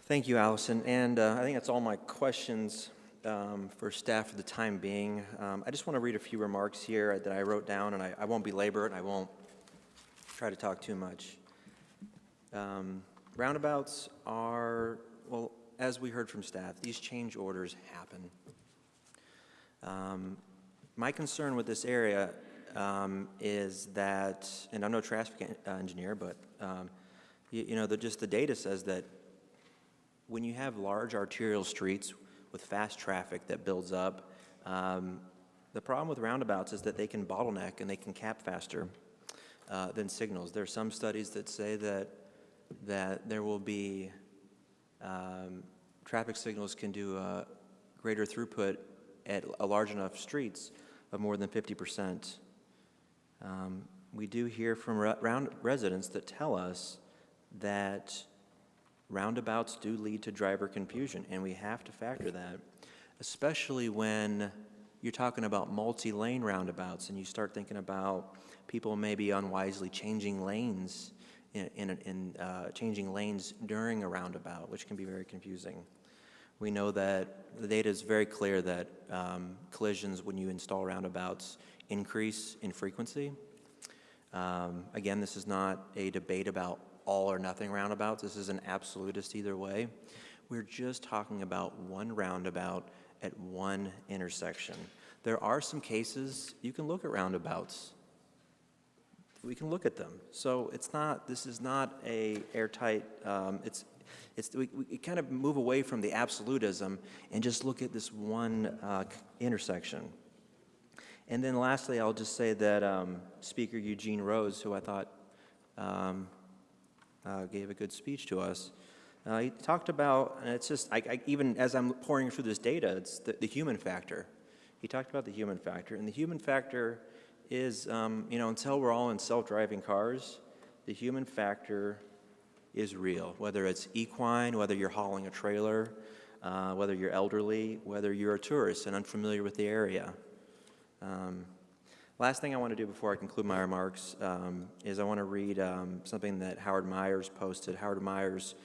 Thank you, Allison. And I think that's all my questions for staff for the time being. I just want to read a few remarks here that I wrote down, and I won't belabor it, and I won't try to talk too much. Roundabouts are, well, as we heard from staff, these change orders happen. My concern with this area is that, and I'm no traffic engineer, but just the data says that when you have large arterial streets with fast traffic that builds up, the problem with roundabouts is that they can bottleneck and they can cap faster than signals. There are some studies that say that there will be traffic signals can do a greater throughput at a large enough streets of more than 50%. We do hear from residents that tell us that roundabouts do lead to driver confusion, and we have to factor that, especially when you're talking about multi-lane roundabouts and you start thinking about people maybe unwisely changing lanes changing lanes during a roundabout, which can be very confusing. We know that the data is very clear that collisions when you install roundabouts increase in frequency. Again, this is not a debate about all or nothing roundabouts. This is an absolutist either way. We're just talking about one roundabout at one intersection. There are some cases you can look at roundabouts. We can look at them. So this is not a airtight, we kind of move away from the absolutism and just look at this one intersection. And then lastly, I'll just say that Speaker Eugene Rose, who I thought gave a good speech to us, he talked about, and it's just, even as I'm pouring through this data, it's the human factor. He talked about the human factor, and the human factor is, until we're all in self-driving cars, the human factor is real, whether it's equine, whether you're hauling a trailer, whether you're elderly, whether you're a tourist and unfamiliar with the area. Last thing I want to do before I conclude my remarks is I want to read something that Howard Myers posted. Howard Myers,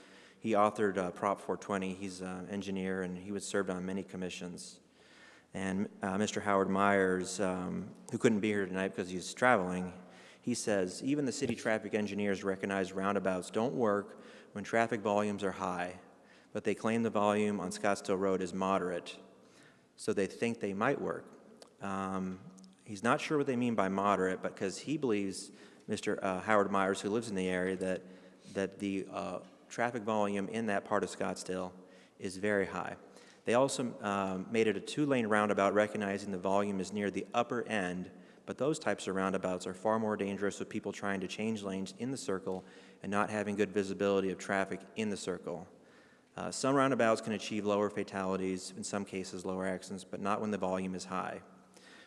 he authored Prop 420. He's an engineer, and he was served on many commissions. And Mr. Howard Myers, who couldn't be here tonight because he's traveling, he says, even the city traffic engineers recognize roundabouts don't work when traffic volumes are high, but they claim the volume on Scottsdale Road is moderate, so they think they might work. He's not sure what they mean by moderate, because he believes, Mr. Howard Myers, who lives in the area, that the traffic volume in that part of Scottsdale is very high. They also made it a two-lane roundabout, recognizing the volume is near the upper end, but those types of roundabouts are far more dangerous with people trying to change lanes in the circle and not having good visibility of traffic in the circle. Some roundabouts can achieve lower fatalities, in some cases lower accidents, but not when the volume is high.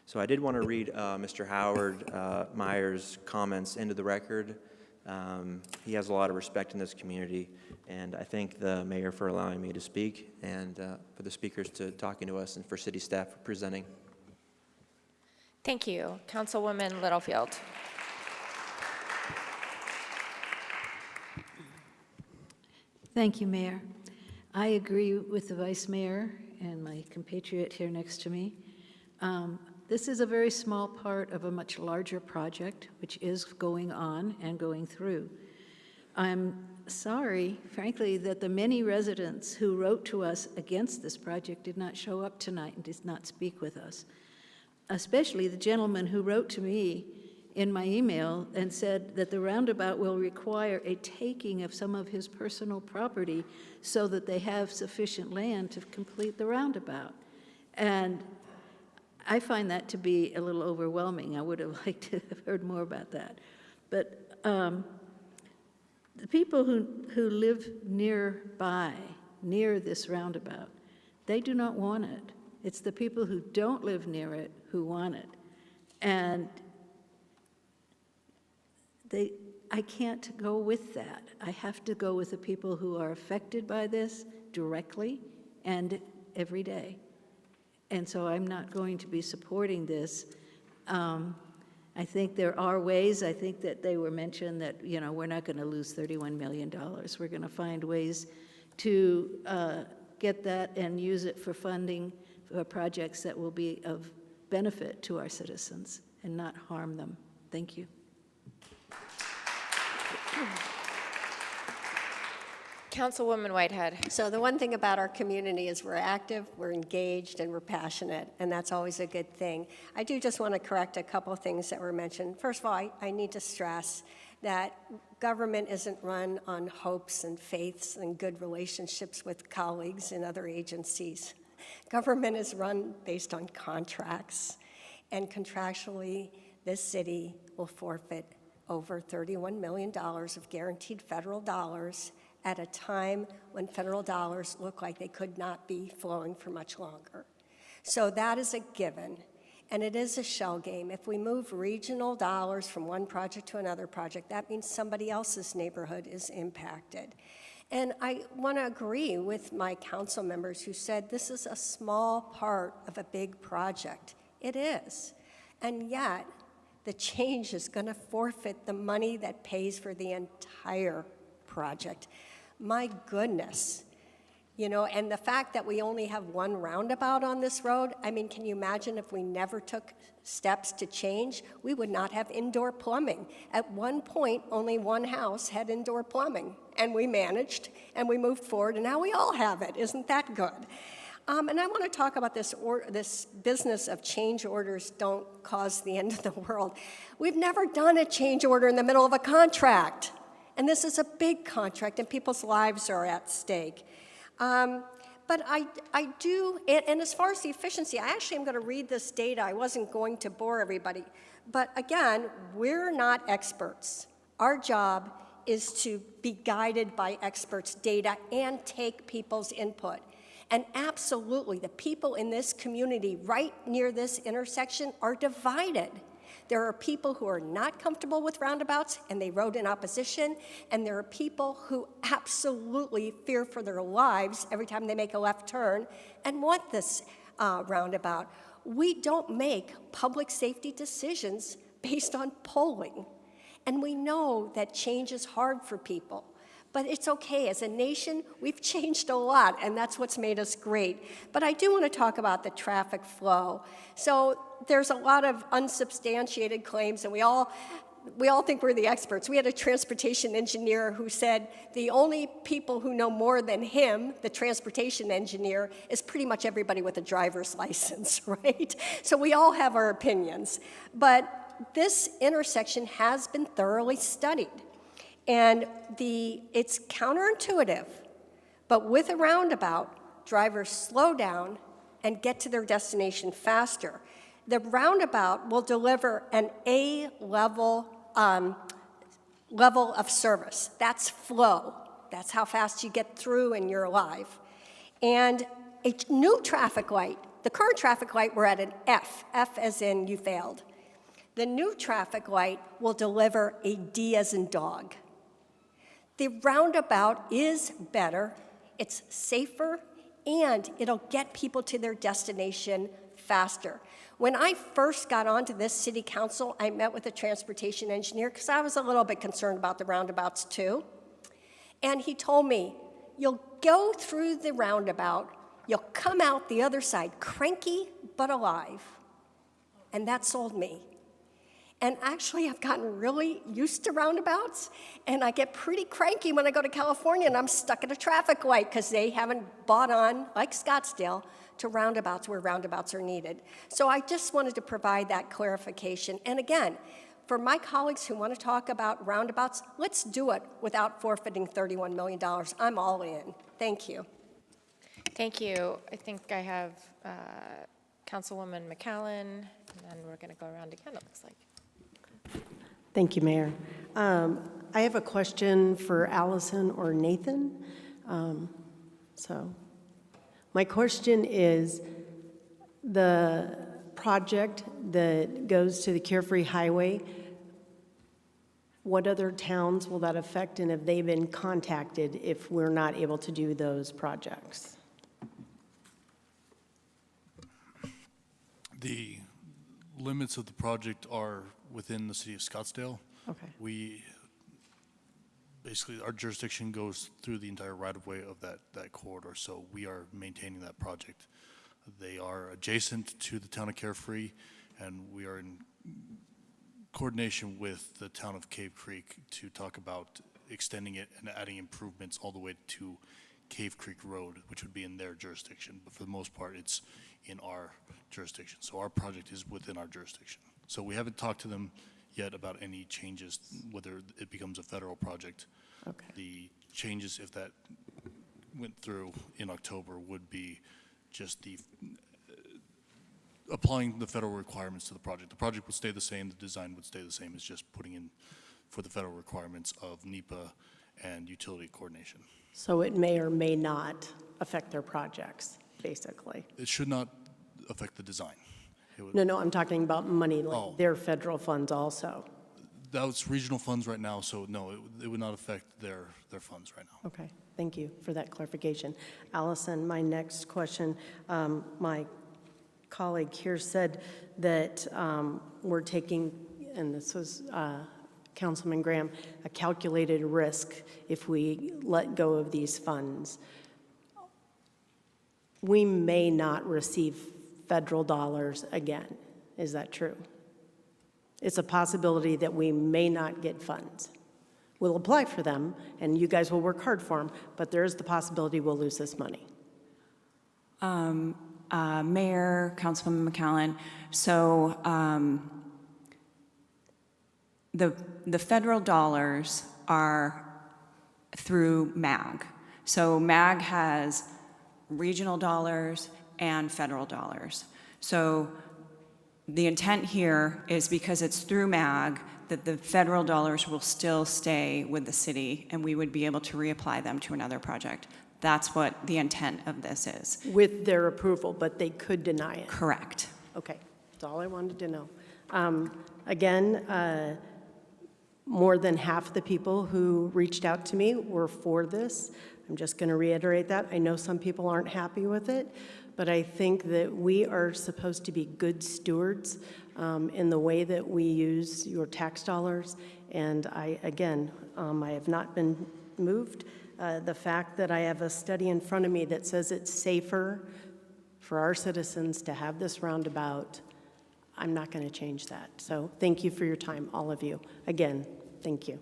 So I did want to read Mr. Howard Myers' comments into the record. He has a lot of respect in this community, and I thank the mayor for allowing me to speak, and for the speakers to talking to us, and for city staff for presenting. Thank you. Councilwoman Littlefield. Thank you, Mayor. I agree with the Vice Mayor and my compatriot here next to me. This is a very small part of a much larger project, which is going on and going through. I'm sorry, frankly, that the many residents who wrote to us against this project did not show up tonight and did not speak with us, especially the gentleman who wrote to me in my email and said that the roundabout will require a taking of some of his personal property so that they have sufficient land to complete the roundabout. And I find that to be a little overwhelming. I would have liked to have heard more about that. But the people who live nearby, near this roundabout, they do not want it. It's the people who don't live near it who want it. And I can't go with that. I have to go with the people who are affected by this directly and every day. And so I'm not going to be supporting this. I think there are ways. I think that they were mentioned that, we're not going to lose $31 million. We're going to find ways to get that and use it for funding for projects that will be of benefit to our citizens and not harm them. Thank you. Councilwoman Whitehead. So the one thing about our community is we're active, we're engaged, and we're passionate, and that's always a good thing. I do just want to correct a couple of things that were mentioned. First of all, I need to stress that government isn't run on hopes and faiths and good relationships with colleagues in other agencies. Government is run based on contracts, and contractually, this city will forfeit over $31 million of guaranteed federal dollars at a time when federal dollars look like they could not be flowing for much longer. So that is a given, and it is a shell game. If we move regional dollars from one project to another project, that means somebody else's neighborhood is impacted. And I want to agree with my council members who said this is a small part of a big project. It is, and yet the change is going to forfeit the money that pays for the entire project. My goodness. And the fact that we only have one roundabout on this road, can you imagine if we never took steps to change? We would not have indoor plumbing. At one point, only one house had indoor plumbing, and we managed, and we moved forward, and now we all have it. Isn't that good? And I want to talk about this business of change orders don't cause the end of the world. We've never done a change order in the middle of a contract. And this is a big contract, and people's lives are at stake. But I do, and as far as the efficiency, I actually am going to read this data. I wasn't going to bore everybody. But again, we're not experts. Our job is to be guided by experts' data and take people's input. And absolutely, the people in this community right near this intersection are divided. There are people who are not comfortable with roundabouts, and they vote in opposition, and there are people who absolutely fear for their lives every time they make a left turn and want this roundabout. We don't make public safety decisions based on polling, and we know that change is hard for people. But it's okay. As a nation, we've changed a lot, and that's what's made us great. But I do want to talk about the traffic flow. So there's a lot of unsubstantiated claims, and we all think we're the experts. We had a transportation engineer who said the only people who know more than him, the transportation engineer, is pretty much everybody with a driver's license, right? So we all have our opinions. But this intersection has been thoroughly studied. And it's counterintuitive, but with a roundabout, drivers slow down and get to their destination faster. The roundabout will deliver an A-level level of service. That's flow. That's how fast you get through and you're alive. And a new traffic light, the current traffic light, we're at an F as in you failed. The new traffic light will deliver a D as in dog. The roundabout is better, it's safer, and it'll get people to their destination faster. When I first got onto this city council, I met with a transportation engineer because I was a little bit concerned about the roundabouts too. And he told me, you'll go through the roundabout, you'll come out the other side cranky but alive. And that sold me. And actually, I've gotten really used to roundabouts, and I get pretty cranky when I go to California and I'm stuck at a traffic light because they haven't bought on, like Scottsdale, to roundabouts where roundabouts are needed. So I just wanted to provide that clarification. And again, for my colleagues who want to talk about roundabouts, let's do it without forfeiting $31 million. I'm all in. Thank you. Thank you. I think I have Councilwoman McCallan, and then we're going to go around again, it looks like. Thank you, Mayor. I have a question for Allison or Nathan. My question is, the project that goes to the Carefree Highway, what other towns will that affect, and have they been contacted if we're not able to do those projects? The limits of the project are within the city of Scottsdale. Okay. Basically, our jurisdiction goes through the entire right-of-way of that corridor, so we are maintaining that project. They are adjacent to the town of Carefree, and we are in coordination with the town of Cave Creek to talk about extending it and adding improvements all the way to Cave Creek Road, which would be in their jurisdiction, but for the most part, it's in our jurisdiction. So our project is within our jurisdiction. So we haven't talked to them yet about any changes, whether it becomes a federal project. Okay. The changes, if that went through in October, would be just the applying the federal requirements to the project. The project would stay the same, the design would stay the same. It's just putting in for the federal requirements of NEPA and utility coordination. So it may or may not affect their projects, basically. It should not affect the design. No, I'm talking about money, like their federal funds also. That's regional funds right now, so no, it would not affect their funds right now. Okay, thank you for that clarification. Allison, my next question, my colleague here said that we're taking, and this was Councilman Graham, a calculated risk if we let go of these funds. We may not receive federal dollars again. Is that true? It's a possibility that we may not get funds. We'll apply for them, and you guys will work hard for them, but there is the possibility we'll lose this money. Mayor, Councilman McAllen, so the federal dollars are through MAG. So MAG has regional dollars and federal dollars. So the intent here is because it's through MAG that the federal dollars will still stay with the city and we would be able to reapply them to another project. That's what the intent of this is. With their approval, but they could deny it? Correct. Okay, that's all I wanted to know. Again, more than half the people who reached out to me were for this. I'm just going to reiterate that. I know some people aren't happy with it, but I think that we are supposed to be good stewards in the way that we use your tax dollars. And I have not been moved. The fact that I have a study in front of me that says it's safer for our citizens to have this roundabout, I'm not going to change that. So thank you for your time, all of you. Again, thank you.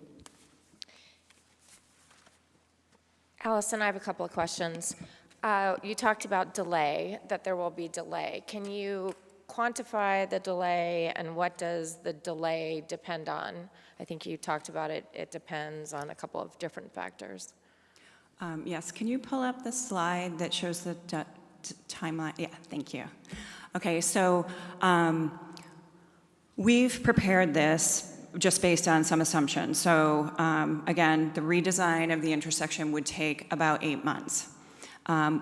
Allison, I have a couple of questions. You talked about delay, that there will be delay. Can you quantify the delay, and what does the delay depend on? I think you talked about it. It depends on a couple of different factors. Yes, can you pull up the slide that shows the timeline? Yeah, thank you. Okay, so we've prepared this just based on some assumptions. So again, the redesign of the intersection would take about 8 months.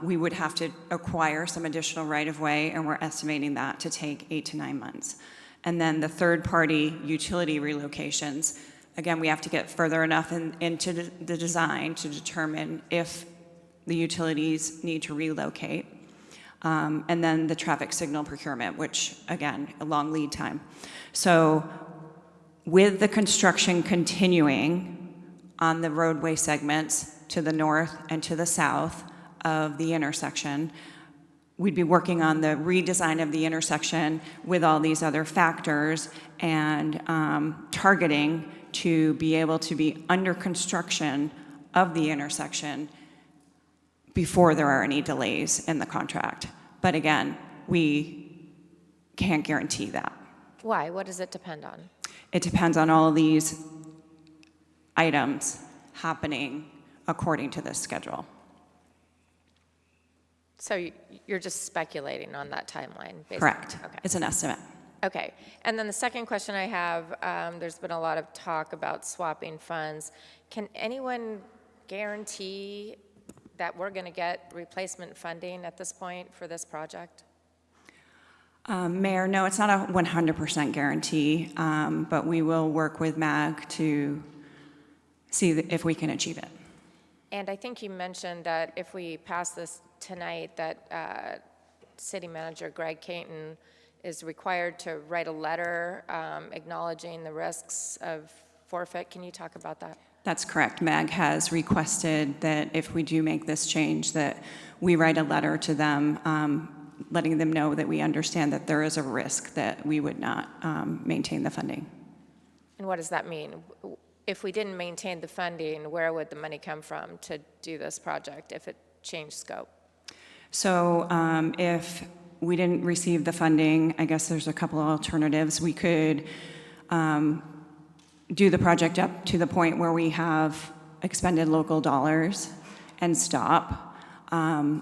We would have to acquire some additional right-of-way, and we're estimating that to take 8 to 9 months. And then the third-party utility relocations, again, we have to get further enough into the design to determine if the utilities need to relocate. And then the traffic signal procurement, which, again, a long lead time. So with the construction continuing on the roadway segments to the north and to the south of the intersection, we'd be working on the redesign of the intersection with all these other factors and targeting to be able to be under construction of the intersection before there are any delays in the contract. But again, we can't guarantee that. Why? What does it depend on? It depends on all of these items happening according to this schedule. So you're just speculating on that timeline, basically? Correct. Okay. It's an estimate. Okay. And then the second question I have, there's been a lot of talk about swapping funds. Can anyone guarantee that we're going to get replacement funding at this point for this project? Mayor, no, it's not a 100% guarantee, but we will work with MAG to see if we can achieve it. And I think you mentioned that if we pass this tonight, that City Manager Greg Caton is required to write a letter acknowledging the risks of forfeit. Can you talk about that? That's correct. MAG has requested that if we do make this change, that we write a letter to them letting them know that we understand that there is a risk that we would not maintain the funding. And what does that mean? If we didn't maintain the funding, where would the money come from to do this project if it changed scope? So if we didn't receive the funding, I guess there's a couple of alternatives. We could do the project up to the point where we have expended local dollars and stop.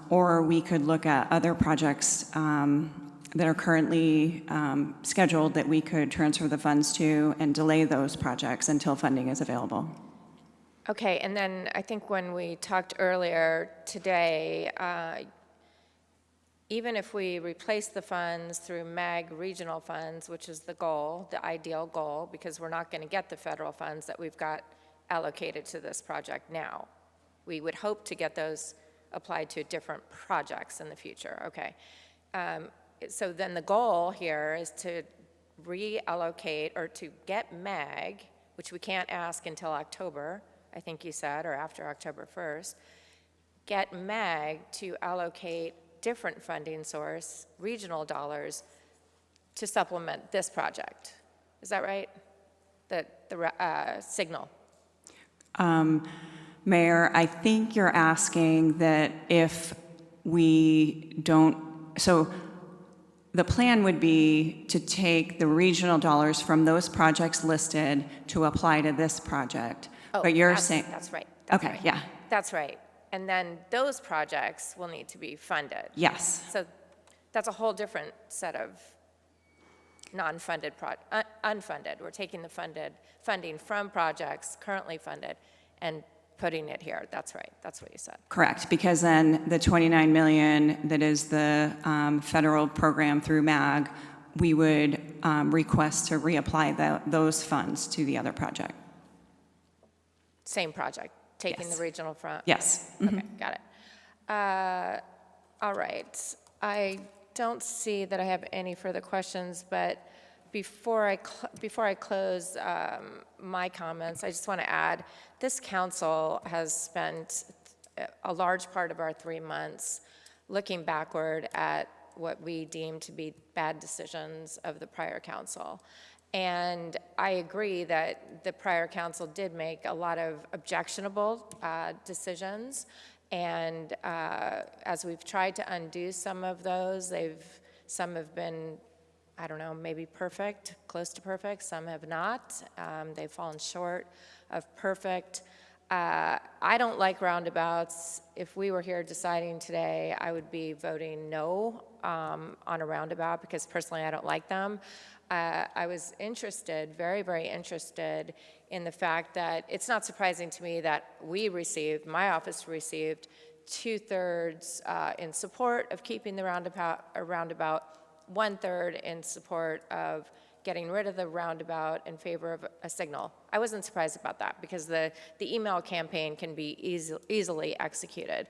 Or we could look at other projects that are currently scheduled that we could transfer the funds to and delay those projects until funding is available. Okay, and then I think when we talked earlier today, even if we replace the funds through MAG regional funds, which is the goal, the ideal goal, because we're not going to get the federal funds that we've got allocated to this project now. We would hope to get those applied to different projects in the future. Okay. So then the goal here is to reallocate or to get MAG, which we can't ask until October, I think you said, or after October 1st, get MAG to allocate different funding source, regional dollars, to supplement this project. Is that right? The signal. Mayor, I think you're asking that if we don't, so the plan would be to take the regional dollars from those projects listed to apply to this project. Oh, But you're that's- saying. That's right. That's Okay, right. yeah. That's right. And then those projects will need to be funded. Yes. So that's a whole different set of non-funded, unfunded. We're taking the funding from projects currently funded and putting it here. That's right. That's what you said. Correct, because then the 29 million that is the federal program through MAG, we would request to reapply those funds to the other project. Same project, taking Yes. the regional front. Yes. Okay, got it. All right. I don't see that I have any further questions, but before I close my comments, I just want to add, this council has spent a large part of our 3 months looking backward at what we deem to be bad decisions of the prior council. And I agree that the prior council did make a lot of objectionable decisions. And as we've tried to undo some of those, some have been, I don't know, maybe perfect, close to perfect. Some have not. They've fallen short of perfect. I don't like roundabouts. If we were here deciding today, I would be voting no on a roundabout because personally I don't like them. I was interested, very, very interested in the fact that it's not surprising to me that my office received 2/3 in support of keeping the roundabout, 1/3 in support of getting rid of the roundabout in favor of a signal. I wasn't surprised about that because the email campaign can be easily executed.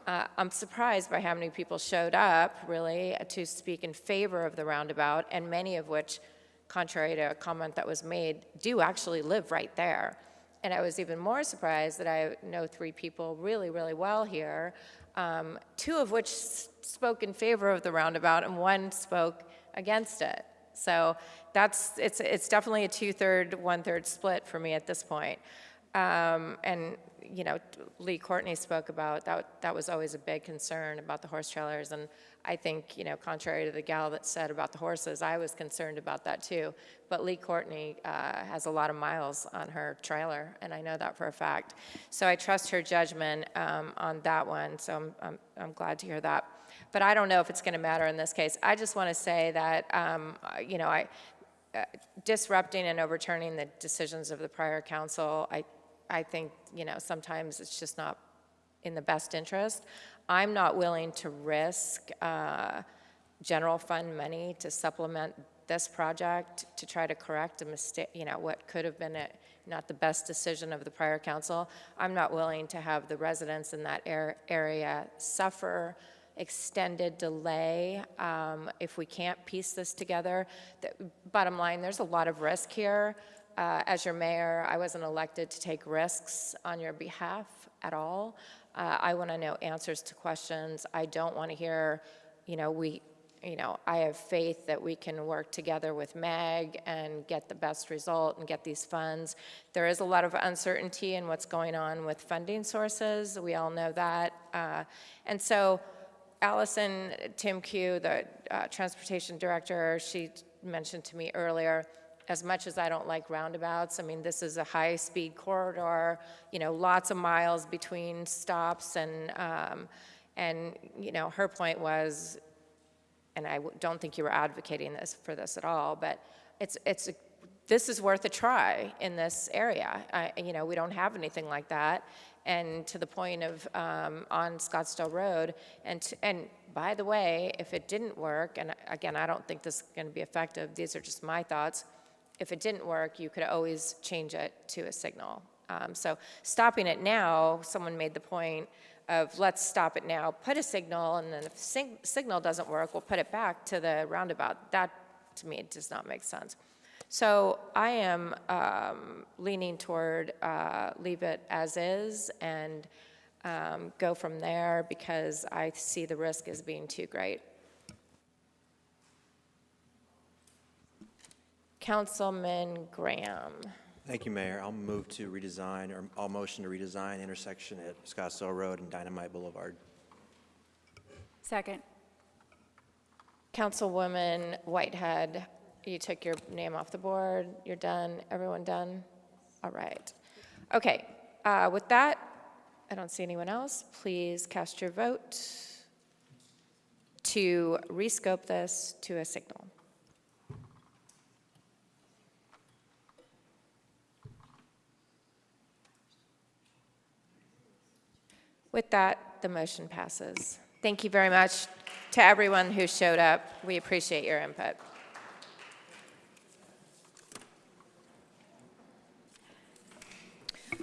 I'm surprised by how many people showed up, really, to speak in favor of the roundabout, and many of which, contrary to a comment that was made, do actually live right there. And I was even more surprised that I know 3 people really, really well here, 2 of which spoke in favor of the roundabout, and 1 spoke against it. So it's definitely a 2/3, 1/3 split for me at this point. And you know, Lee Courtney spoke about that was always a big concern about the horse trailers, and I think, you know, contrary to the gal that said about the horses, I was concerned about that too. But Lee Courtney has a lot of miles on her trailer, and I know that for a fact. So I trust her judgment on that one. So I'm glad to hear that. But I don't know if it's going to matter in this case. I just want to say that you know, disrupting and overturning the decisions of the prior council, I think, you know, sometimes it's just not in the best interest. I'm not willing to risk general fund money to supplement this project to try to correct a mistake, you know, what could have been not the best decision of the prior council. I'm not willing to have the residents in that area suffer extended delay if we can't piece this together. Bottom line, there's a lot of risk here. As your mayor, I wasn't elected to take risks on your behalf at all. I want to know answers to questions. I don't want to hear, I have faith that we can work together with MAG and get the best result and get these funds. There is a lot of uncertainty in what's going on with funding sources. We all know that. And so Allison Timku, the transportation director, she mentioned to me earlier, as much as I don't like roundabouts, I mean, this is a high-speed corridor, you know, lots of miles between stops, and you know, her point was, and I don't think you were advocating for this at all, but this is worth a try in this area. You know, we don't have anything like that, and to the point of on Scottsdale Road, and by the way, if it didn't work, and again, I don't think this is going to be effective. These are just my thoughts. If it didn't work, you could always change it to a signal. So stopping it now, someone made the point of let's stop it now, put a signal, and then if signal doesn't work, we'll put it back to the roundabout. That, to me, does not make sense. So I am leaning toward leave it as is and go from there because I see the risk as being too great. Councilman Graham. Thank you, Mayor. I'll move to redesign, or I'll motion to redesign intersection at Scottsdale Road and Dynamite Boulevard. Second. Councilwoman Whitehead, you took your name off the board. You're done. Everyone done? All right. Okay. With that, I don't see anyone else. Please cast your vote to rescope this to a signal. With that, the motion passes. Thank you very much to everyone who showed up. We appreciate your input.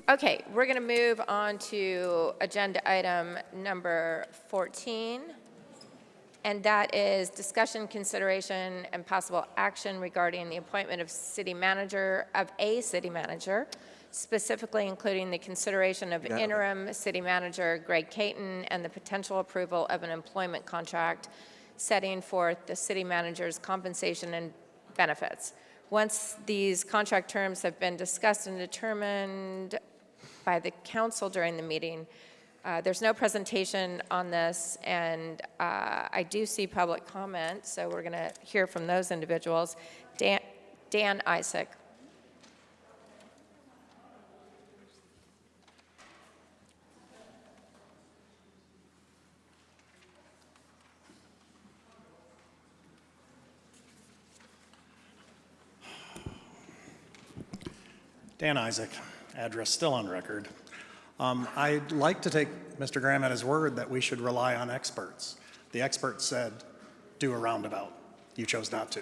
Okay, we're going to move on to agenda item number 14, and that is discussion, consideration, and possible action regarding the appointment of a city manager, specifically including the consideration of interim city manager Greg Caton and the potential approval of an employment contract setting forth the city manager's compensation and benefits. Once these contract terms have been discussed and determined by the council during the meeting, there's no presentation on this, and I do see public comment, so we're going to hear from those individuals. Dan Isaac. Dan Isaac, address still on record. I'd like to take Mr. Graham at his word that we should rely on experts. The experts said, do a roundabout. You chose not to.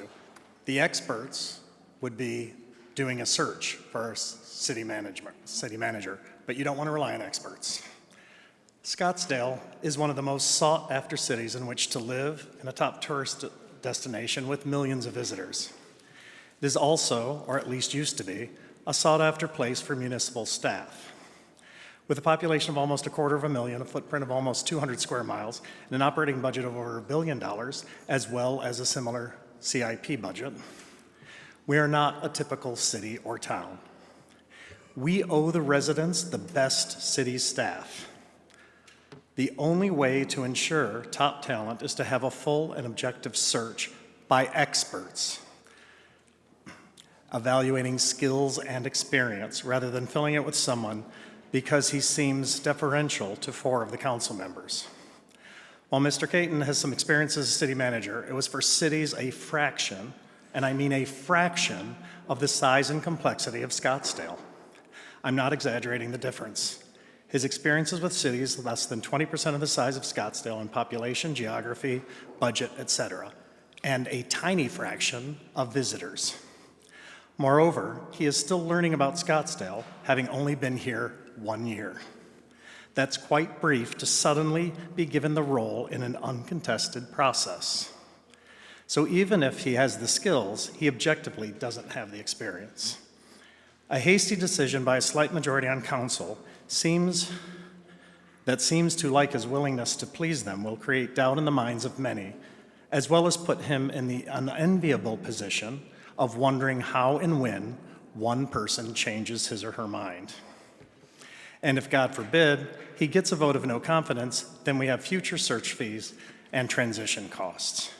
The experts would be doing a search for our city manager, but you don't want to rely on experts. Scottsdale is one of the most sought-after cities in which to live and a top tourist destination with millions of visitors. It is also, or at least used to be, a sought-after place for municipal staff. With a population of almost 250,000, a footprint of almost 200 square miles, and an operating budget of over $1 billion, as well as a similar CIP budget, we are not a typical city or town. We owe the residents the best city staff. The only way to ensure top talent is to have a full and objective search by experts, evaluating skills and experience rather than filling it with someone because he seems deferential to 4 of the council members. While Mr. Caton has some experience as a city manager, it was for cities a fraction, and I mean a fraction, of the size and complexity of Scottsdale. I'm not exaggerating the difference. His experiences with cities less than 20% of the size of Scottsdale in population, geography, budget, etc., and a tiny fraction of visitors. Moreover, he is still learning about Scottsdale, having only been here 1 year. That's quite brief to suddenly be given the role in an uncontested process. So even if he has the skills, he objectively doesn't have the experience. A hasty decision by a slight majority on council seems to, like his willingness to please them, will create doubt in the minds of many, as well as put him in the unenviable position of wondering how and when one person changes his or her mind. And if, God forbid, he gets a vote of no confidence, then we have future search fees and transition costs.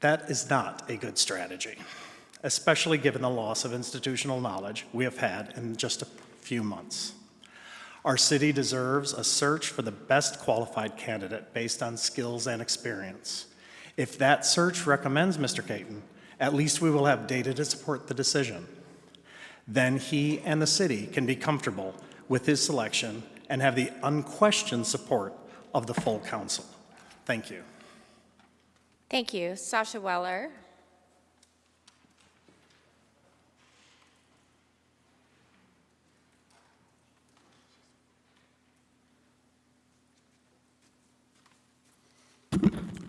That is not a good strategy, especially given the loss of institutional knowledge we have had in just a few months. Our city deserves a search for the best qualified candidate based on skills and experience. If that search recommends Mr. Caton, at least we will have data to support the decision. Then he and the city can be comfortable with his selection and have the unquestioned support of the full council. Thank you. Thank you. Sasha Weller.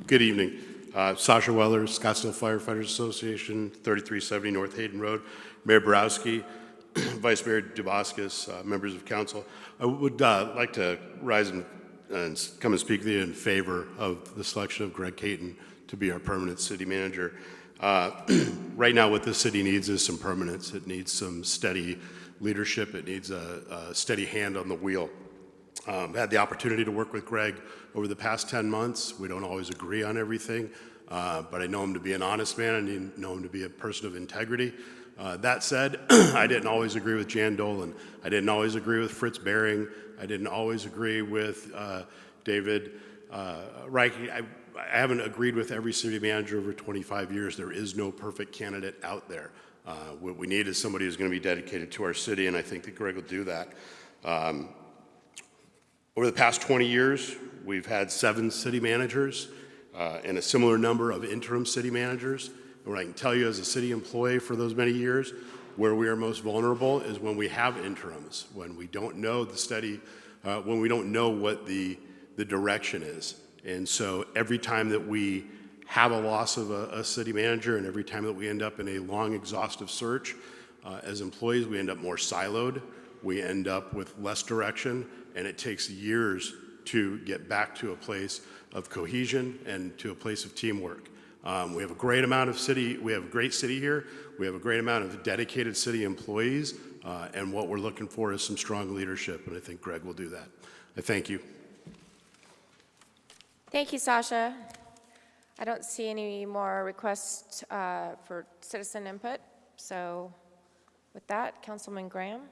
Good evening. Sasha Weller, Scottsdale Firefighters Association, 3370 North Hayden Road. Mayor Borowski, Vice Mayor Dubascus, members of council. I would like to rise and come and speak with you in favor of the selection of Greg Caton to be our permanent city manager. Right now what the city needs is some permanence. It needs some steady leadership. It needs a steady hand on the wheel. Had the opportunity to work with Greg over the past 10 months. We don't always agree on everything, but I know him to be an honest man, and I know him to be a person of integrity. That said, I didn't always agree with Jan Dolan. I didn't always agree with Fritz Behring. I didn't always agree with David Reich. I haven't agreed with every city manager over 25 years. There is no perfect candidate out there. What we need is somebody who's going to be dedicated to our city, and I think that Greg will do that. Over the past 20 years, we've had 7 city managers and a similar number of interim city managers. And what I can tell you as a city employee for those many years, where we are most vulnerable is when we have interims, when we don't know when we don't know what the direction is. And so every time that we have a loss of a city manager, and every time that we end up in a long, exhaustive search, as employees, we end up more siloed, we end up with less direction, and it takes years to get back to a place of cohesion and to a place of teamwork. We have a great amount of we have a great city here, we have a great amount of dedicated city employees, and what we're looking for is some strong leadership, and I think Greg will do that. I thank you. Thank you, Sasha. I don't see any more requests for citizen input. So with that, Councilman Graham.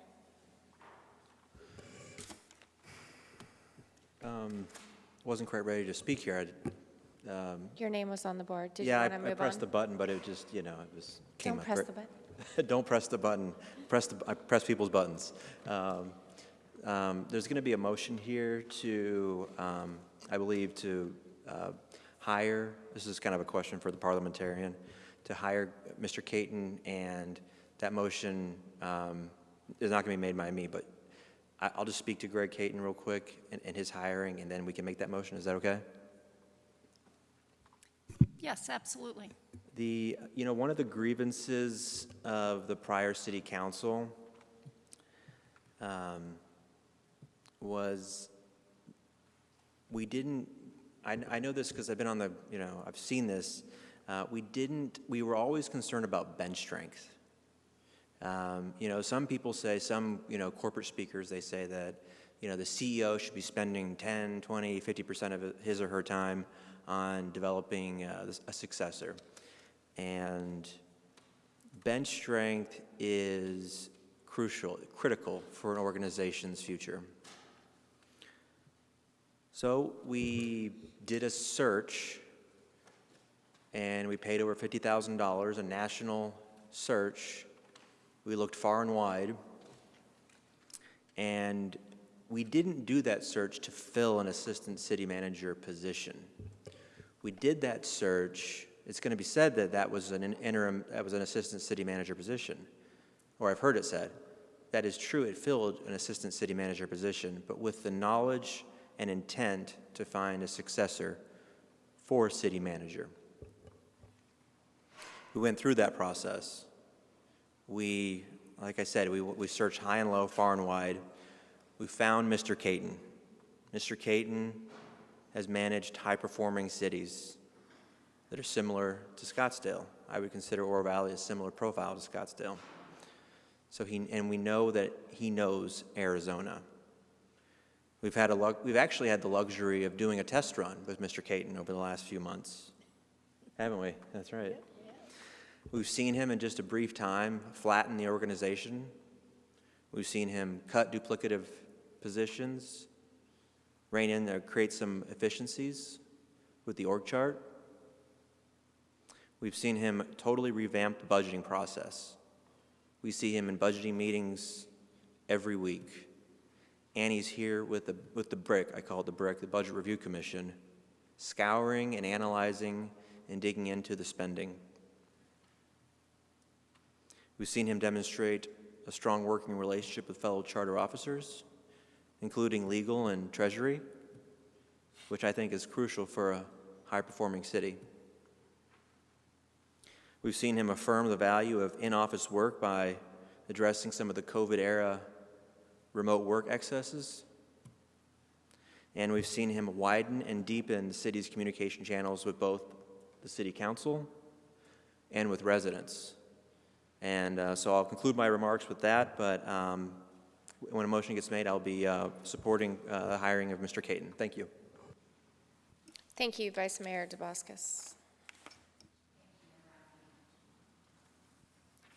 Wasn't quite ready to speak here. Your name was on the board. Did Yeah, you want to move on? I pressed the button, but it just, it was. Don't press the button. Don't press the button. I press people's buttons. There's going to be a motion here to, I believe, to hire, this is kind of a question for the parliamentarian, to hire Mr. Caton, and that motion is not going to be made by me, but I'll just speak to Greg Caton real quick and his hiring, and then we can make that motion. Is that okay? Yes, absolutely. One of the grievances of the prior city council was we didn't, I know this because I've been on the, I've seen this, we were always concerned about bench strength. Some people say, some, corporate speakers, they say that, the CEO should be spending 10, 20, 50% of his or her time on developing a successor. And bench strength is critical for an organization's future. So we did a search, and we paid over $50,000, a national search. We looked far and wide, and we didn't do that search to fill an assistant city manager position. We did that search, it's going to be said that that was an assistant city manager position, or I've heard it said. That is true, it filled an assistant city manager position, but with the knowledge and intent to find a successor for a city manager. We went through that process. Like I said, we searched high and low, far and wide. We found Mr. Caton. Mr. Caton has managed high-performing cities that are similar to Scottsdale. I would consider Oro Valley a similar profile to Scottsdale. And we know that he knows Arizona. We've actually had the luxury of doing a test run with Mr. Caton over the last few months, haven't we? That's right. We've seen him in just a brief time flatten the organization. We've seen him cut duplicative positions, rein in there, create some efficiencies with the org chart. We've seen him totally revamp the budgeting process. We see him in budgeting meetings every week. And he's here with the BRIC, I call it the BRIC, the Budget Review Commission, scouring and analyzing and digging into the spending. We've seen him demonstrate a strong working relationship with fellow charter officers, including legal and treasury, which I think is crucial for a high-performing city. We've seen him affirm the value of in-office work by addressing some of the COVID-era remote work excesses. And we've seen him widen and deepen the city's communication channels with both the city council and with residents. And so I'll conclude my remarks with that, but when a motion gets made, I'll be supporting the hiring of Mr. Caton. Thank you. Thank you, Vice Mayor DeBoscus.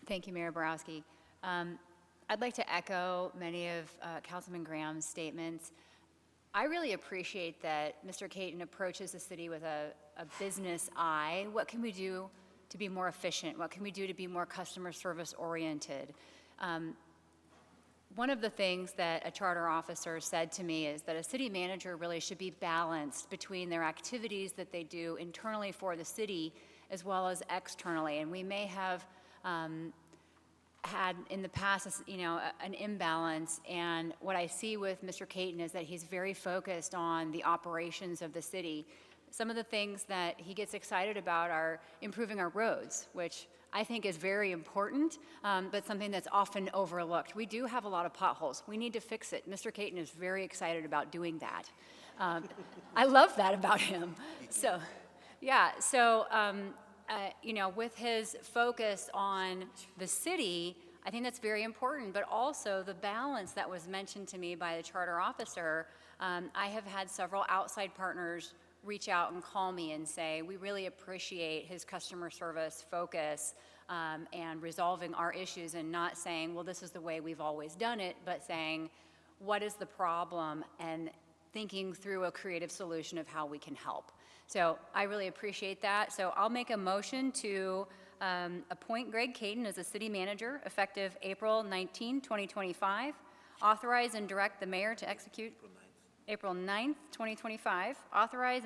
Thank you, Mayor Borowski. I'd like to echo many of Councilman Graham's statements. I really appreciate that Mr. Caton approaches the city with a business eye. What can we do to be more efficient? What can we do to be more customer service oriented? One of the things that a charter officer said to me is that a city manager really should be balanced between their activities that they do internally for the city as well as externally. And we may have had in the past, an imbalance. And what I see with Mr. Caton is that he's very focused on the operations of the city. Some of the things that he gets excited about are improving our roads, which I think is very important, but something that's often overlooked. We do have a lot of potholes. We need to fix it. Mr. Caton is very excited about doing that. I love that about him. So, yeah, so, with his focus on the city, I think that's very important, but also the balance that was mentioned to me by the charter officer. I have had several outside partners reach out and call me and say, we really appreciate his customer service focus and resolving our issues, and not saying, well, this is the way we've always done it, but saying, what is the problem, and thinking through a creative solution of how we can help. So I really appreciate that. So I'll make a motion to appoint Greg Caton as a city manager effective April 19, 2025, authorize and direct the mayor to execute April 9th, 2025, authorize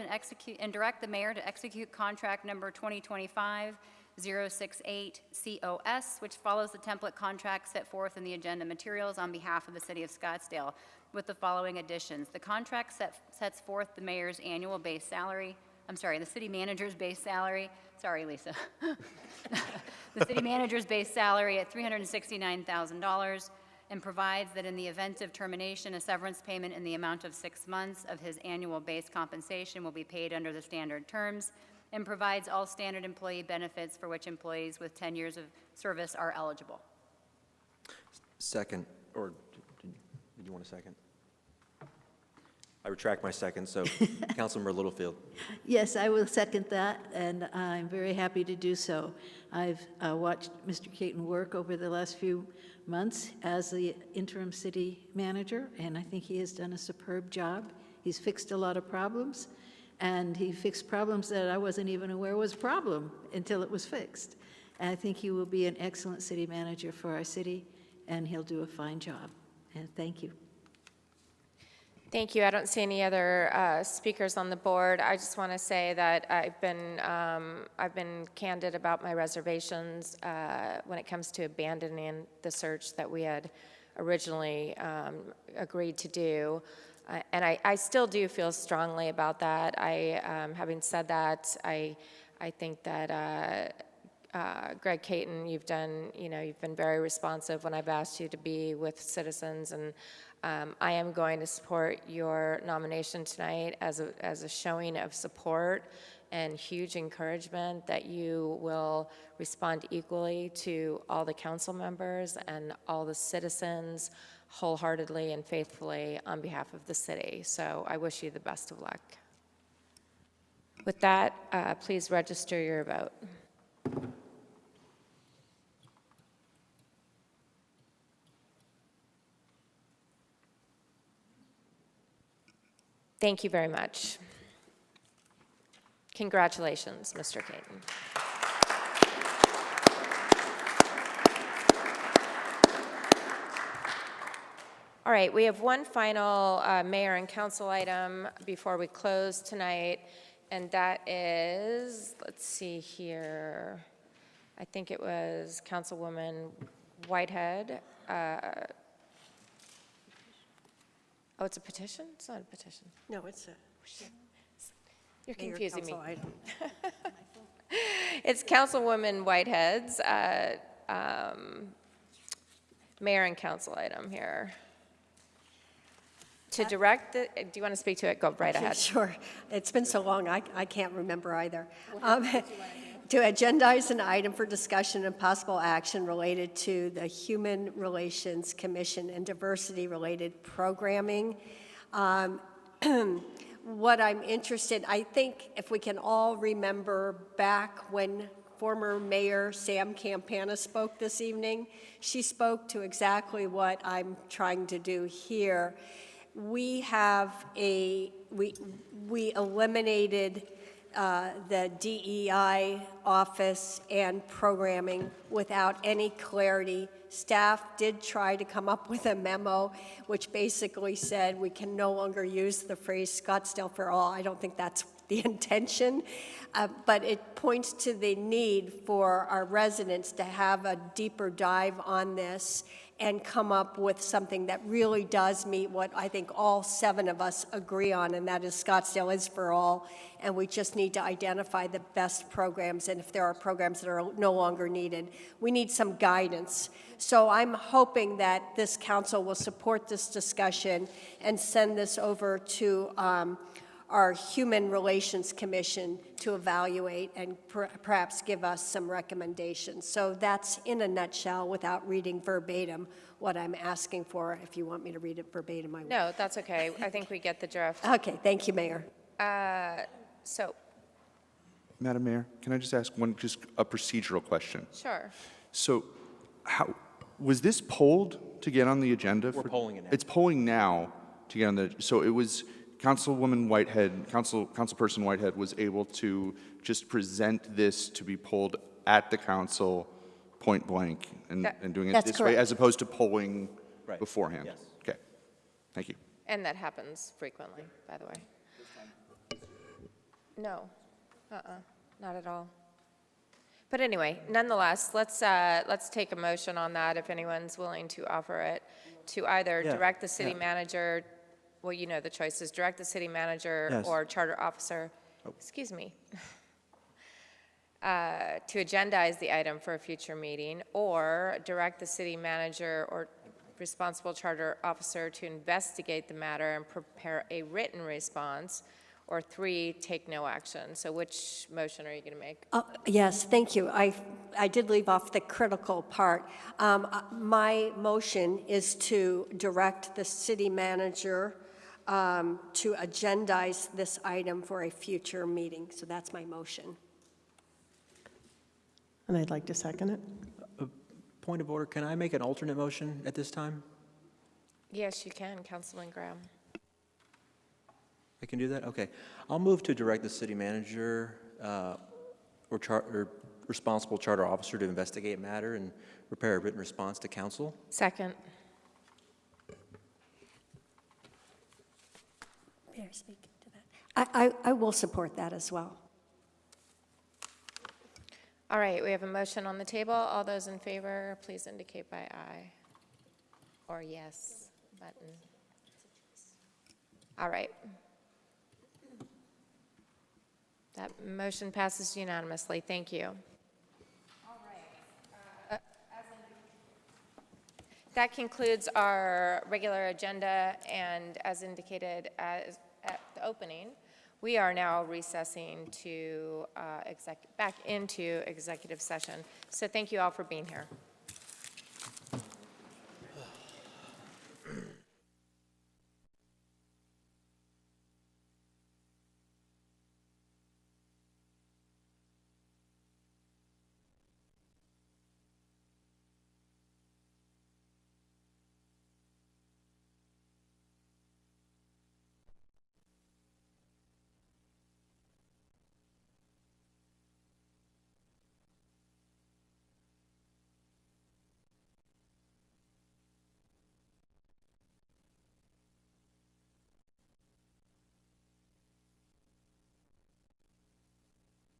and direct the mayor to execute contract number 2025-068 COS, which follows the template contract set forth in the agenda materials on behalf of the city of Scottsdale, with the following additions. The contract sets forth the mayor's annual base salary, the city manager's base salary, sorry, Lisa. The city manager's base salary at $369,000, and provides that in the event of termination, a severance payment in the amount of 6 months of his annual base compensation will be paid under the standard terms, and provides all standard employee benefits for which employees with 10 years of service are eligible. Second, or did you want a second? I retract my second, so Councilmember Littlefield. Yes, I will second that, and I'm very happy to do so. I've watched Mr. Caton work over the last few months as the interim city manager, and I think he has done a superb job. He's fixed a lot of problems, and he fixed problems that I wasn't even aware was a problem until it was fixed. And I think he will be an excellent city manager for our city, and he'll do a fine job. And thank you. Thank you. I don't see any other speakers on the board. I just want to say that I've been candid about my reservations when it comes to abandoning the search that we had originally agreed to do. And I still do feel strongly about that. Having said that, I think that Greg Caton, you've been very responsive when I've asked you to be with citizens, and I am going to support your nomination tonight as a showing of support and huge encouragement that you will respond equally to all the council members and all the citizens wholeheartedly and faithfully on behalf of the city. So I wish you the best of luck. With that, please register your vote. Thank you very much. Congratulations, Mr. Caton. All right, we have one final mayor and council item before we close tonight, and that is, let's see here, I think it was Councilwoman Whitehead. Oh, it's a petition? It's not a petition. No, it's a... You're Mayor, confusing me. council item. It's Councilwoman Whitehead's mayor and council item here. To direct the, do you want to speak to it? Go right ahead. Sure. It's been so long, I can't remember either. to agendize an item for discussion and possible action related to the Human Relations Commission and diversity-related programming. What I'm interested, I think if we can all remember back when former Mayor Sam Campana spoke this evening, she spoke to exactly what I'm trying to do here. We have we eliminated the DEI office and programming without any clarity. Staff did try to come up with a memo which basically said we can no longer use the phrase Scottsdale for all. I don't think that's the intention, but it points to the need for our residents to have a deeper dive on this and come up with something that really does meet what I think all 7 of us agree on, and that is Scottsdale is for all, and we just need to identify the best programs, and if there are programs that are no longer needed, we need some guidance. So I'm hoping that this council will support this discussion and send this over to our Human Relations Commission to evaluate and perhaps give us some recommendations. So that's in a nutshell, without reading verbatim, what I'm asking for. If you want me to read it verbatim, I will. No, that's okay. I think we get the drift. Okay, thank you, Mayor. So, Madam Mayor, can I just ask just a procedural question? sure. So, how was this polled to get on the agenda? We're polling it now. It's polling now to get on the. So it was Councilwoman Whitehead, Councilperson Whitehead was able to just present this to be polled at the council, point blank, and doing it That's this way, correct. as opposed to polling Right. beforehand. Yes. Okay. Thank you. And that happens frequently, by the way. No, not at all. But anyway, nonetheless, let's take a motion on that if anyone's willing to offer it, to either Yeah, direct the city yeah. manager, well, you know the choices, direct the city manager Yes. or charter officer, excuse me, to agendize the item for a future meeting, or direct the city manager or responsible charter officer to investigate the matter and prepare a written response, or 3, take no action. So which motion are you going to make? Yes, thank you. I did leave off the critical part. My motion is to direct the city manager to agendize this item for a future meeting. So that's my motion. And I'd like to second it. Point of order, can I make an alternate motion at this time? Yes, you can, Councilman Graham. I can do that? Okay. I'll move to direct the city manager or responsible charter officer to investigate matter and prepare a written response to council. Second. May I speak to that? I will support that as well. All right, we have a motion on the table. All those in favor, please indicate by aye or yes button. All right. That motion passes unanimously. Thank you. All right. That concludes our regular agenda, and as indicated at the opening, we are now recessing to back into executive session. So thank you all for being here.